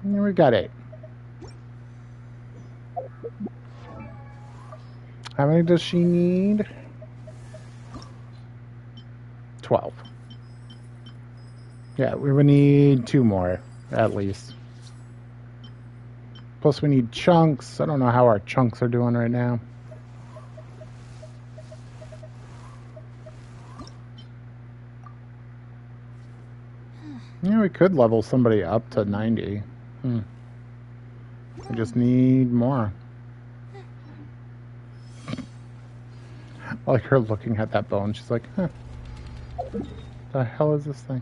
And we got 8. How many does she need? 12. Yeah, we would need 2 more, at least. Plus we need chunks. I don't know how our chunks are doing right now. Yeah, we could level somebody up to 90. We just need more. I like her looking at that bone. She's like, huh. The hell is this thing?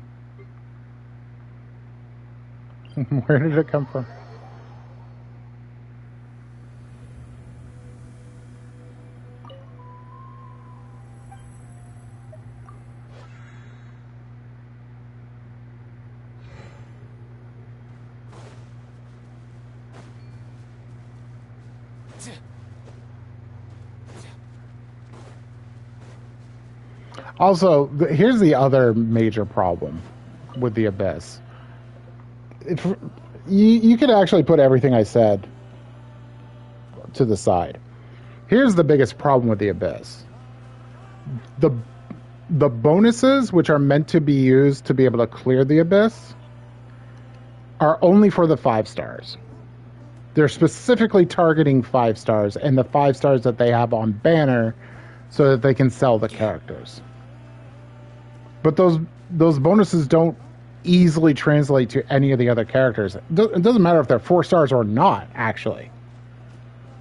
Where did it come from? Also, here's the other major problem with the Abyss. You could actually put everything I said to the side. Here's the biggest problem with the Abyss. The bonuses, which are meant to be used to be able to clear the Abyss, are only for the 5 stars. They're specifically targeting 5 stars and the 5 stars that they have on banner so that they can sell the characters. But those bonuses don't easily translate to any of the other characters. It doesn't matter if they're 4 stars or not, actually.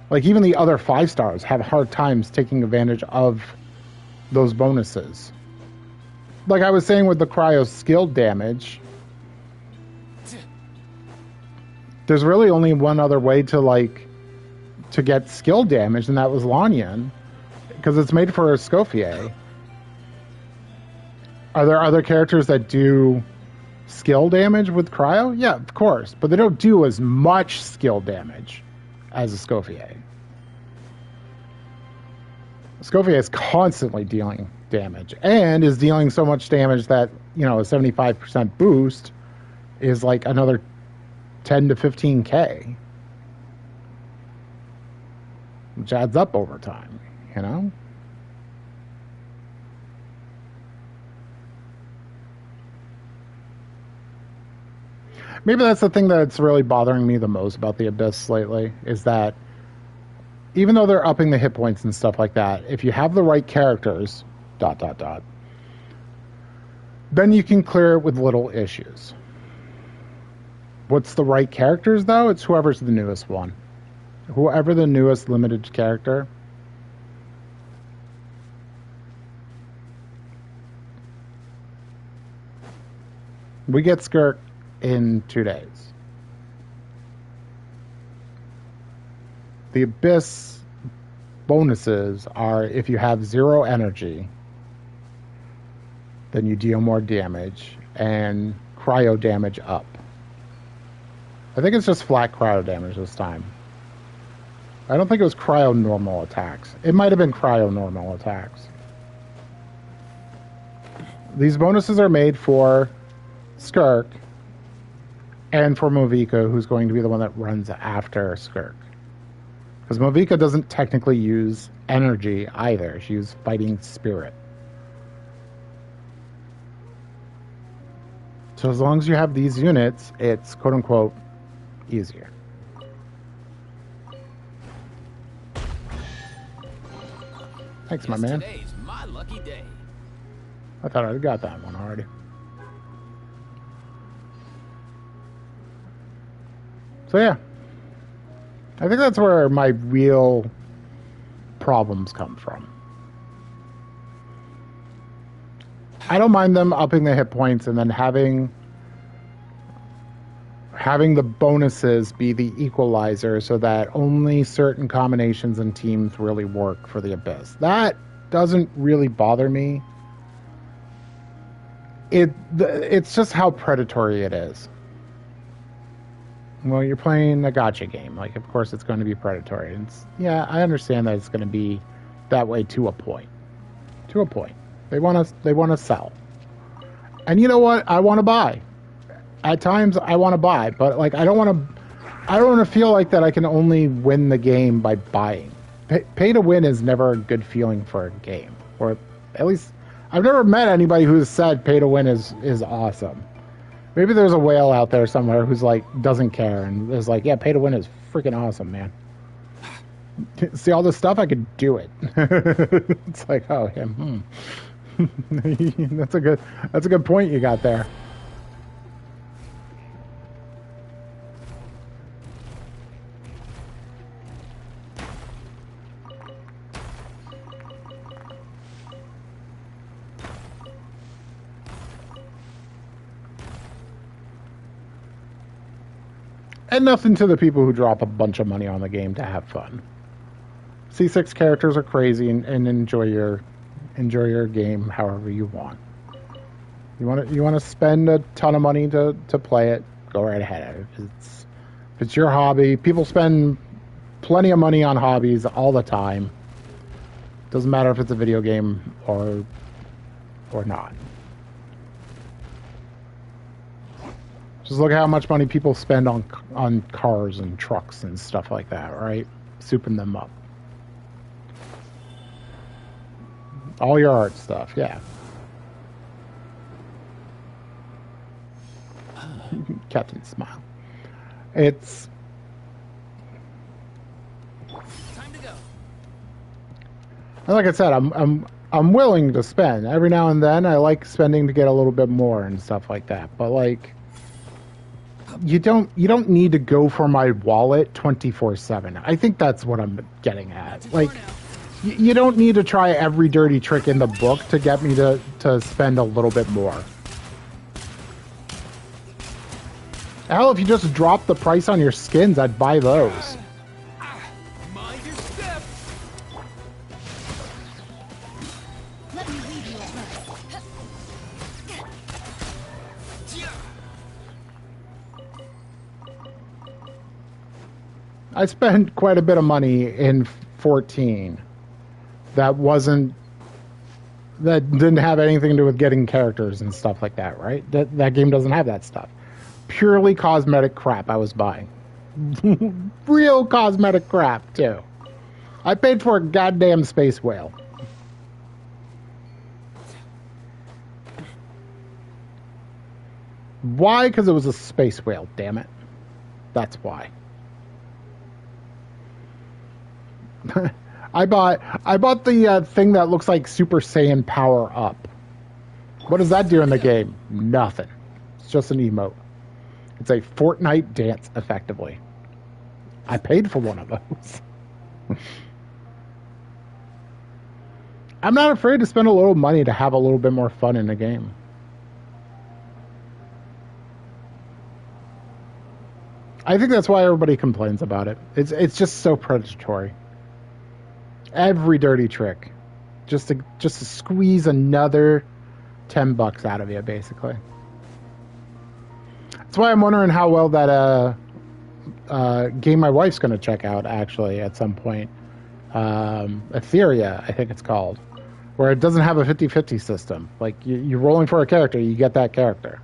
Like, even the other 5 stars have hard times taking advantage of those bonuses. Like I was saying with the cryo skill damage, there's really only one other way to get skill damage, and that was Lanyan, because it's made for Escoffier. Are there other characters that do skill damage with cryo? Yeah, of course, but they don't do as much skill damage as Escoffier. Escoffier is constantly dealing damage, and is dealing so much damage that, a 75% boost is like another 10 to 15k, which adds up over time, Maybe that's the thing that's really bothering me the most about the Abyss lately, is that even though they're upping the hit points and stuff like that, if you have the right characters, ... then you can clear it with little issues. What's the right characters, though? It's whoever's the newest one. Whoever the newest limited character. We get Skirk in 2 days. The Abyss bonuses are if you have 0 energy, then you deal more damage, and cryo damage up. I think it's just flat cryo damage this time. I don't think it was cryo normal attacks. It might have been cryo normal attacks. These bonuses are made for Skirk and for Movika, who's going to be the one that runs after Skirk. Because Movika doesn't technically use energy either. She uses fighting spirit. So as long as you have these units, it's quote-unquote easier. Thanks, my man. Today's my lucky day. I thought I got that one already. So yeah, I think that's where my real problems come from. I don't mind them upping the hit points and then having the bonuses be the equalizer so that only certain combinations and teams really work for the Abyss. That doesn't really bother me. It's just how predatory it is. Well, you're playing a gacha game. Like, of course it's going to be predatory. Yeah, I understand that it's going to be that way to a point. To a point. They want to sell. And you know what? I want to buy. At times I want to buy, but like I don't want to feel like that I can only win the game by buying. Pay to win is never a good feeling for a game. Or at least I've never met anybody who's said pay to win is awesome. Maybe there's a whale out there somewhere who's like doesn't care and is like, yeah, pay to win is freaking awesome, man. See all this stuff? I could do it. It's like, oh, yeah, that's a good point you got there. And nothing to the people who drop a bunch of money on the game to have fun. C6 characters are crazy and enjoy your game however you want. You want to spend a ton of money to play it, go right ahead. If it's your hobby, people spend plenty of money on hobbies all the time. Doesn't matter if it's a video game or not. Just look at how much money people spend on cars and trucks and stuff like that, right? Souping them up. All your art stuff, yeah. Captain Smile. It's Time to go. and like I said, I'm willing to spend every now and then. I like spending to get a little bit more and stuff like that. But like, you don't need to go for my wallet 24/7. I think that's what I'm getting at. Like, you don't need to try every dirty trick in the book to get me to spend a little bit more. Hell, if you just drop the price on your skins, I'd buy those. Mind your step. Let me lead you a verse. I spent quite a bit of money in 14 that didn't have anything to do with getting characters and stuff like that, right? That game doesn't have that stuff. Purely cosmetic crap I was buying. Real cosmetic crap, too. I paid for a goddamn space whale. Why? Because it was a space whale, damn it. That's why. I bought the thing that looks like Super Saiyan Power Up. What does that do in the game? Nothing. It's just an emote. It's a Fortnite dance, effectively. I paid for one of those. I'm not afraid to spend a little money to have a little bit more fun in the game. I think that's why everybody complains about it. It's just so predatory. Every dirty trick, just to squeeze another $10 out of you, basically. That's why I'm wondering how well that game my wife's going to check out, actually, at some point. Etheria, I think it's called, where it doesn't have a 50-50 system. Like, you're rolling for a character, you get that character.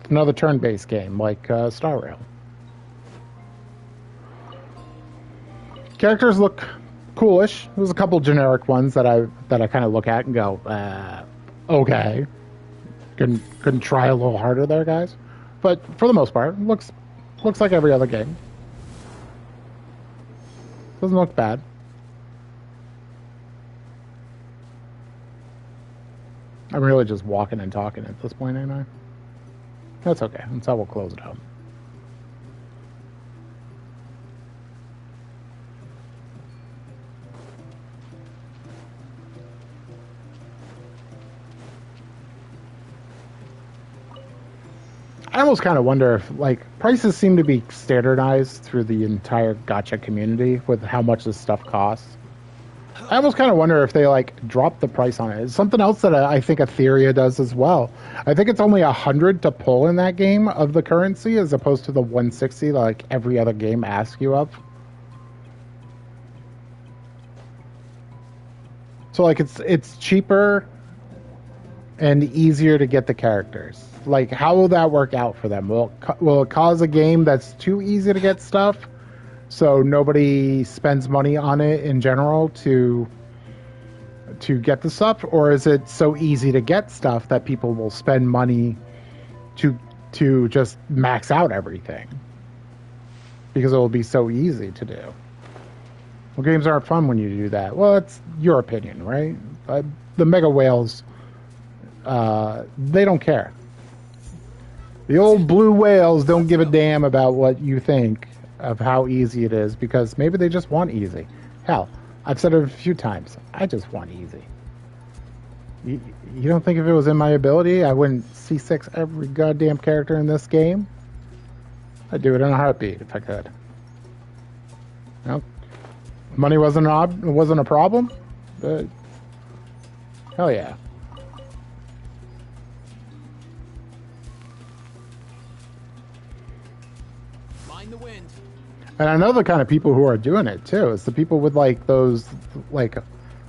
It's another turn-based game, like Star Rail. Characters look coolish. There's a couple generic ones that I kind of look at and go, okay. Couldn't try a little harder there, guys. But for the most part, looks like every other game. Doesn't look bad. I'm really just walking and talking at this point, ain't I? That's okay. That's how we'll close it out. I almost kind of wonder if, like, prices seem to be standardized through the entire gacha community with how much this stuff costs. I almost kind of wonder if they, like, drop the price on it. It's something else that I think Etheria does as well. I think it's only 100 to pull in that game of the currency as opposed to the 160 like every other game asks you of. So, like, it's cheaper and easier to get the characters. Like, how will that work out for them? Will it cause a game that's too easy to get stuff, so nobody spends money on it in general to get the stuff, or is it so easy to get stuff that people will spend money to just max out everything because it will be so easy to do? Well, games aren't fun when you do that. Well, it's your opinion, right? The mega whales, they don't care. The old blue whales don't give a damn about what you think of how easy it is because maybe they just want easy. Hell, I've said it a few times. I just want easy. You don't think if it was in my ability, I wouldn't C6 every goddamn character in this game? I'd do it in a heartbeat if I could. You know, money wasn't a problem, but hell yeah. Mind the wind. And I know the kind of people who are doing it too. It's the people with like those like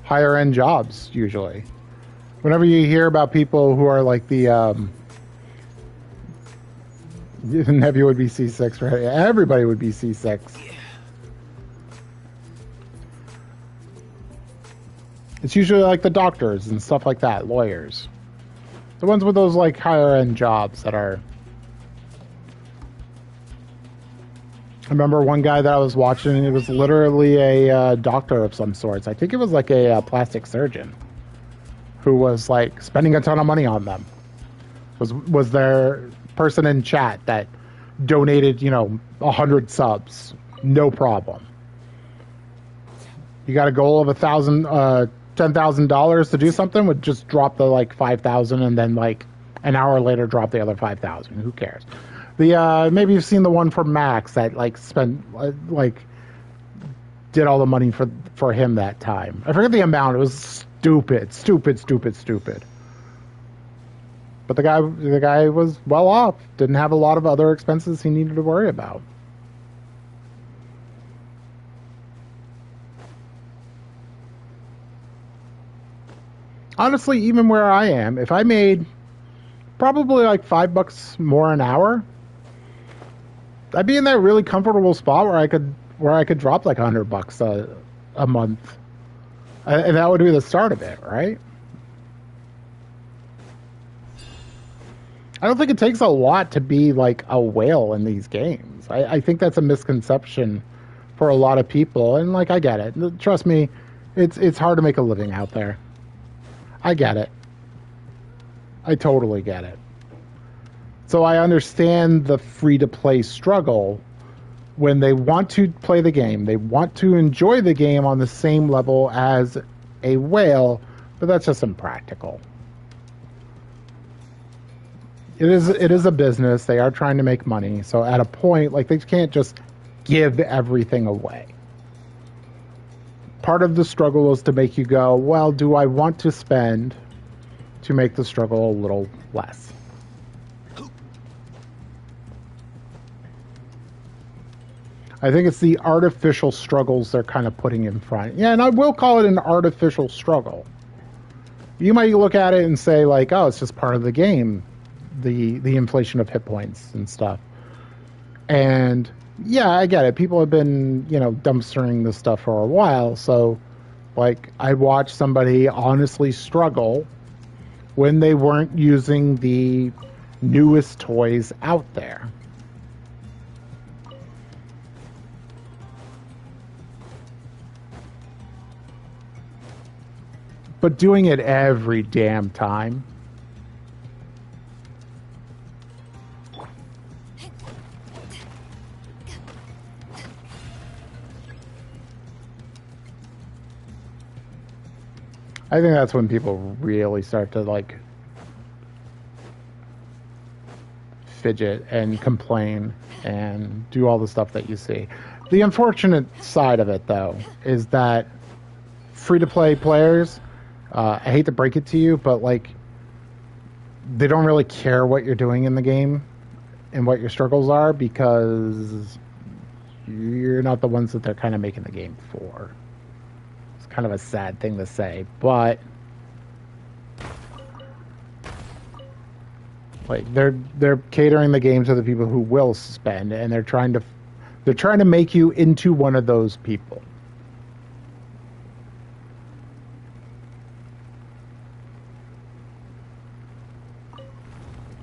higher end jobs usually. Whenever you hear about people who are like the nephew would be C6, right? Everybody would be C6. It's usually like the doctors and stuff like that, lawyers. The ones with those like higher end jobs that are remember one guy that I was watching, and it was literally a doctor of some sorts. I think it was like a plastic surgeon who was like spending a ton of money on them. Was there person in chat that donated, 100 subs, no problem. You got a goal of $10,000 to do something, would just drop the like 5,000 and then like an hour later drop the other 5,000. Who cares? The maybe you've seen the one for Max that like spent like did all the money for him that time. I forget the amount. It was stupid. But the guy was well off. Didn't have a lot of other expenses he needed to worry about. Honestly, even where I am, if I made probably like $5 more an hour, I'd be in that really comfortable spot where I could drop like $100 a month, and that would be the start of it, right? I don't think it takes a lot to be like a whale in these games. I think that's a misconception for a lot of people, and like I get it. Trust me, it's hard to make a living out there. I get it. I totally get it. So I understand the free-to-play struggle when they want to play the game. They want to enjoy the game on the same level as a whale, but that's just impractical. It is a business. They are trying to make money. So at a point, like, they can't just give everything away. Part of the struggle is to make you go, well, do I want to spend to make the struggle a little less? I think it's the artificial struggles they're kind of putting in front. Yeah, and I will call it an artificial struggle. You might look at it and say, like, oh, it's just part of the game, the inflation of hit points and stuff. And yeah, I get it. People have been, dumpstering this stuff for a while. So, like, I watched somebody honestly struggle when they weren't using the newest toys out there. But doing it every damn time. I think that's when people really start to, like, fidget and complain and do all the stuff that you see. The unfortunate side of it, though, is that free-to-play players, I hate to break it to you, but, like, they don't really care what you're doing in the game and what your struggles are, because you're not the ones that they're kind of making the game for. Kind of a sad thing to say, but like they're catering the game to the people who will spend, and they're trying to make you into one of those people.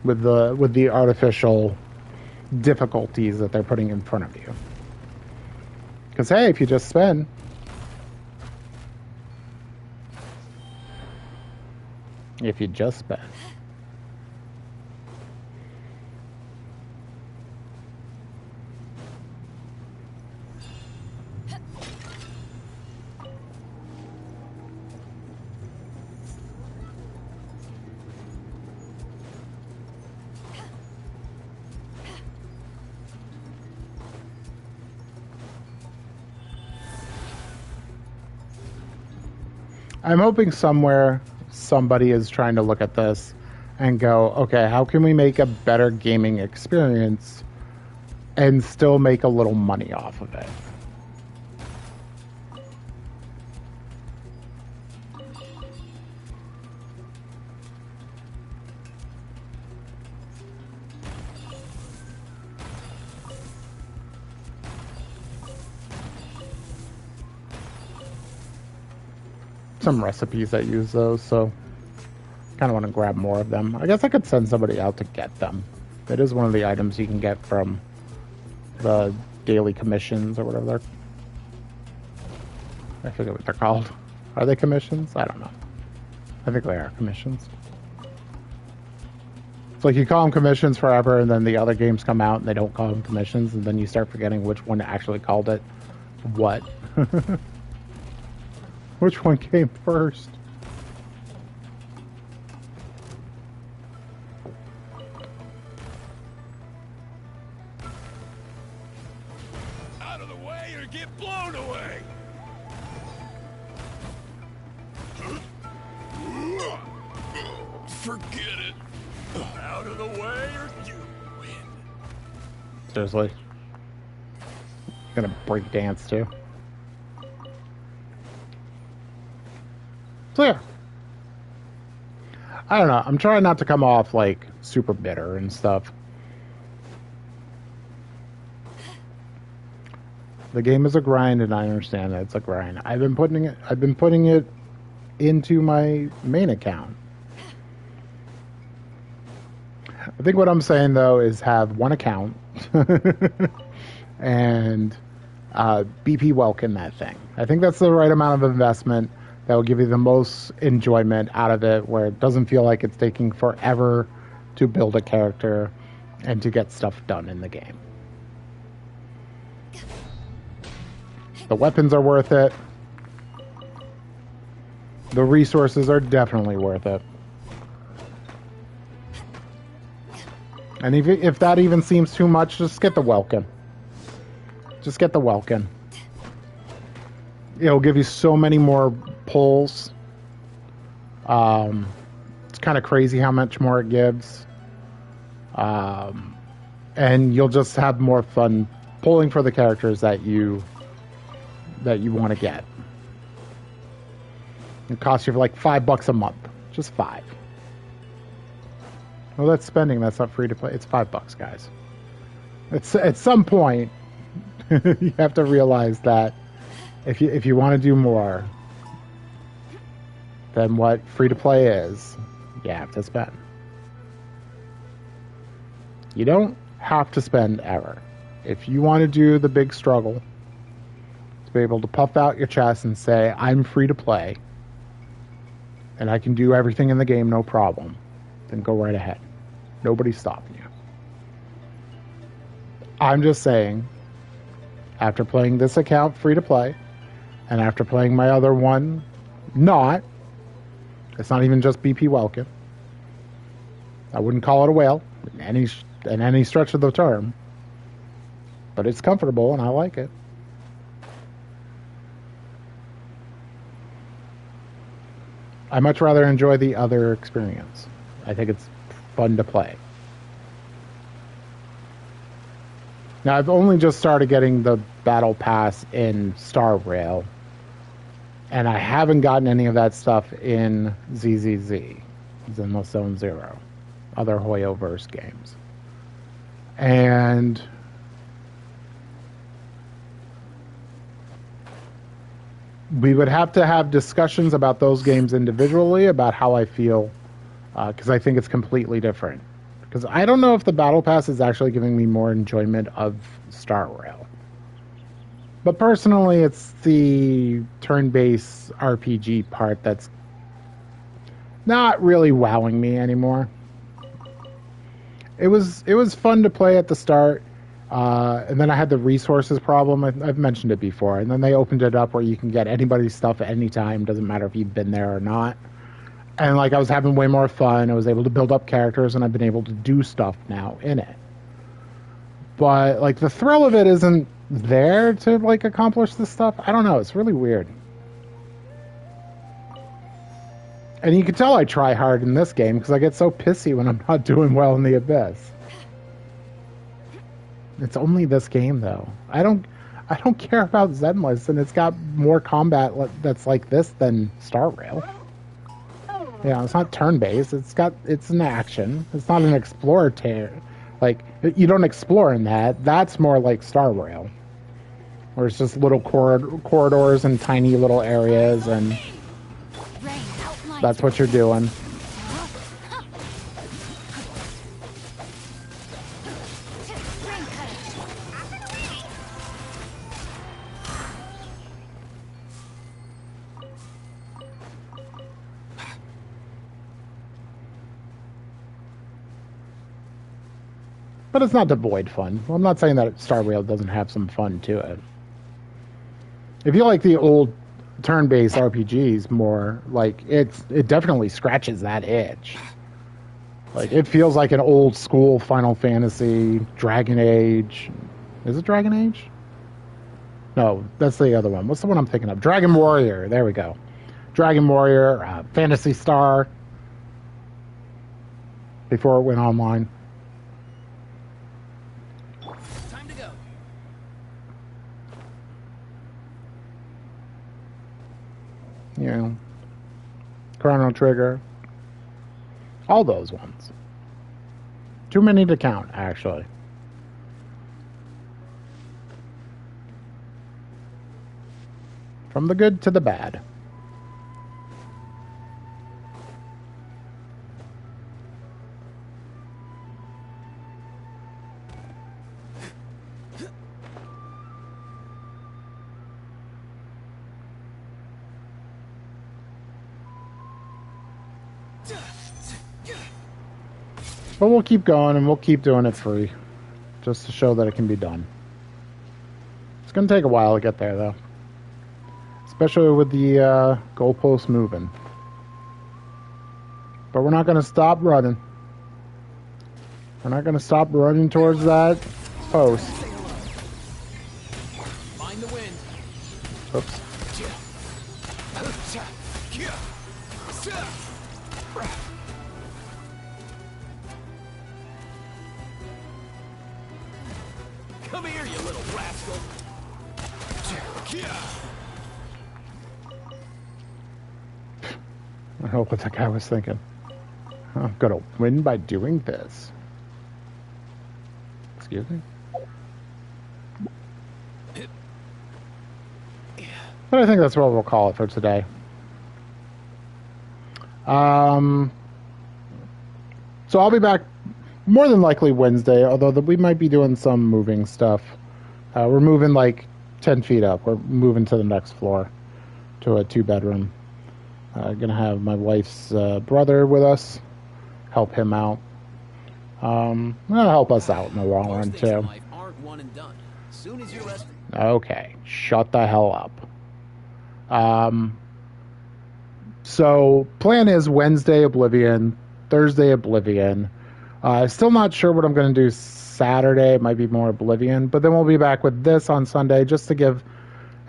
With the artificial difficulties that they're putting in front of you. Because hey, if you just spend, I'm hoping somewhere somebody is trying to look at this and go, okay, how can we make a better gaming experience and still make a little money off of it? Some recipes that use those, so kind of want to grab more of them. I guess I could send somebody out to get them. It is one of the items you can get from the daily commissions or whatever they're. I forget what they're called. Are they commissions? I don't know. I think they are commissions. It's like you call them commissions forever, and then the other games come out and they don't call them commissions, and then you start forgetting which one actually called it what. Which one came first? Out of the way or get blown away! Forget it. Out of the way or you win. Seriously? Gonna break dance too. So yeah. I don't know. I'm trying not to come off like super bitter and stuff. The game is a grind, and I understand that it's a grind. I've been putting it into my main account. I think what I'm saying though is have one account and BP Welkin that thing. I think that's the right amount of investment that will give you the most enjoyment out of it, where it doesn't feel like it's taking forever to build a character and to get stuff done in the game. The weapons are worth it. The resources are definitely worth it. And if that even seems too much, just get the Welkin. Just get the Welkin. It'll give you so many more pulls. It's kind of crazy how much more it gives. And you'll just have more fun pulling for the characters that you want to get. It costs you like $5 a month. Just $5. Well, that's spending. That's not free to play. It's $5, guys. It's at some point you have to realize that if you want to do more than what free to play is, you have to spend. You don't have to spend ever. If you want to do the big struggle to be able to puff out your chest and say, I'm free to play and I can do everything in the game no problem, then go right ahead. Nobody's stopping you. I'm just saying, after playing this account free to play, and after playing my other one, it's not even just BP Welkin. I wouldn't call it a whale in any stretch of the term, but it's comfortable and I like it. I much rather enjoy the other experience. I think it's fun to play. Now, I've only just started getting the Battle Pass in Star Rail, and I haven't gotten any of that stuff in ZZZ, Zenless Zone Zero, other Hoyoverse games. And we would have to have discussions about those games individually, about how I feel, because I think it's completely different. Because I don't know if the Battle Pass is actually giving me more enjoyment of Star Rail. But personally, it's the turn-based RPG part that's not really wowing me anymore. It was fun to play at the start, and then I had the resources problem. I've mentioned it before. And then they opened it up where you can get anybody's stuff at any time. Doesn't matter if you've been there or not. And like I was having way more fun. I was able to build up characters, and I've been able to do stuff now in it. But like the thrill of it isn't there to like accomplish this stuff. I don't know. It's really weird. And you can tell I try hard in this game because I get so pissy when I'm not doing well in the Abyss. It's only this game though. I don't care about Zenless, and it's got more combat that's like this than Star Rail. Yeah, it's not turn-based. It's an action. It's not an explorator. Like, you don't explore in that. That's more like Star Rail, where it's just little corridors and tiny little areas, and that's what you're doing. But it's not devoid fun. Well, I'm not saying that Star Rail doesn't have some fun to it. If you like the old turn-based RPGs more, like it definitely scratches that itch. Like it feels like an old school Final Fantasy, Dragon Age. Is it Dragon Age? No, that's the other one. What's the one I'm thinking of? Dragon Warrior. There we go. Dragon Warrior, Fantasy Star. Before it went online. Time to go. You know, Chrono Trigger. All those ones. Too many to count, actually. From the good to the bad. But we'll keep going and we'll keep doing it free. Just to show that it can be done. It's going to take a while to get there, though. Especially with the goalposts moving. But we're not going to stop running. We're not going to stop running towards that post. Find the wind. Oops. Come here, you little rascal. I don't know what that guy was thinking. I'm gonna win by doing this. Excuse me? But I think that's what we'll call it for today. So I'll be back more than likely Wednesday, although we might be doing some moving stuff. We're moving like 10 feet up. We're moving to the next floor to a 2-bedroom. Gonna have my wife's brother with us, help him out. That'll help us out in the long run too. Aren't one and done. Soon as you're rested. Okay, shut the hell up. So plan is Wednesday Oblivion, Thursday Oblivion. Still not sure what I'm going to do Saturday. It might be more Oblivion, but then we'll be back with this on Sunday just to give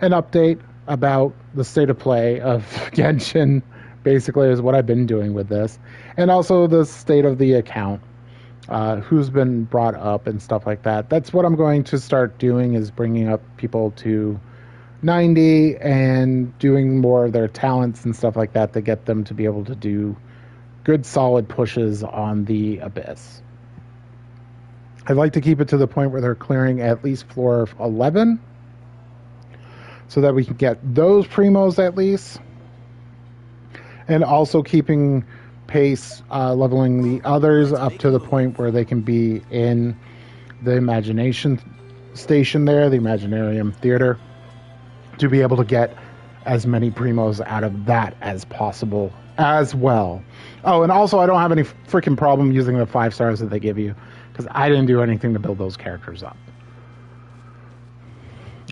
an update about the state of play of Genshin, basically, is what I've been doing with this. And also the state of the account, who's been brought up and stuff like that. That's what I'm going to start doing, is bringing up people to 90 and doing more of their talents and stuff like that to get them to be able to do good solid pushes on the Abyss. I'd like to keep it to the point where they're clearing at least floor 11 so that we can get those primos at least, and also keeping pace, leveling the others up to the point where they can be in the Imagination Station there, the Imaginarium Theater, to be able to get as many primos out of that as possible as well. Oh, and also I don't have any freaking problem using the 5 stars that they give you, because I didn't do anything to build those characters up.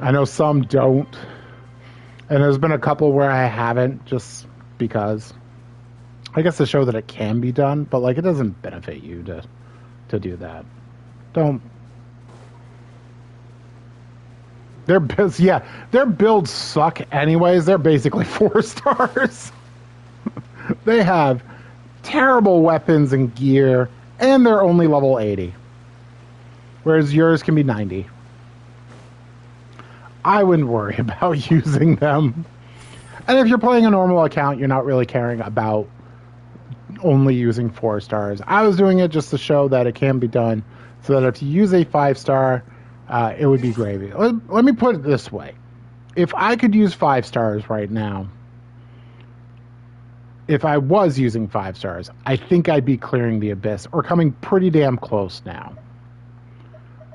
I know some don't, and there's been a couple where I haven't, just because. I guess to show that it can be done, but like it doesn't benefit you to do that. Don't. Their builds suck anyways. They're basically 4 stars. They have terrible weapons and gear, and they're only level 80. Whereas yours can be 90. I wouldn't worry about using them. And if you're playing a normal account, you're not really caring about only using 4 stars. I was doing it just to show that it can be done, so that if you use a 5-star, it would be gravy. Let me put it this way. If I could use 5 stars right now, if I was using 5 stars, I think I'd be clearing the Abyss, or coming pretty damn close now.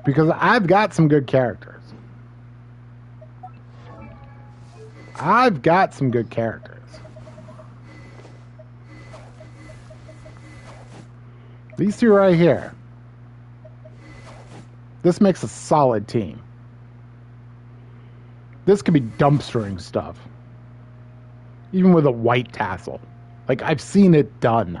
Because I've got some good characters. I've got some good characters. These two right here. This makes a solid team. This could be dumpstering stuff. Even with a white tassel. Like, I've seen it done.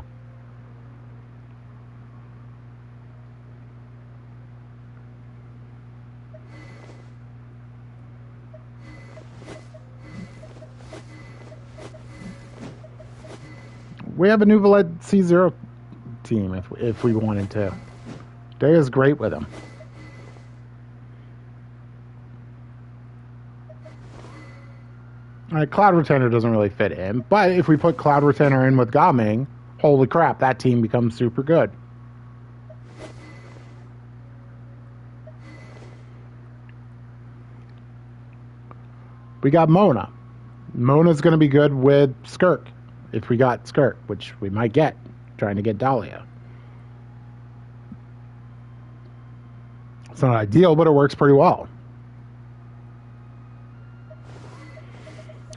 We have a new Valed C0 team if we wanted to. Day is great with him. Cloud Retainer doesn't really fit in, but if we put Cloud Retainer in with Gaming, holy crap, that team becomes super good. We got Mona. Mona's going to be good with Skirk, if we got Skirk, which we might get, trying to get Dahlia. It's not ideal, but it works pretty well.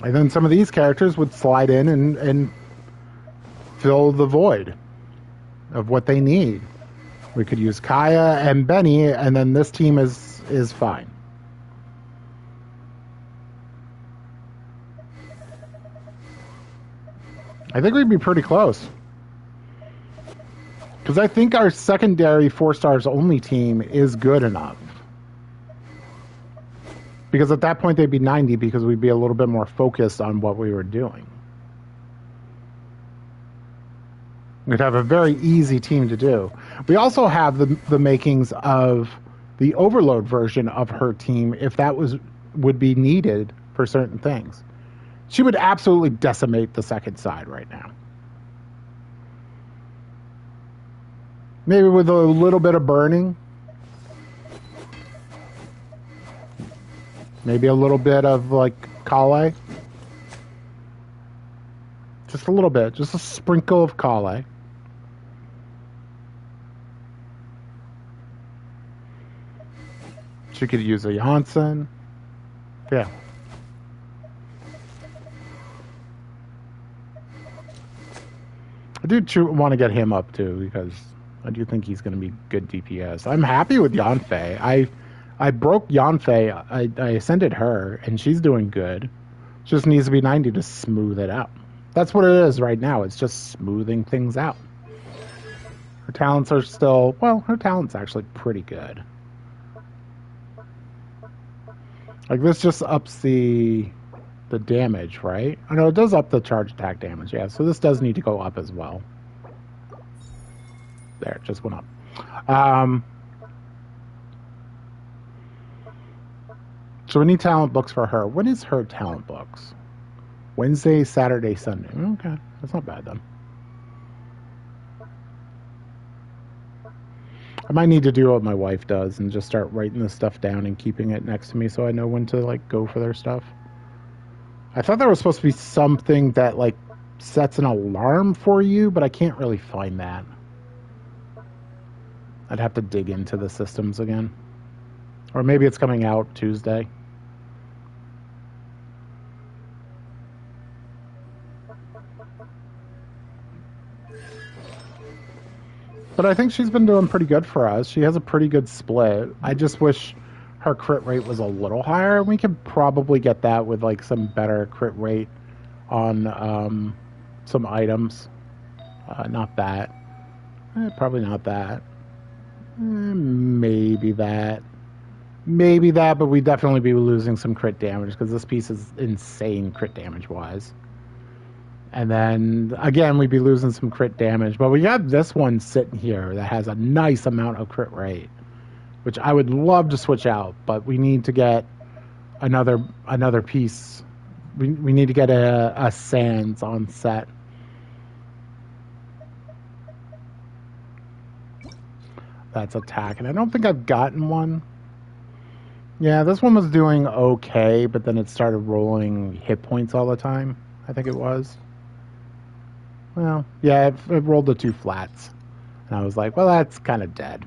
And then some of these characters would slide in and fill the void of what they need. We could use Kaya and Benny, and then this team is fine. I think we'd be pretty close. Because I think our secondary 4 stars only team is good enough. Because at that point they'd be 90 because we'd be a little bit more focused on what we were doing. We'd have a very easy team to do. We also have the makings of the Overload version of her team if that would be needed for certain things. She would absolutely decimate the second side right now. Maybe with a little bit of burning. Maybe a little bit of, like, Kale. Just a little bit. Just a sprinkle of Kale. She could use a Janssen. Yeah. I do want to get him up, too, because I do think he's going to be good DPS. I'm happy with Yanfei. I broke Yanfei. I ascended her, and she's doing good. Just needs to be 90 to smooth it out. That's what it is right now. It's just smoothing things out. Her talents are still... Well, her talent's actually pretty good. Like, this just ups the damage, right? I know it does up the charge attack damage, yeah. So this does need to go up as well. There, it just went up. So we need talent books for her. When is her talent books? Wednesday, Saturday, Sunday. Okay, that's not bad then. I might need to do what my wife does and just start writing this stuff down and keeping it next to me so I know when to, like, go for their stuff. I thought there was supposed to be something that, like, sets an alarm for you, but I can't really find that. I'd have to dig into the systems again. Or maybe it's coming out Tuesday. But I think she's been doing pretty good for us. She has a pretty good split. I just wish her crit rate was a little higher. We could probably get that with, like, some better crit rate on some items. Not that. Probably not that. Maybe that. Maybe that, but we'd definitely be losing some crit damage because this piece is insane crit damage-wise. And then, again, we'd be losing some crit damage. But we got this one sitting here that has a nice amount of crit rate, which I would love to switch out, but we need to get another piece. We need to get a Sands on set. That's attack, and I don't think I've gotten one. Yeah, this one was doing okay, but then it started rolling hit points all the time. I think it was. Well, yeah, it rolled the 2 flats. And I was like, well, that's kind of dead.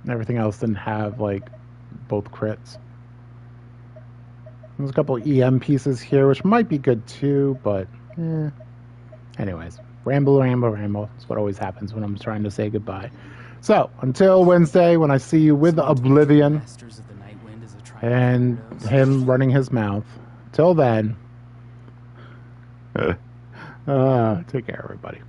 Everything else didn't have, like, both crits. There's a couple EM pieces here, which might be good too, but, Anyways, ramble. That's what always happens when I'm trying to say goodbye. So, until Wednesday when I see you with Oblivion Masters of the Night Wind as a tribe of and weirdos. him running his mouth. Till then, take care, everybody.